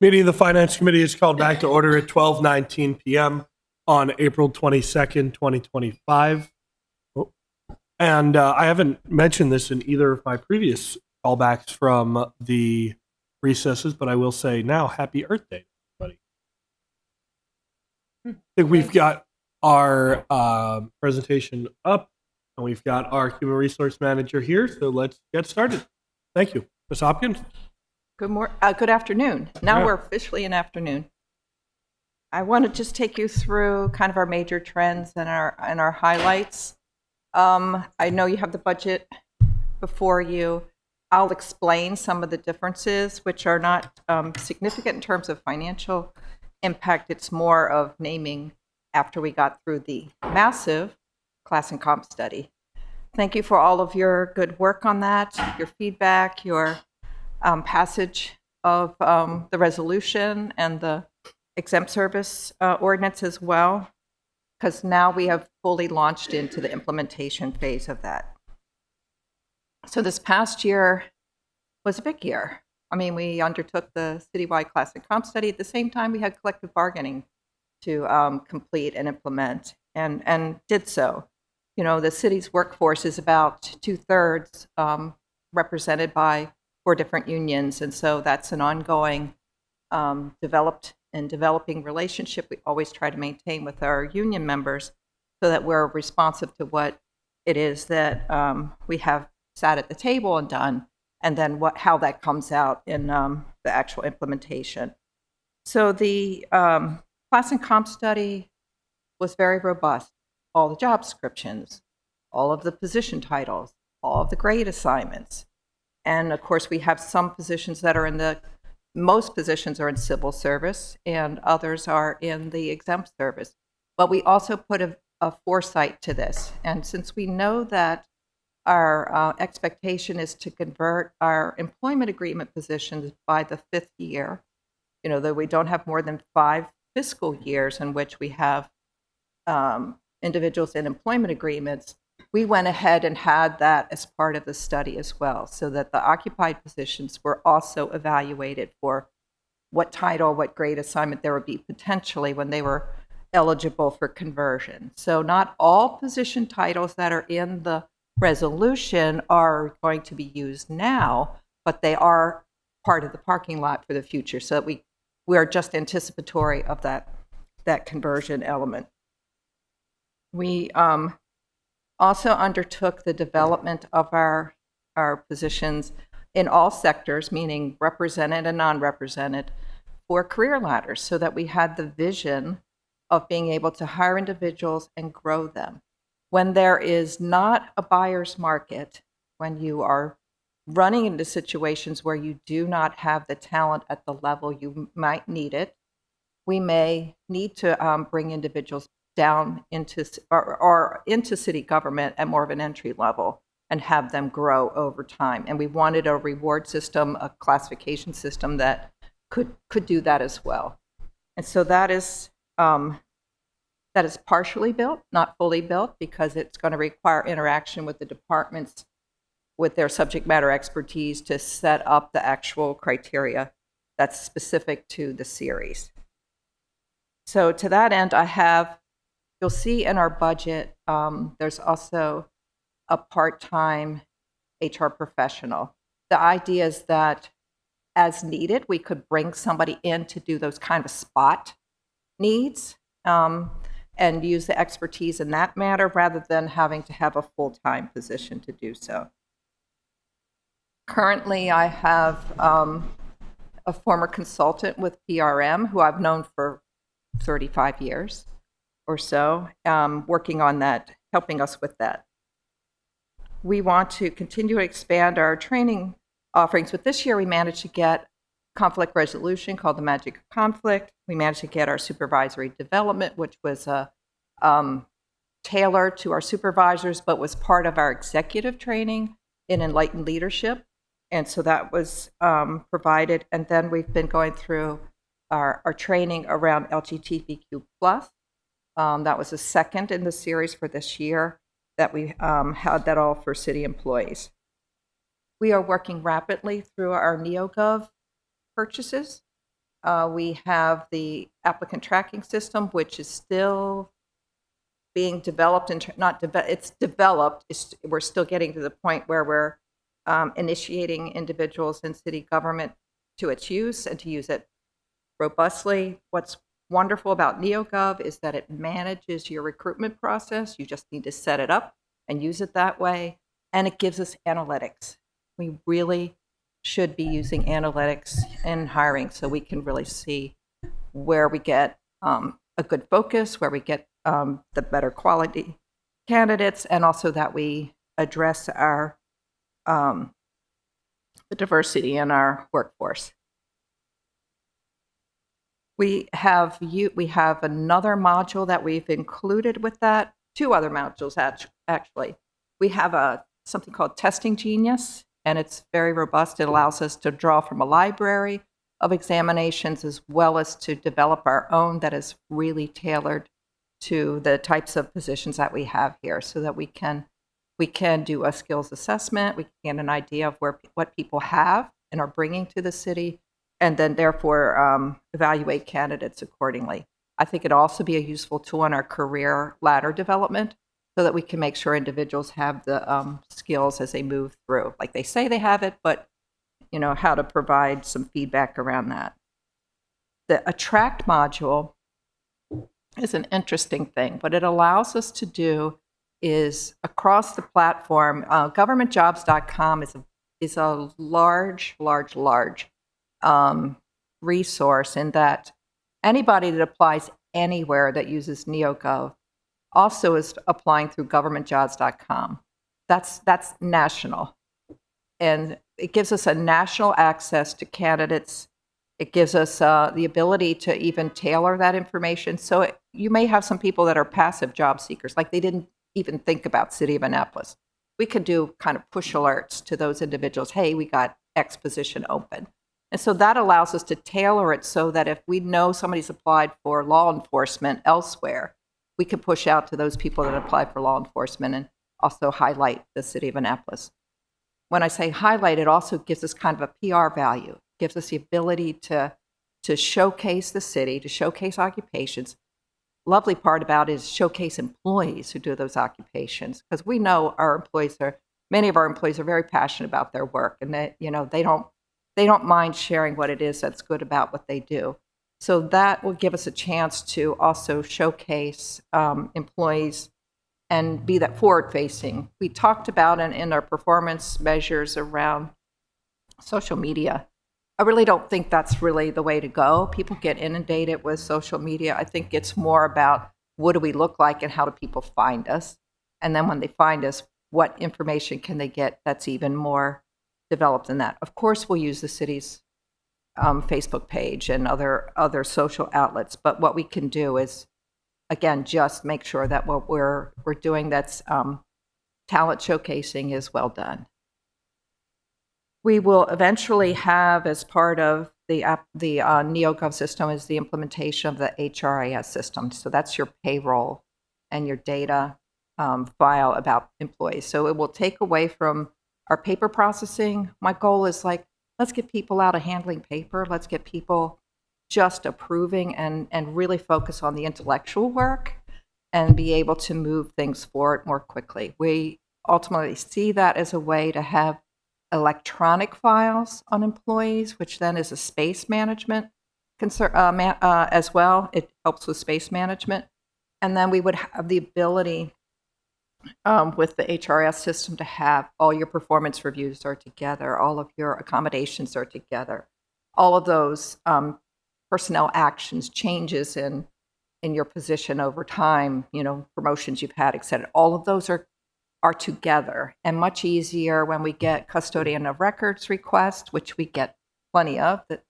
A: Meeting of the Finance Committee is called back to order at 12:19 p.m. on April 22nd, 2025. And I haven't mentioned this in either of my previous callbacks from the recesses, but I will say now, happy Earth Day, everybody. I think we've got our presentation up, and we've got our human resource manager here, so let's get started. Thank you. Ms. Hopkins?
O: Good afternoon. Now
A: Yeah.
O: we're officially in afternoon. I want to just take you through kind of our major trends and our highlights. I know you have the budget before you. I'll explain some of the differences, which are not significant in terms of financial impact. It's more of naming after we got through the massive class and comp study. Thank you for all of your good work on that, your feedback, your passage of the resolution and the exempt service ordinance as well, because now we have fully launched into the implementation phase of that. So this past year was a big year. I mean, we undertook the citywide class and comp study. At the same time, we had collective bargaining to complete and implement, and did so. You know, the city's workforce is about 2/3 represented by 4 different unions, and so that's an ongoing developing relationship we always try to maintain with our union members, so that we're responsive to what it is that we have sat at the table and done, and then how that comes out in the actual implementation. So the class and comp study was very robust. All the job descriptions, all of the position titles, all of the grade assignments. And of course, we have some positions that are most positions are in civil service, and others are in the exempt service. But we also put a foresight to this. And since we know that our expectation is to convert our employment agreement positions by the 5th year, you know, that we don't have more than 5 fiscal years in which we have individuals in employment agreements, we went ahead and had that as part of the study as well, so that the occupied positions were also evaluated for what title, what grade assignment there would be potentially when they were eligible for conversion. So not all position titles that are in the resolution are going to be used now, but they are part of the parking lot for the future, so that we are just anticipatory of that conversion element. We also undertook the development of our positions in all sectors, meaning represented and non-represented, for career ladders, so that we had the vision of being able to hire individuals and grow them. When there is not a buyer's market, when you are running into situations where you do not have the talent at the level you might need it, we may need to bring individuals down into or into city government at more of an entry level and have them grow over time. And we wanted a reward system, a classification system that could do that as well. And so that is partially built, not fully built, because it's going to require interaction with the departments with their subject matter expertise to set up the actual criteria that's specific to the series. So to that end, you'll see in our budget, there's also a part-time HR professional. The idea is that as needed, we could bring somebody in to do those kind of spot needs and use the expertise in that matter rather than having to have a full-time position to do so. Currently, I have a former consultant with PRM who I've known for 35 years or so, working on that, helping us with that. We want to continue to expand our training offerings, but this year we managed to get conflict resolution called the Magic of Conflict. We managed to get our supervisory development, which was tailored to our supervisors, but was part of our executive training in enlightened leadership. And so that was provided. And then we've been going through our training around LGBTQ+. That was the second in the series for this year that we had that all for city employees. We are working rapidly through our NeoGov purchases. We have the applicant tracking system, which is still being developed and it's developed. We're still getting to the point where we're initiating individuals in city government to its use and to use it robustly. What's wonderful about NeoGov is that it manages your recruitment process. You just need to set it up and use it that way. And it gives us analytics. We really should be using analytics in hiring so we can really see where we get a good focus, where we get the better quality candidates, and also that we address our the diversity in our workforce. We have another module that we've included with that, two other modules actually. We have something called Testing Genius, and it's very robust. It allows us to draw from a library of examinations as well as to develop our own that is really tailored to the types of positions that we have here, so that we can do a skills assessment, we can get an idea of what people have and are bringing to the city, and then therefore evaluate candidates accordingly. I think it'd also be a useful tool in our career ladder development, so that we can make sure individuals have the skills as they move through. Like they say they have it, but how to provide some feedback around that. The Attract module is an interesting thing. What it allows us to do is across the platform, governmentjobs.com is a large resource in that anybody that applies anywhere that uses NeoGov also is applying through governmentjobs.com. That's national. And it gives us a national access to candidates. It gives us the ability to even tailor that information. So you may have some people that are passive job seekers, like they didn't even think about City of Annapolis. We could do kind of push alerts to those individuals. Hey, we got X position open. And so that allows us to tailor it so that if we know somebody's applied for law enforcement elsewhere, we can push out to those people that apply for law enforcement and also highlight the City of Annapolis. When I say highlight, it also gives us kind of a PR value. It gives us the ability to showcase the city, to showcase occupations. Lovely part about it is showcase employees who do those occupations, because we know many of our employees are very passionate about their work, and they don't mind sharing what it is that's good about what they do. So that will give us a chance to also showcase employees and be that forward-facing. We talked about in our performance measures around social media. I really don't think that's really the way to go. People get inundated with social media. I think it's more about what do we look like and how do people find us? And then when they find us, what information can they get that's even more developed than that? Of course, we'll use the city's Facebook page and other social outlets. But what we can do is, again, just make sure that what we're doing that's talent showcasing is well done. We will eventually have, as part of the NeoGov system, is the implementation of the HRIS system. So that's your payroll and your data file about employees. So it will take away from our paper processing. My goal is let's get people out of handling paper. Let's get people just approving and really focus on the intellectual work and be able to move things forward more quickly. We ultimately see that as a way to have electronic files on employees, which then is a space management concern as well. It helps with space management. And then we would have the ability with the HRS system to have all your performance reviews are together, all of your accommodations are together, all of those personnel actions, changes in your position over time, promotions you've had, et cetera. All of those are together, and much easier when we get custodian of records requests, which we get plenty of that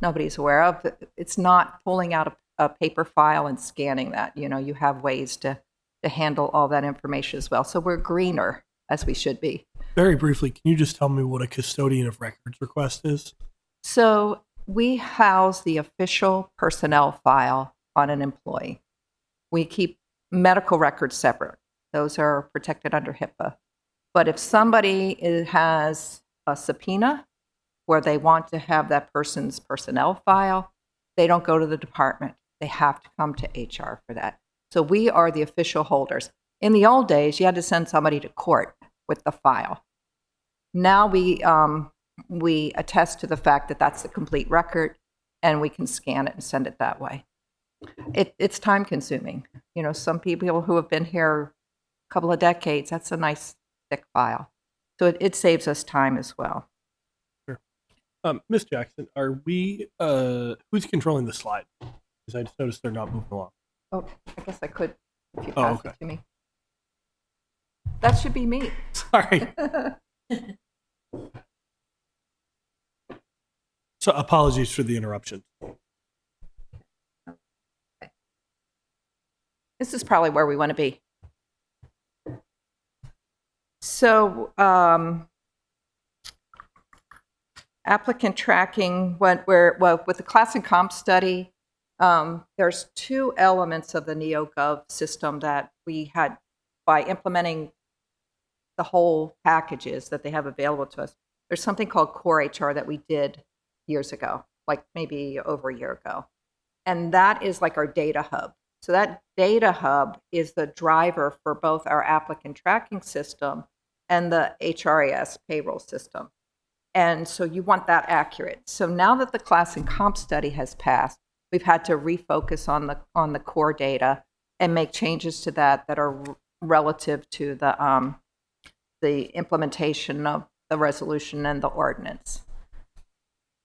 O: nobody's aware of. It's not pulling out a paper file and scanning that. You have ways to handle all that information as well. So we're greener, as we should be.
A: Very briefly, can you just tell me what a custodian of records request is?
O: So we house the official personnel file on an employee. We keep medical records separate. Those are protected under HIPAA. But if somebody has a subpoena where they want to have that person's personnel file, They don't go to the department. They have to come to HR for that. So we are the official holders. In the old days, you had to send somebody to court with the file. Now we attest to the fact that that's the complete record, and we can scan it and send it that way. It's time consuming. You know, some people who have been here a couple of decades, that's a nice thick file. So it saves us time as well.
A: Ms. Jackson, are we, who's controlling the slide? Because I just noticed they're not moving along.
O: Oh, I guess I could, if you
A: Oh,
O: pass
A: okay.
O: it to me. That should be me.
A: Sorry. So apologies for the interruption.
O: This is probably where we want to be. So, applicant tracking, with the class and comp study, there's two elements of the NeoGov system that we had by implementing the whole packages that they have available to us. There's something called Core HR that we did years ago, like maybe over a year ago. And that is like our data hub. So that data hub is the driver for both our applicant tracking system and the HRIS payroll system. And so you want that accurate. So now that the class and comp study has passed, we've had to refocus on the core data and make changes to that are relative to the implementation of the resolution and the ordinance.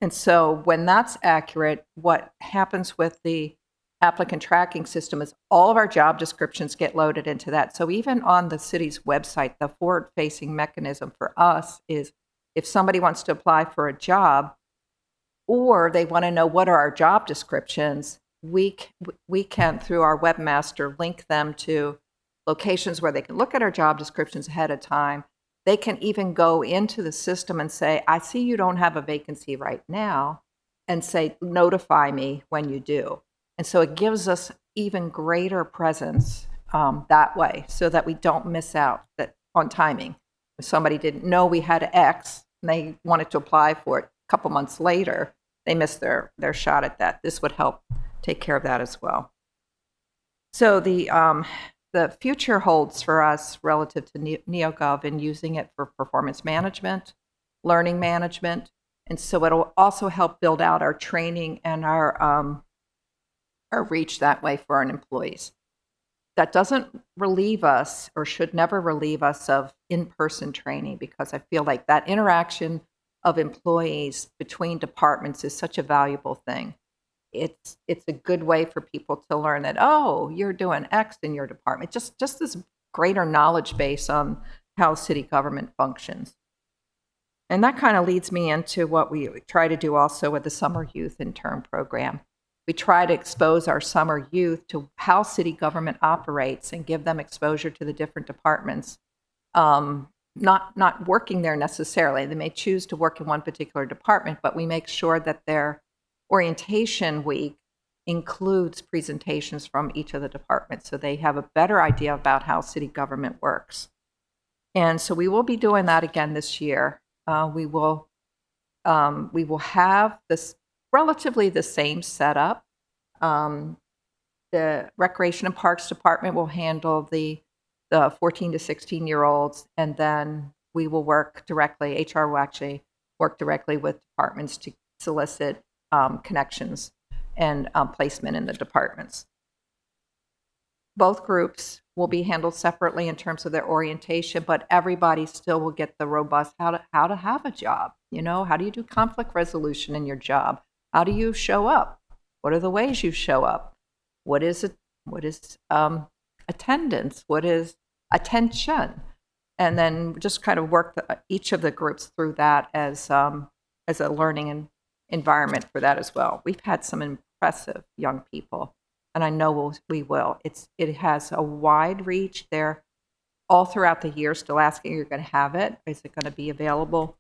O: And so when that's accurate, what happens with the applicant tracking system is all of our job descriptions get loaded into that. So even on the city's website, the forward-facing mechanism for us is if somebody wants to apply for a job or they want to know what are our job descriptions, we can, through our webmaster, link them to locations where they can look at our job descriptions ahead of time. They can even go into the system and say, I see you don't have a vacancy right now, and say, notify me when you do. And so it gives us even greater presence that way so that we don't miss out on timing. If somebody didn't know we had X and they wanted to apply for it a couple months later, they missed their shot at that. This would help take care of that as well. So the future holds for us relative to NeoGov and using it for performance management, learning management, and so it'll also help build out our training and our reach that way for our employees. That doesn't relieve us, or should never relieve us, of in-person training, because I feel like that interaction of employees between departments is such a valuable thing. It's a good way for people to learn that, oh, you're doing X in your department. Just this greater knowledge base on how city government functions. And that kind of leads me into what we try to do also with the Summer Youth Intern Program. We try to expose our summer youth to how city government operates and give them exposure to the different departments. Not working there necessarily. They may choose to work in one particular department, but we make sure that their orientation week includes presentations from each of the departments so they have a better idea about how city government works. And so we will be doing that again this year. We will have this relatively the same setup. The Recreation and Parks Department will handle the 14 to 16-year-olds, and then we will work directly, HR will actually work directly with departments to solicit connections and placement in the departments. Both groups will be handled separately in terms of their orientation, but everybody still will get the robust how to have a job. You know, how do you do conflict resolution in your job? How do you show up? What are the ways you show up? What is attendance? What is attention? And then just kind of work each of the groups through that as a learning environment for that as well. We've had some impressive young people, and I know we will. It has a wide reach. They're all throughout the year still asking, you're going to have it? Is it going to be available?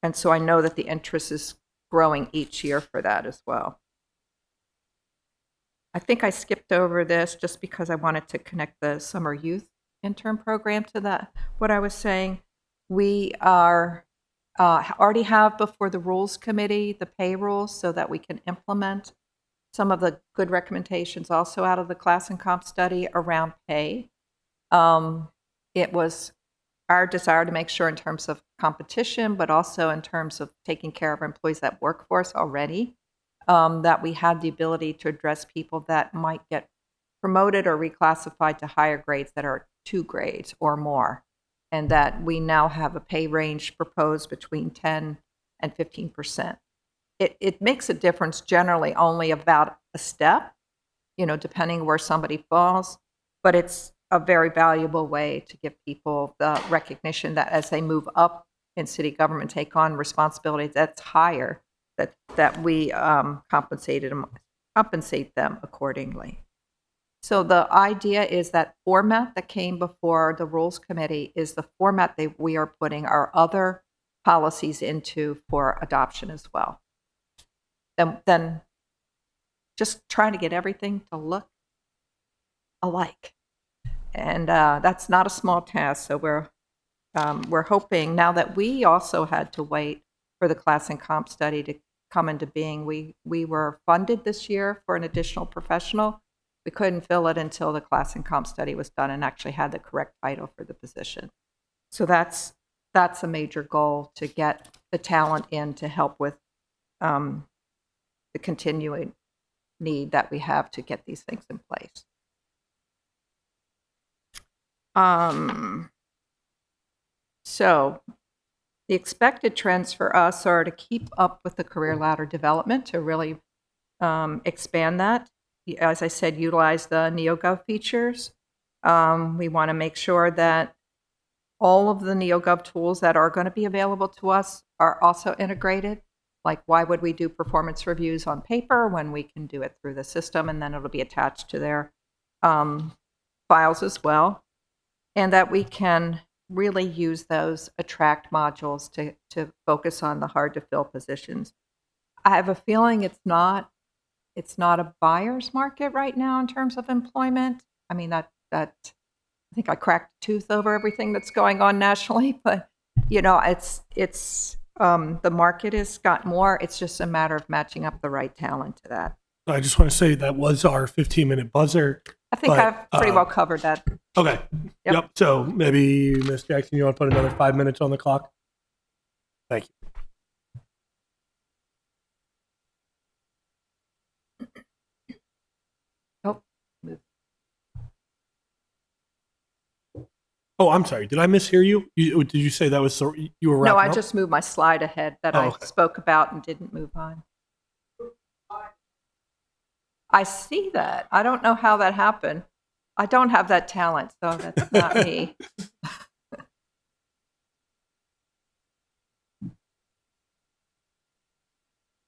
O: And so I know that the interest is growing each year for that as well. I think I skipped over this just because I wanted to connect the Summer Youth Intern Program to that. What I was saying, we are already have before the Rules Committee the payroll so that we can implement some of the good recommendations also out of the class and comp study around pay. It was our desire to make sure in terms of competition, but also in terms of taking care of our employees that work for us already, that we had the ability to address people that might get promoted or reclassified to higher grades that are 2 grades or more, and that we now have a pay range proposed between 10 and 15%. It makes a difference generally only about a step, depending where somebody falls, but it's a very valuable way to give people the recognition that as they move up in city government, take on responsibilities that's higher, that we compensate them accordingly. So the idea is that format that came before the Rules Committee is the format that we are putting our other policies into for adoption as well. Then just trying to get everything to look alike. And that's not a small task. So we're hoping now that we also had to wait for the class and comp study to come into being. We were funded this year for an additional professional. We couldn't fill it until the class and comp study was done and actually had the correct title for the position. So that's a major goal, to get the talent in to help with the continuing need that we have to get these things in place. So the expected trends for us are to keep up with the career ladder development, to really expand that. As I said, utilize the NeoGov features. We want to make sure that all of the NeoGov tools that are going to be available to us are also integrated. Like, why would we do performance reviews on paper when we can do it through the system, and then it'll be attached to their files as well? And that we can really use those attract modules to focus on the hard to fill positions. I have a feeling it's not a buyer's market right now in terms of employment. I mean, that I think I cracked a tooth over everything that's going on nationally, but it's the market has got more. It's just a matter of matching up the right talent to that.
A: I just want to say that was our 15-minute buzzer.
O: I think I've pretty well covered that.
A: Okay. Yep. So maybe, Ms. Jackson, you want to put another 5 minutes on the clock? Thank you. Oh, I'm sorry. Did I mishear you? Did you say that was you were wrapping
O: No, I
A: up?
O: just moved my slide ahead that I spoke about and didn't move on. I see that. I don't know how that happened. I don't have that talent, so that's not me.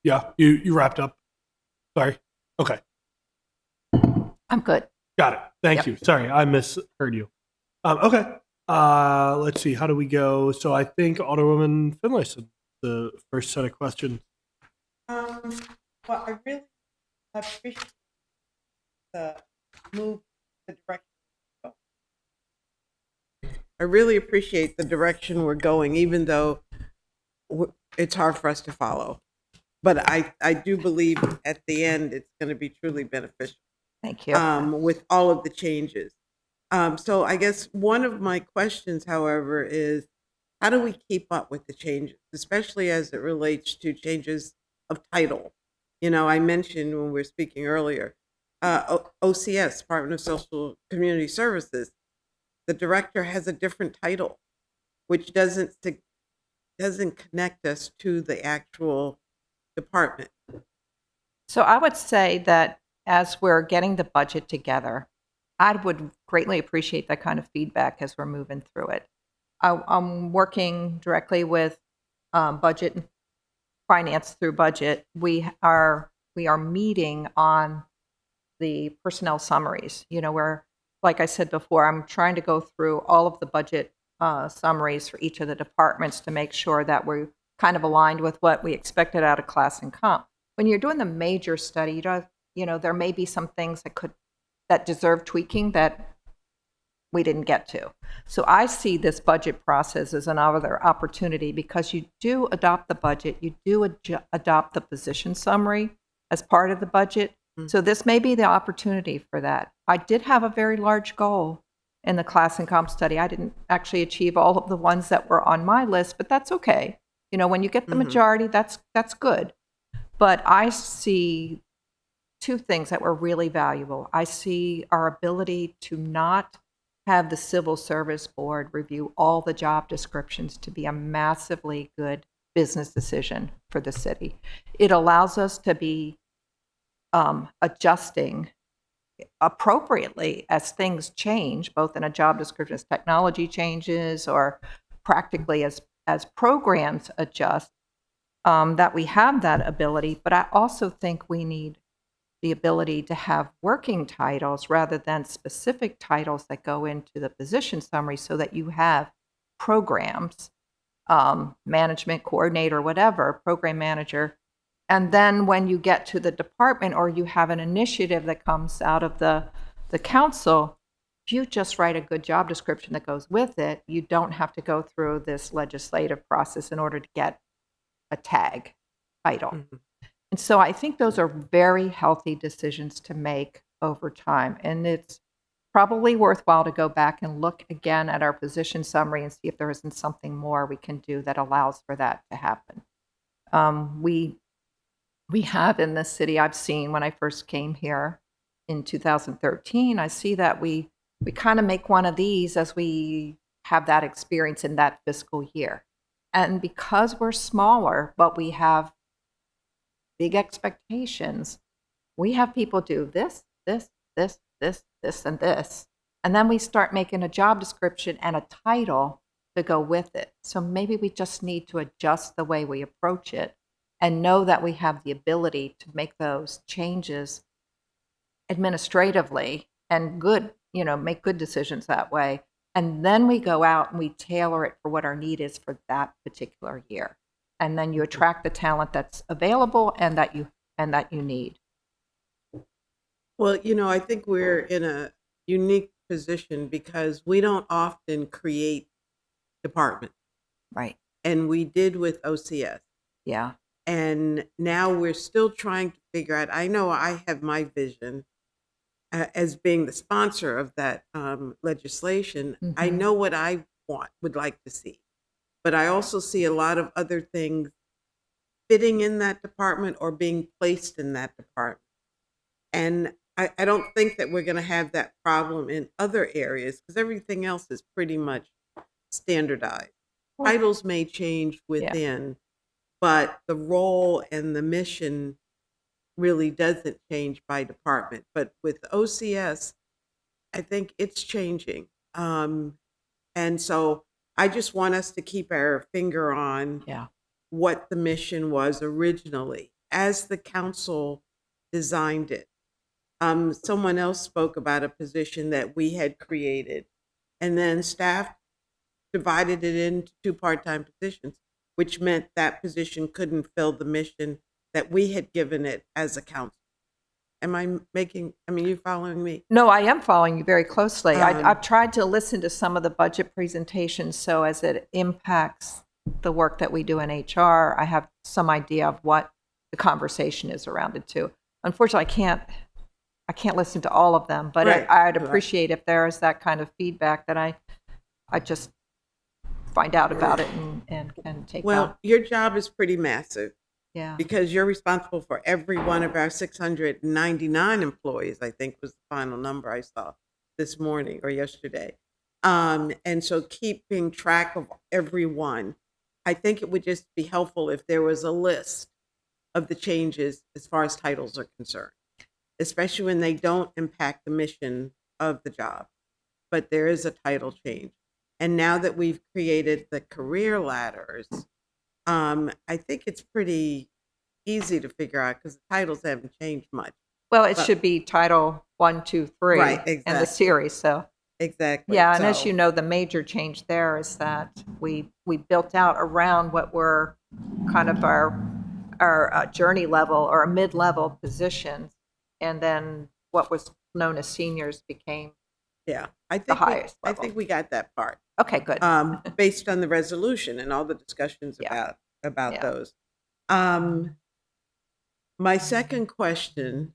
A: Yeah, you wrapped up. Sorry. Okay.
O: I'm good.
A: Got it. Thank you. Sorry, I misheard you. Okay. Let's see. How do we go? So I think Alderwoman Finlayson, the first set of questions.
B: Well, I really appreciate the move, the direction. I really appreciate the direction we're going, even though it's hard for us to follow. But I do believe at the end it's going to be truly beneficial.
O: Thank you.
B: With all of the changes. So I guess one of my questions, however, is how do we keep up with the changes, especially as it relates to changes of title? I mentioned when we were speaking earlier, OCS, Department of Social Community Services, the director has a different title, which doesn't connect us to the actual department.
O: So I would say that as we're getting the budget together, I would greatly appreciate that kind of feedback as we're moving through it. I'm working directly with budget and finance through budget. We are meeting on the personnel summaries. Where, like I said before, I'm trying to go through all of the budget summaries for each of the departments to make sure that we're kind of aligned with what we expected out of class and comp. When you're doing the major study, there may be some things that deserve tweaking that we didn't get to. So I see this budget process as another opportunity, because you do adopt the budget, you do adopt the position summary as part of the budget, So this may be the opportunity for that. I did have a very large goal in the class and comp study. I didn't actually achieve all of the ones that were on my list, but that's okay. You know, when you get the majority, that's good. But I see two things that were really valuable. I see our ability to not have the Civil Service Board review all the job descriptions to be a massively good business decision for the city. It allows us to be adjusting appropriately as things change, both in a job description as technology changes or practically as programs adjust, that we have that ability. But I also think we need the ability to have working titles rather than specific titles that go into the position summary, so that you have programs, management coordinator, whatever, program manager. And then when you get to the department or you have an initiative that comes out of the council, if you just write a good job description that goes with it, you don't have to go through this legislative process in order to get a tag title. And so I think those are very healthy decisions to make over time. And it's probably worthwhile to go back and look again at our position summary and see if there isn't something more we can do that allows for that to happen. We have in this city, I've seen when I first came here in 2013, I see that we kind of make one of these as we have that experience in that fiscal year. And because we're smaller, but we have big expectations, we have people do this, this, this, this, this, and this. And then we start making a job description and a title to go with it. So maybe we just need to adjust the way we approach it and know that we have the ability to make those changes administratively and good, make good decisions that way. And then we go out and we tailor it for what our need is for that particular year. And then you attract the talent that's available and that you need.
B: Well, I think we're in a unique position because we don't often create departments.
O: Right.
B: And we did with OCS.
O: Yeah.
B: And now we're still trying to figure out, I know I have my vision as being the sponsor of that legislation. I know what I would like to see. But I also see a lot of other things fitting in that department or being placed in that department. And I don't think that we're going to have that problem in other areas because everything else is pretty much standardized. Titles may change within, but the role and the mission really doesn't change by department. But with OCS, I think it's changing. And so I just want us to keep our finger on what the mission was originally as the council designed it. Someone else spoke about a position that we had created, and then staff divided it into 2 part-time positions, which meant that position couldn't fill the mission that we had given it as a council. You following me?
O: No, I am following you very closely. I've tried to listen to some of the budget presentations so as it impacts the work that we do in HR, I have some idea of what the conversation is around it too. Unfortunately, I can't listen to all of them, but I'd appreciate if there is that kind of feedback that I just find out about it and can take out.
B: Your job is pretty massive.
O: Yeah.
B: Because you're responsible for every one of our 699 employees, I think was the final number I saw this morning or yesterday. And so keeping track of everyone, I think it would just be helpful if there was a list of the changes as far as titles are concerned, especially when they don't impact the mission of the job, but there is a title change. And now that we've created the career ladders, I think it's pretty easy to figure out because the titles haven't changed much.
O: Well, it should be title 1, 2, 3
B: exactly.
O: in the series. So
B: exactly.
O: Yeah, and as you know, the major change there is that we built out around what were kind of our journey level or mid-level positions, and then what was known as seniors became
B: I think
O: the highest level.
B: I think we got that part.
O: Okay, good.
B: Based on the resolution and all the discussions about those. My second question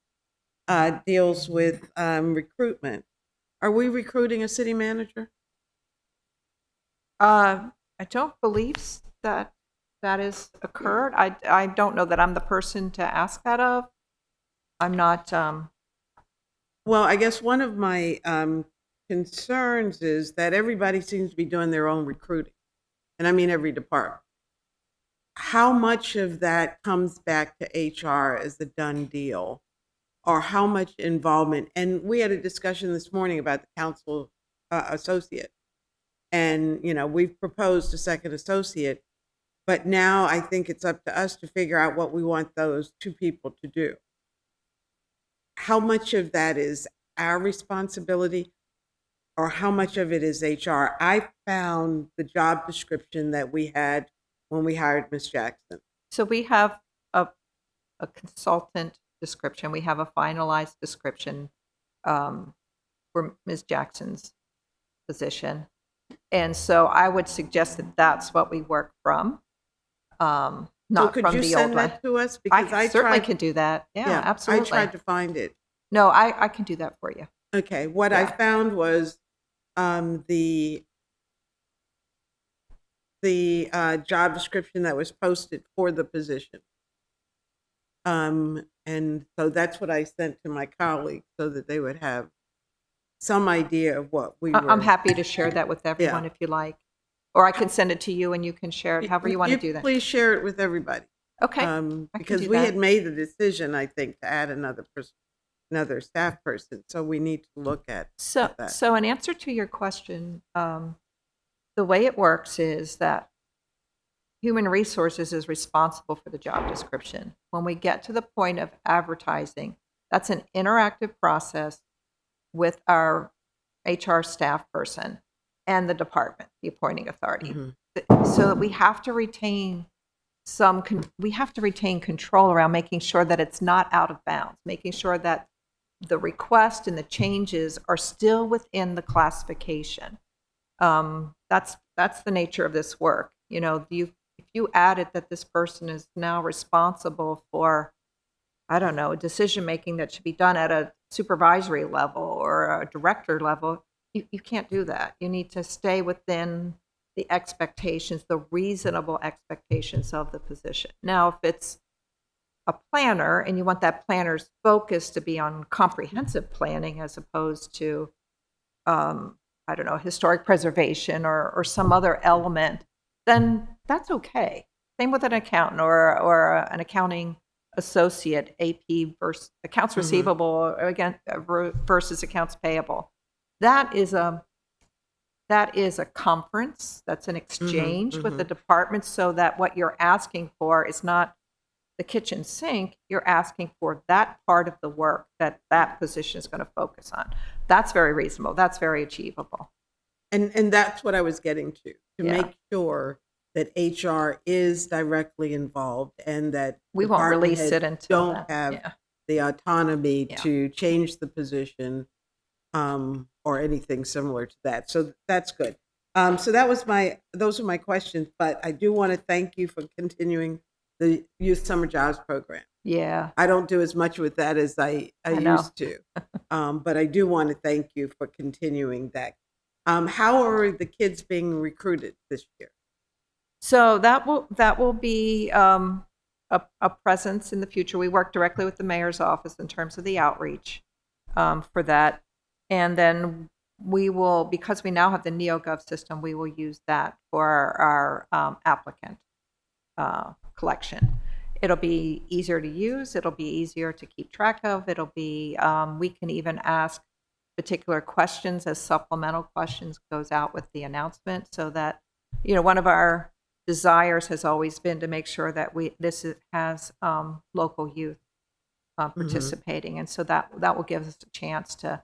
B: deals with recruitment. Are we recruiting a city manager?
O: I don't believe that has occurred. I don't know that I'm the person to ask that of. I'm not.
B: Well, I guess one of my concerns is that everybody seems to be doing their own recruiting, and I mean every department. How much of that comes back to HR as a done deal, or how much involvement? And we had a discussion this morning about the council associate, and we've proposed a second associate, but now I think it's up to us to figure out what we want those two people to do. How much of that is our responsibility, or how much of it is HR? I found the job description that we had when we hired Ms. Jackson.
O: So we have a consultant description. We have a finalized description for Ms. Jackson's position. And so I would suggest that that's what we work from, not
B: could
O: from
B: you
O: the
B: send
O: old one.
B: that to us? Because
O: I certainly can do that. Yeah, absolutely.
B: I tried to find it.
O: No, I can do that for you.
B: Okay, what I found was the job description that was posted for the position. And so that's what I sent to my colleagues so that they would have some idea of what we were.
O: I'm happy to share that with everyone if you like. Or I can send it to you and you can share it however you want to do that.
B: Please share it with everybody.
O: Okay.
B: Because we had made the decision, I think, to add another person, another staff person. So we need to look at that.
O: So in answer to your question, the way it works is that Human Resources is responsible for the job description. When we get to the point of advertising, that's an interactive process with our HR staff person and the department, the appointing authority. So that we have to retain control around making sure that it's not out of bounds, making sure that the request and the changes are still within the classification. That's the nature of this work. If you added that this person is now responsible for, I don't know, decision making that should be done at a supervisory level or a director level, you can't do that. You need to stay within the expectations, the reasonable expectations of the position. Now, if it's a planner and you want that planner's focus to be on comprehensive planning as opposed to, I don't know, historic preservation or some other element, then that's okay. Same with an accountant or an accounting associate, AP versus accounts receivable again versus accounts payable. That is a conference. That's an exchange with the department, so that what you're asking for is not the kitchen sink. You're asking for that part of the work that position is going to focus on. That's very reasonable. That's very achievable.
B: And that's what I was getting to make sure that HR is directly involved and that
O: we won't release
B: heads
O: it until
B: don't have the autonomy to change the position or anything similar to that. So that's good. So those are my questions, but I do want to thank you for continuing the Youth Summer Jobs Program.
O: Yeah.
B: I don't do as much with that as I used to, but I do want to thank you for continuing that. How are the kids being recruited this year?
O: So that will be a presence in the future. We work directly with the mayor's office in terms of the outreach for that. And then we will, because we now have the NeoGov system, we will use that for our applicant collection. It'll be easier to use. It'll be easier to keep track of. It'll be, we can even ask particular questions as supplemental questions goes out with the announcement, so that, one of our desires has always been to make sure that this has local youth participating. And so that will give us a chance to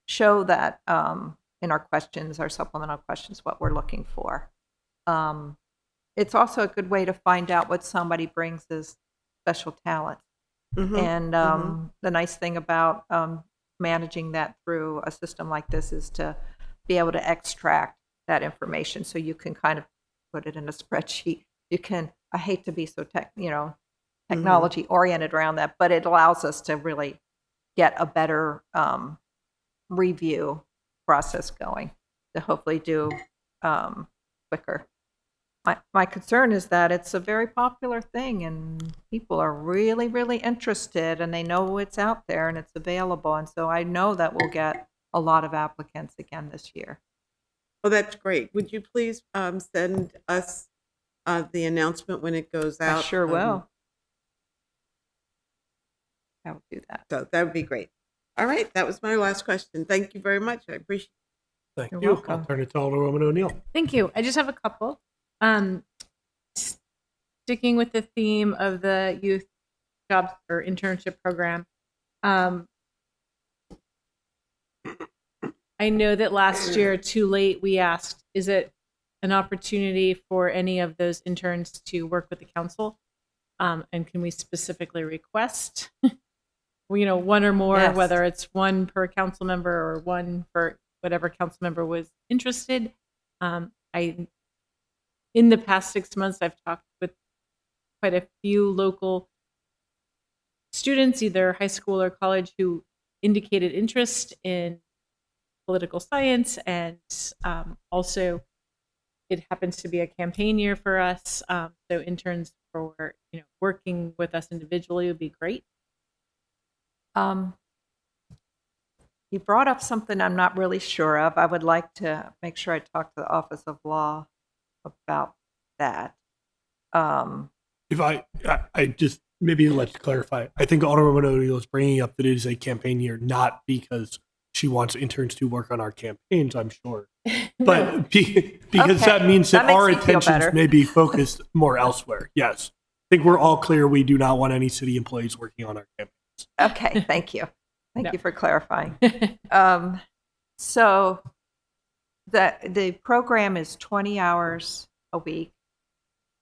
O: show that in our questions, our supplemental questions, what we're looking for. It's also a good way to find out what somebody brings as special talent. And the nice thing about managing that through a system like this is to be able to extract that information, so you can kind of put it in a spreadsheet. You can, I hate to be so technology oriented around that, but it allows us to really get a better review process going to hopefully do quicker. My concern is that it's a very popular thing and people are really, really interested and they know it's out there and it's available. And so I know that we'll get a lot of applicants again this year.
B: Oh, that's great. Would you please send us the announcement when it goes out?
O: I sure will. I will do that.
B: So that would be great. All right, that was my last question. Thank you very much. I appreciate it.
A: Thank
O: You're
A: you.
O: welcome.
A: I'll turn it to Alderwoman O'Neill.
F: Thank you. I just have a couple. Sticking with the theme of the youth jobs or internship program, I know that last year, too late, we asked, is it an opportunity for any of those interns to work with the council? And can we specifically request, one or more,
O: Yes.
F: whether it's one per council member or one for whatever council member was interested? In the past 6 months, I've talked with quite a few local students, either high school or college, who indicated interest in political science. And also, it happens to be a campaign year for us. So interns for working with us individually would be great.
O: You brought up something I'm not really sure of. I would like to make sure I talk to the Office of Law about that.
A: If I just, maybe let's clarify. I think Alderwoman O'Neill is bringing up that it is a campaign year, not because she wants interns to work on our campaigns, I'm sure. But because
O: Okay.
A: that means that
O: That makes
A: our
O: me feel
A: attentions
O: better.
A: may be focused more elsewhere. Yes. I think we're all clear we do not want any city employees working on our campaigns.
O: Okay, thank you. Thank
F: No.
O: you for clarifying. So the program is 20 hours a week.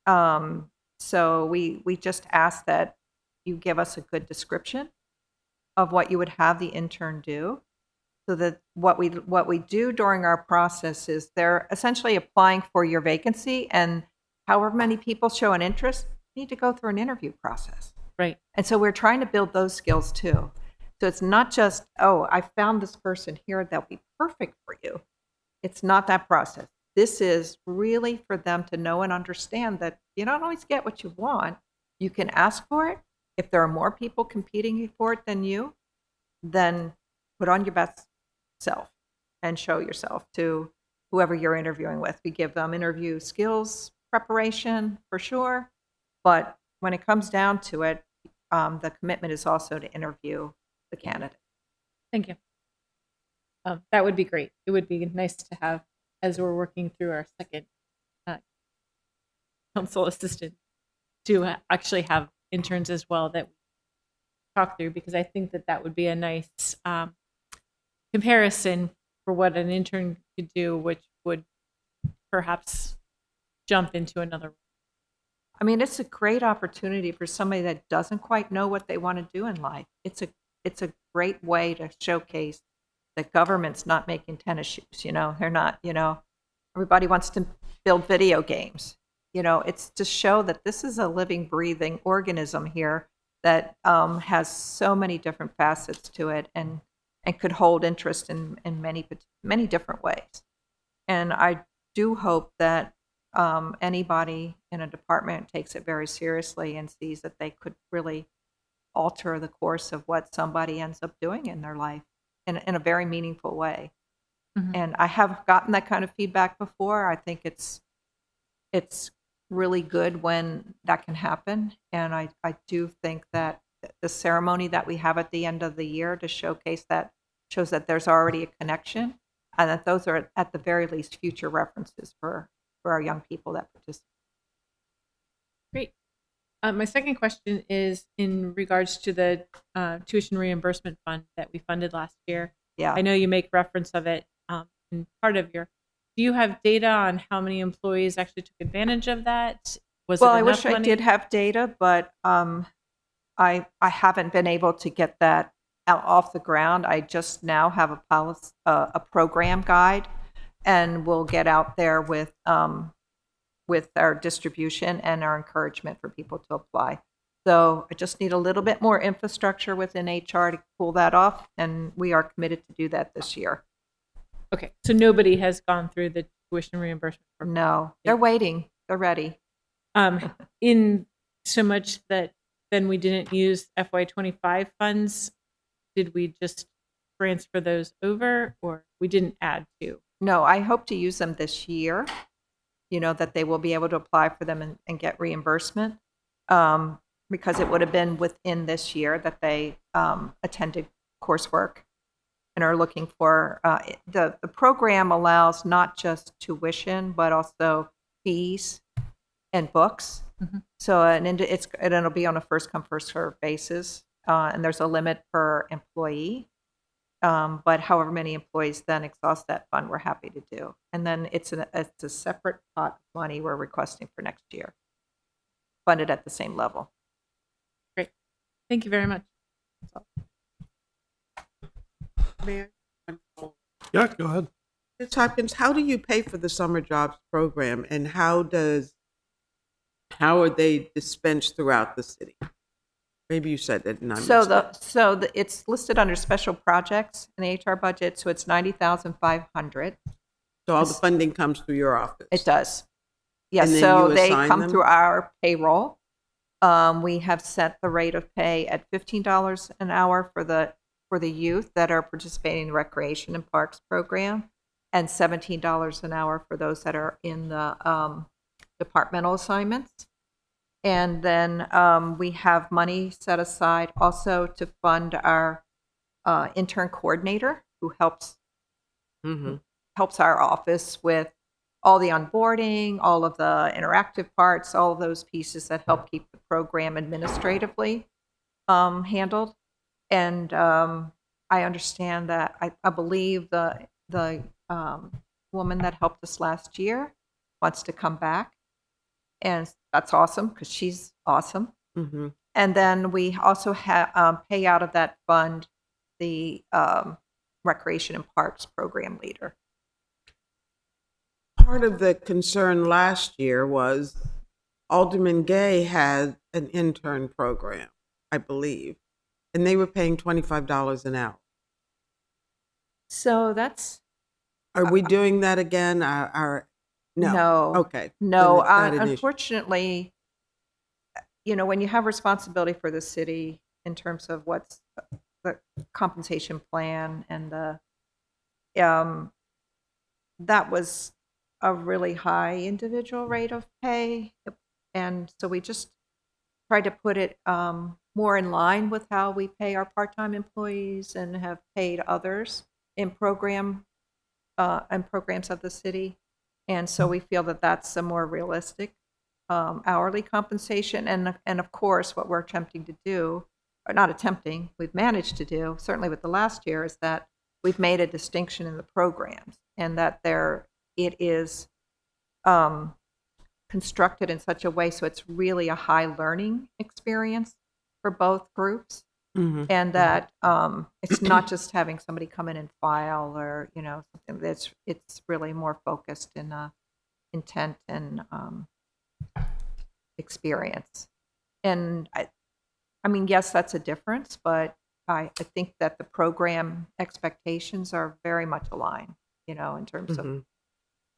O: So we just ask that you give us a good description of what you would have the intern do, so that what we do during our process is they're essentially applying for your vacancy, and however many people show an interest, you need to go through an interview process.
F: Right.
O: And so we're trying to build those skills too. So it's not just, oh, I found this person here that'll be perfect for you. It's not that process. This is really for them to know and understand that you don't always get what you want. You can ask for it. If there are more people competing for it than you, then put on your best self and show yourself to whoever you're interviewing with. We give them interview skills preparation for sure. But when it comes down to it, the commitment is also to interview the candidate.
F: Thank you. That would be great. It would be nice to have, as we're working through our second council assistant, to actually have interns as well that we talk through, because I think that would be a nice comparison for what an intern could do, which would perhaps jump into another role.
O: I mean, it's a great opportunity for somebody that doesn't quite know what they want to do in life. It's a great way to showcase that government's not making tennis shoes. They're not. Everybody wants to build video games. It's to show that this is a living, breathing organism here that has so many different facets to it and could hold interest in many different ways. And I do hope that anybody in a department takes it very seriously and sees that they could really alter the course of what somebody ends up doing in their life in a very meaningful way.
F: Mhm.
O: And I have gotten that kind of feedback before. I think it's really good when that can happen. And I do think that the ceremony that we have at the end of the year to showcase that shows that there's already a connection, and that those are at the very least future references for our young people that participate.
F: Great. My second question is in regards to the tuition reimbursement fund that we funded last year.
O: Yeah.
F: I know you make reference of it in part of your. Do you have data on how many employees actually took advantage of that? Was
O: Well,
F: it
O: I
F: enough
O: wish I
F: money?
O: did have data, but I haven't been able to get that out off the ground. I just now have a program guide, and we'll get out there with our distribution and our encouragement for people to apply. So I just need a little bit more infrastructure within HR to pull that off, and we are committed to do that this year.
F: Okay, so nobody has gone through the tuition reimbursement program.
O: No, they're waiting. They're ready.
F: In so much that then we didn't use FY25 funds, did we just transfer those over, or we didn't add to?
O: No, I hope to use them this year, that they will be able to apply for them and get reimbursement, because it would have been within this year that they attended coursework and are looking for, the program allows not just tuition, but also fees and books. So it'll be on a first come, first served basis, and there's a limit per employee. But however many employees then exhaust that fund, we're happy to do. And then it's a separate pot of money we're requesting for next year, funded at the same level.
F: Great. Thank you very much.
B: Mayor?
A: Yeah, go ahead.
B: Ms. Hopkins, how do you pay for the summer jobs program, and how are they dispensed throughout the city? Maybe you said that. And I missed it.
O: It's listed under special projects in the HR budget, so it's $90,500.
B: So all the funding comes through your office?
O: It does. Yes,
B: And then
O: so
B: you
O: they
B: assign
O: come
B: them?
O: through our payroll. We have set the rate of pay at $15 an hour for the youth that are participating in the Recreation and Parks program, and $17 an hour for those that are in the departmental assignments. And then we have money set aside also to fund our intern coordinator, who helps our office with all the onboarding, all of the interactive parts, all of those pieces that help keep the program administratively handled. And I understand that I believe the woman that helped us last year wants to come back. And that's awesome, because she's awesome. And then we also pay out of that fund the Recreation and Parks program leader.
B: Part of the concern last year was Alderman Gay had an intern program, I believe, and they were paying $25 an hour.
O: So that's...
B: Are we doing that again? No. Okay.
O: No,
B: Then it's not an issue.
O: unfortunately, when you have responsibility for the city in terms of what's the compensation plan and that was a really high individual rate of pay. And so we just tried to put it more in line with how we pay our part-time employees and have paid others in programs of the city. And so we feel that that's a more realistic hourly compensation. And of course, what we're attempting to do, or not attempting, we've managed to do, certainly with the last year, is that we've made a distinction in the programs, and that it is constructed in such a way so it's really a high learning experience for both groups. And that it's not just having somebody come in and file, or something that's, it's really more focused in intent and experience. And I mean, yes, that's a difference, but I think that the program expectations are very much aligned, in terms of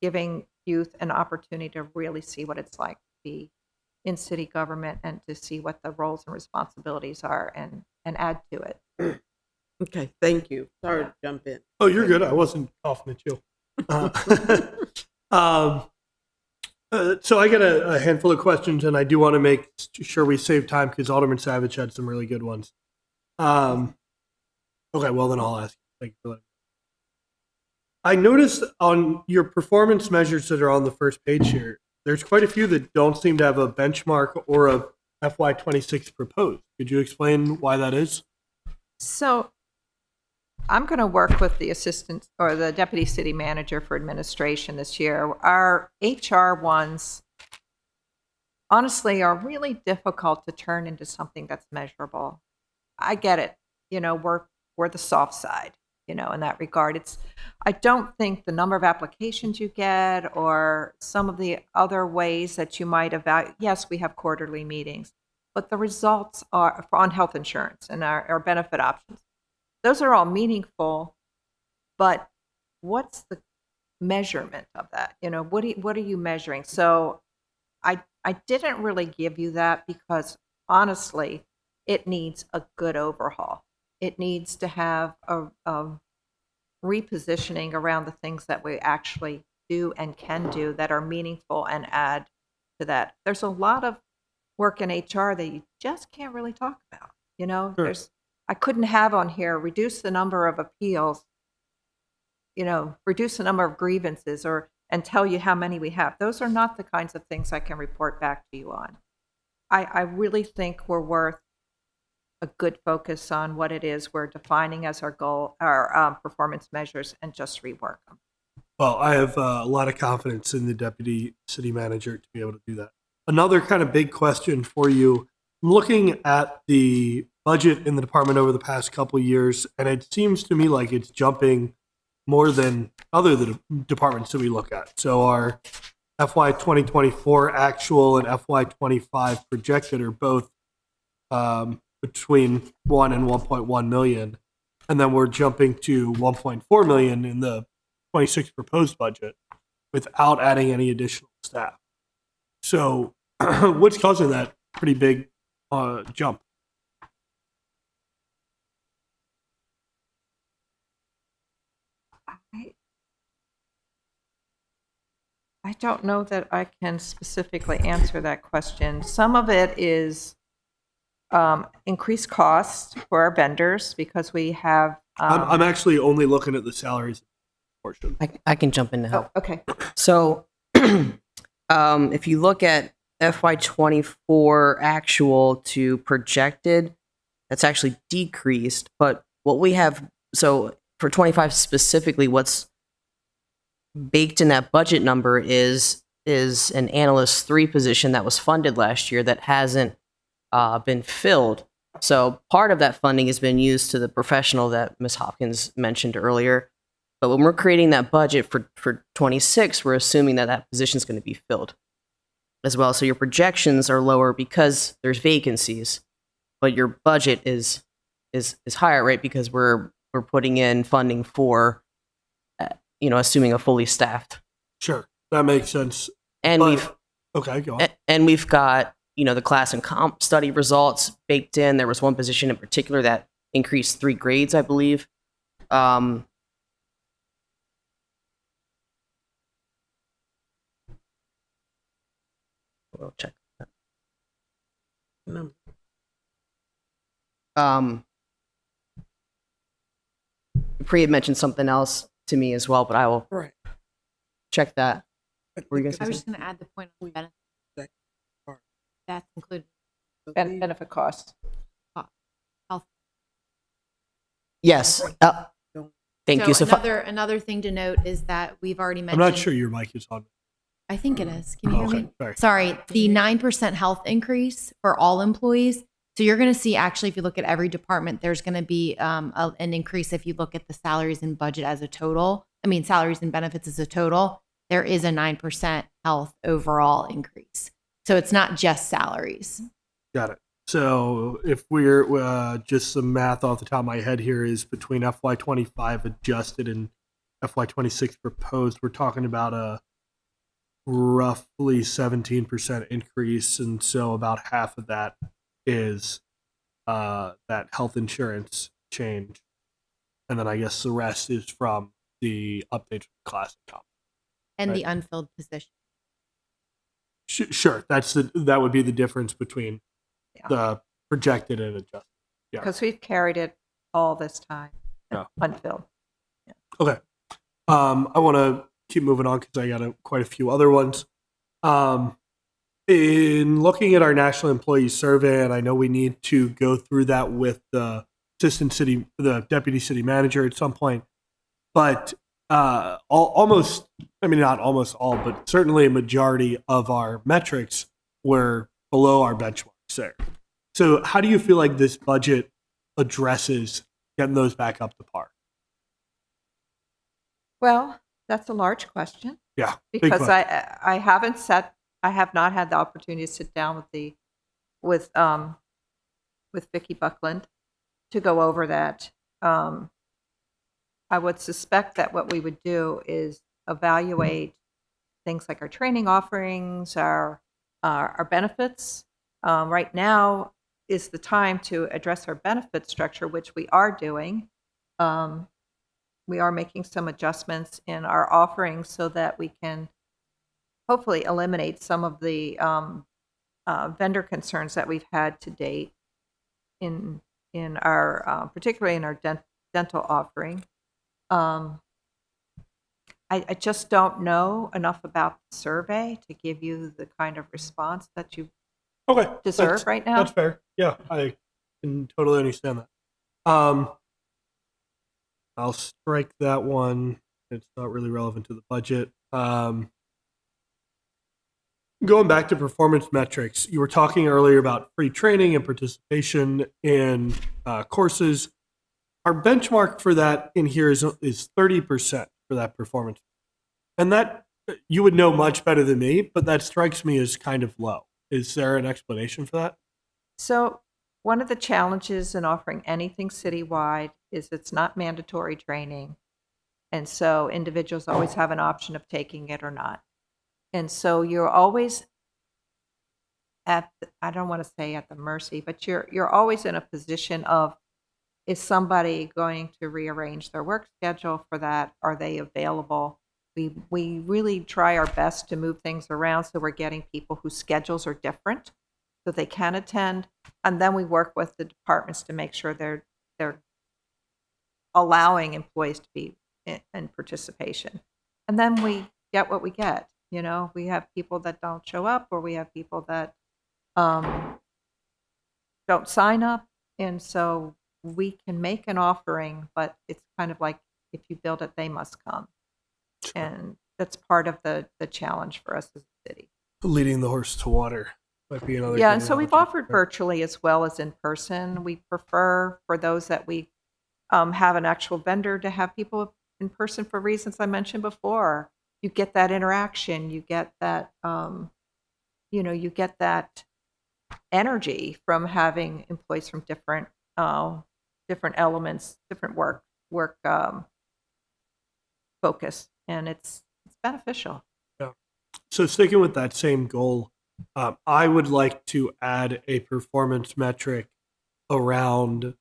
O: giving youth an opportunity to really see what it's like to be in city government and to see what the roles and responsibilities are and add to it.
B: Okay, thank you. Sorry to jump in.
A: Oh, you're good. I wasn't coughing at you. So I got a handful of questions, and I do want to make sure we save time because Alderman Savage had some really good ones. Okay, well, then I'll ask you. Thank you for that. I noticed on your performance measures that are on the first page here, there's quite a few that don't seem to have a benchmark or a FY26 proposed. Could you explain why that is?
O: So I'm going to work with the assistant or the deputy city manager for administration this year. Our HR ones, honestly, are really difficult to turn into something that's measurable. I get it. We're the soft side, in that regard. I don't think the number of applications you get or some of the other ways that you might evaluate. Yes, we have quarterly meetings, but the results are on health insurance and our benefit options. Those are all meaningful, but what's the measurement of that? You know, what are you measuring? So I didn't really give you that because honestly, it needs a good overhaul. It needs to have a repositioning around the things that we actually do and can do that are meaningful and add to that. There's a lot of work in HR that you just can't really talk about. You know,
A: Sure.
O: I couldn't have on here reduce the number of appeals, you know, reduce the number of grievances and tell you how many we have. Those are not the kinds of things I can report back to you on. I really think we're worth a good focus on what it is we're defining as our goal, our performance measures, and just rework them.
A: Well, I have a lot of confidence in the deputy city manager to be able to do that. Another kind of big question for you, looking at the budget in the department over the past couple of years, and it seems to me like it's jumping more than other departments that we look at. So our FY 2024 actual and FY 25 projected are both between 1 and 1.1 million. And then we're jumping to 1.4 million in the 26 proposed budget without adding any additional staff. So what's causing that pretty big jump?
O: I don't know that I can specifically answer that question. Some of it is increased costs for our vendors because we have.
A: I'm actually only looking at the salaries portion.
D: I can jump in now.
O: Oh, okay.
D: So if you look at FY24 actual to projected, that's actually decreased. But what we have, so for 25 specifically, what's baked in that budget number is an analyst 3 position that was funded last year that hasn't been filled. So part of that funding has been used to the professional that Ms. Hopkins mentioned earlier. But when we're creating that budget for 26, we're assuming that that position is going to be filled as well. So your projections are lower because there's vacancies, but your budget is higher, right? Because we're putting in funding for, assuming a fully staffed.
A: Sure, that makes sense.
D: And
A: But- okay, go on.
D: And we've got, the class and comp study results baked in. There was one position in particular that increased 3 grades, I believe. We'll check that. Pri had mentioned something else to me as well, but I will check that. Were you gonna say
E: I was
D: something?
E: just going to add the point on benefits. That's included.
O: Benefit costs.
E: Health.
D: Yes. Thank you. So
E: another thing to note is that we've already
A: I'm
E: mentioned.
A: not sure your mic is on.
E: I think it is. Can you hear
A: Okay,
E: me?
A: sorry.
E: Sorry. The 9% health increase for all employees. So you're going to see, actually, if you look at every department, there's going to be an increase if you look at the salaries and budget as a total. I mean, salaries and benefits as a total. There is a 9% health overall increase. So it's not just salaries.
A: Got it. So if we're just some math off the top of my head here is between FY25 adjusted and FY26 proposed, we're talking about a roughly 17% increase. And so about half of that is that health insurance change. And then I guess the rest is from the update from class and comp.
E: And
A: Right.
E: the unfilled position.
A: Sure. That would be the difference between the projected and adjusted. Yeah.
O: Because we've carried it all this time,
A: Yeah.
O: unfilled.
A: Okay. I want to keep moving on because I got quite a few other ones. In looking at our national employee survey, and I know we need to go through that with the the deputy city manager at some point, but almost, I mean, not almost all, but certainly a majority of our metrics were below our benchmarks there. So how do you feel like this budget addresses getting those back up to par?
O: Well, that's a large question.
A: Yeah, big
O: Because
A: question.
O: I have not had the opportunity to sit down with the with Vicki Buckland to go over that. I would suspect that what we would do is evaluate things like our training offerings, our benefits. Right now is the time to address our benefit structure, which we are doing. We are making some adjustments in our offerings so that we can hopefully eliminate some of the vendor concerns that we've had to date in our particularly in our dental offering. I just don't know enough about the survey to give you the kind of response that you deserve
A: that's,
O: right now.
A: That's fair. Yeah, I can totally understand that. I'll strike that one. It's not really relevant to the budget. Going back to performance metrics, you were talking earlier about free training and participation in courses. Our benchmark for that in here is 30% for that performance. And that, you would know much better than me, but that strikes me as kind of low. Is there an explanation for that?
O: So one of the challenges in offering anything citywide is it's not mandatory training. And so individuals always have an option of taking it or not. And so you're always I don't want to say at the mercy, but you're always in a position of, is somebody going to rearrange their work schedule for that? Are they available? We really try our best to move things around so we're getting people whose schedules are different so they can attend. And then we work with the departments to make sure they're allowing employees to be in participation. And then we get what we get. You know, we have people that don't show up, or we have people that don't sign up. And so we can make an offering, but it's kind of like, if you build it, they must come. And that's part of the challenge for us as a city.
A: Leading the horse to water might be another.
O: Yeah,
A: good
O: and so we've
A: analogy.
O: offered virtually as well as in person. We prefer, for those that we have an actual vendor, to have people in person for reasons I mentioned before. You get that interaction, you get that, you get that energy from having employees from different elements, different work focus, and it's beneficial.
A: Yeah. So sticking with that same goal, I would like to add a performance metric around,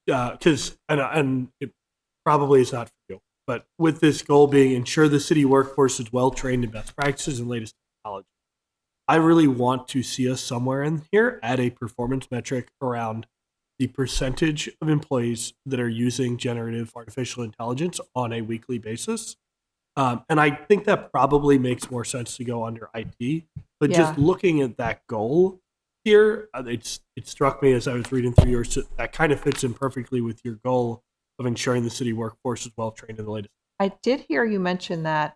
A: because and it probably is not for you, but with this goal being ensure the city workforce is well trained in best practices and latest technology. I really want to see us somewhere in here add a performance metric around the percentage of employees that are using generative artificial intelligence on a weekly basis. And I think that probably makes more sense to go under IT. But just looking at that goal here, it struck me as I was reading through yours, that kind of fits in perfectly with your goal of ensuring the city workforce is well trained in the latest.
O: I did hear you mention that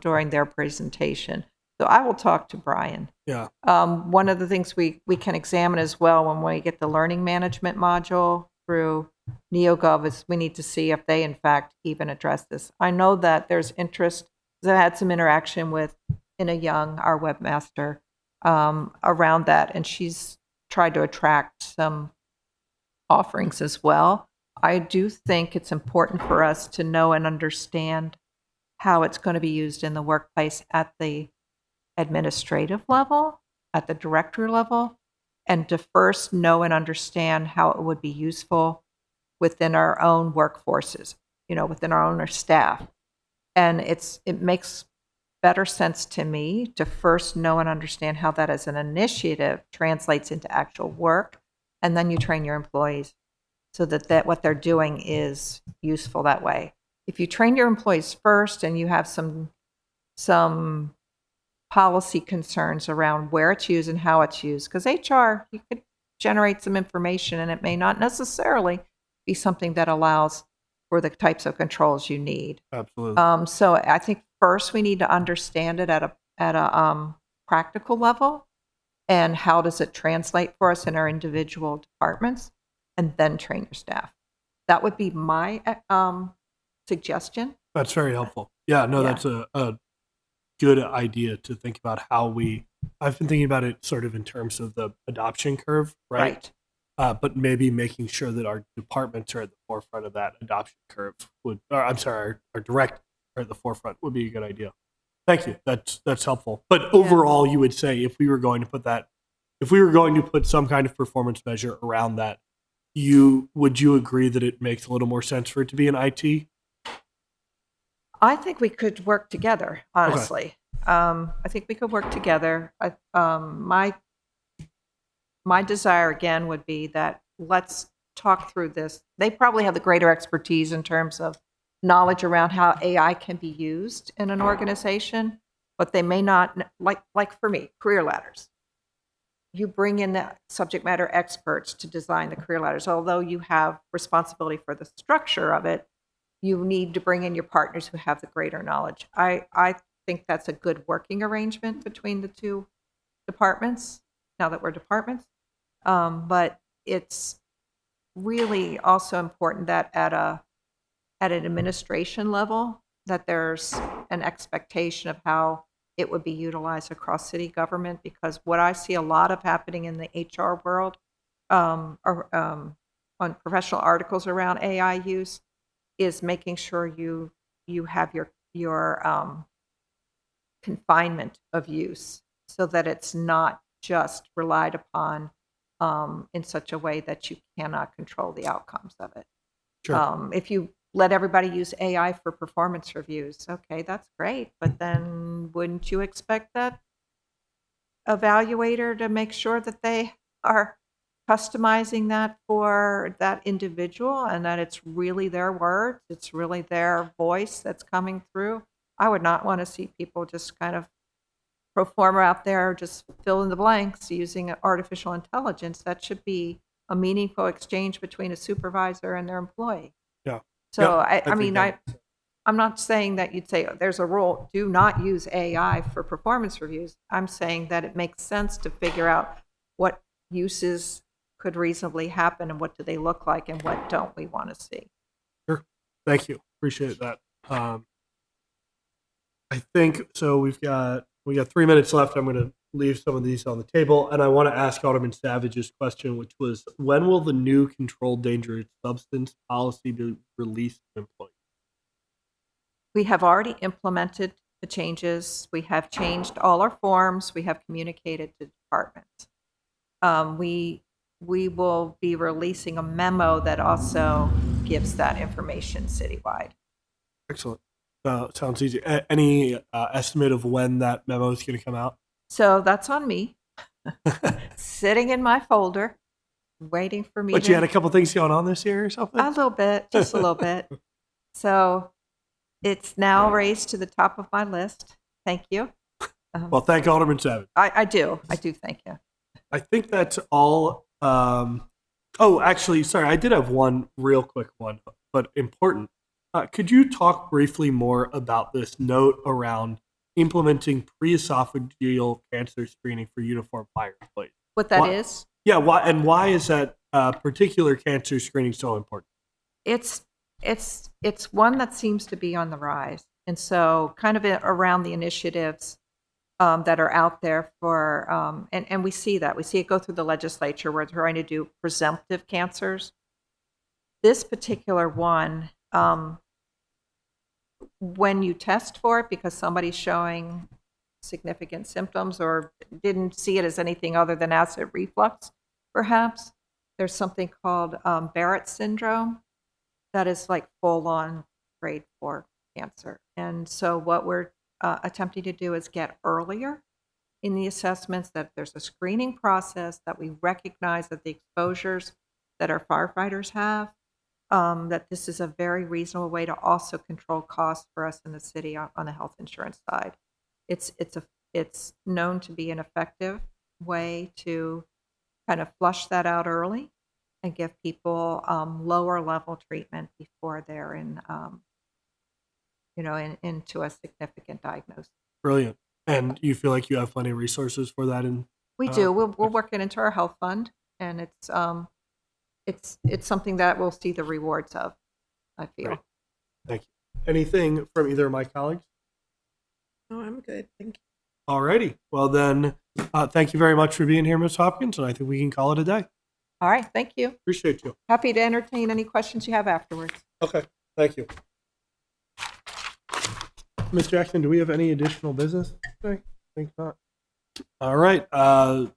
O: during their presentation. So I will talk to Brian.
A: Yeah.
O: One of the things we can examine as well when we get the learning management module through NeoGov is we need to see if they in fact even address this. I know that there's interest. I had some interaction with Ina Young, our webmaster, around that, and she's tried to attract some offerings as well. I do think it's important for us to know and understand how it's going to be used in the workplace at the administrative level, at the director level, and to first know and understand how it would be useful within our own workforces, within our own staff. And it makes better sense to me to first know and understand how that as an initiative translates into actual work, and then you train your employees so that what they're doing is useful that way. If you train your employees first and you have some policy concerns around where it's used and how it's used, because HR, you could generate some information and it may not necessarily be something that allows for the types of controls you need.
A: Absolutely.
O: So I think first we need to understand it at a practical level, and how does it translate for us in our individual departments, and then train your staff. That would be my suggestion.
A: That's very helpful. Yeah, no,
O: Yeah.
A: that's a good idea to think about how I've been thinking about it sort of in terms of the adoption curve, right? But maybe making sure that our departments are at the forefront of that adoption curve our direct are at the forefront would be a good idea. Thank you. That's helpful. But overall, you would say if we were going to put some kind of performance measure around that, would you agree that it makes a little more sense for it to be an IT?
O: I think we could work together, honestly. I think we could work together. My desire, again, would be that let's talk through this. They probably have the greater expertise in terms of knowledge around how AI can be used in an organization, but they may not, like for me, career ladders. You bring in the subject matter experts to design the career ladders. Although you have responsibility for the structure of it, you need to bring in your partners who have the greater knowledge. I think that's a good working arrangement between the two departments, now that we're departments. But it's really also important that at an administration level, that there's an expectation of how it would be utilized across city government, because what I see a lot of happening in the HR world on professional articles around AI use is making sure you have your confinement of use so that it's not just relied upon in such a way that you cannot control the outcomes of it.
A: Sure.
O: If you let everybody use AI for performance reviews, okay, that's great, but then wouldn't you expect that evaluator to make sure that they are customizing that for that individual and that it's really their words, it's really their voice that's coming through? I would not want to see people just kind of pro forma out there, just fill in the blanks using artificial intelligence. That should be a meaningful exchange between a supervisor and their employee.
A: Yeah.
O: So
A: Yeah,
O: I mean,
A: think
O: I'm not saying that you'd say there's a rule, do not use AI for performance reviews. I'm saying that it makes sense to figure out what uses could reasonably happen and what do they look like and what don't we want to see.
A: Sure. Thank you. Appreciate that. I think so. We got 3 minutes left. I'm going to leave some of these on the table, and I want to ask Alderman Savage's question, which was, when will the new controlled dangerous substance policy be released to employees?
O: We have already implemented the changes. We have changed all our forms. We have communicated to departments. We will be releasing a memo that also gives that information citywide.
A: Excellent. Sounds easy. Any estimate of when that memo is going to come out?
O: So that's on me, sitting in my folder, waiting for me.
A: But you had a couple things going on this year or something?
O: A little bit, just a little bit. So it's now raised to the top of my list. Thank you.
A: Well, thank Alderman Savage.
O: I do thank you.
A: I think that's all. Oh, actually, sorry, I did have one real quick one, but important. Could you talk briefly more about this note around implementing pre-esophageal cancer screening for uniformed fire employees?
O: What that is?
A: Yeah, why is that particular cancer screening so important?
O: It's one that seems to be on the rise, and so kind of around the initiatives that are out there for, and we see it go through the legislature. We're trying to do presumptive cancers. This particular one, when you test for it because somebody's showing significant symptoms or didn't see it as anything other than acid reflux, perhaps, there's something called Barrett syndrome that is like full-on grade 4 cancer. And so what we're attempting to do is get earlier in the assessments, that there's a screening process, that we recognize that the exposures that our firefighters have, that this is a very reasonable way to also control costs for us in the city on the health insurance side. It's known to be an effective way to kind of flush that out early and give people lower level treatment before they're into a significant diagnosis.
A: Brilliant. And you feel like you have plenty of resources for that?
O: We do. We're working into our health fund, and it's something that we'll see the rewards of, I feel.
A: Great. Thank you. Anything from either of my colleagues?
B: Oh, I'm good. Thank you.
A: All righty. Well, then, thank you very much for being here, Ms. Hopkins, and I think we can call it a day.
O: All right, thank you.
A: Appreciate you.
O: Happy to entertain any questions you have afterwards.
A: Okay. Thank you. Ms. Jackson, do we have any additional business? I think not. All right.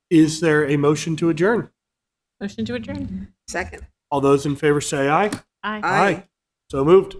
A: Is there a motion to adjourn?
F: Motion to adjourn.
B: Second.
A: All those in favor say aye.
F: Aye.
A: Aye. So moved.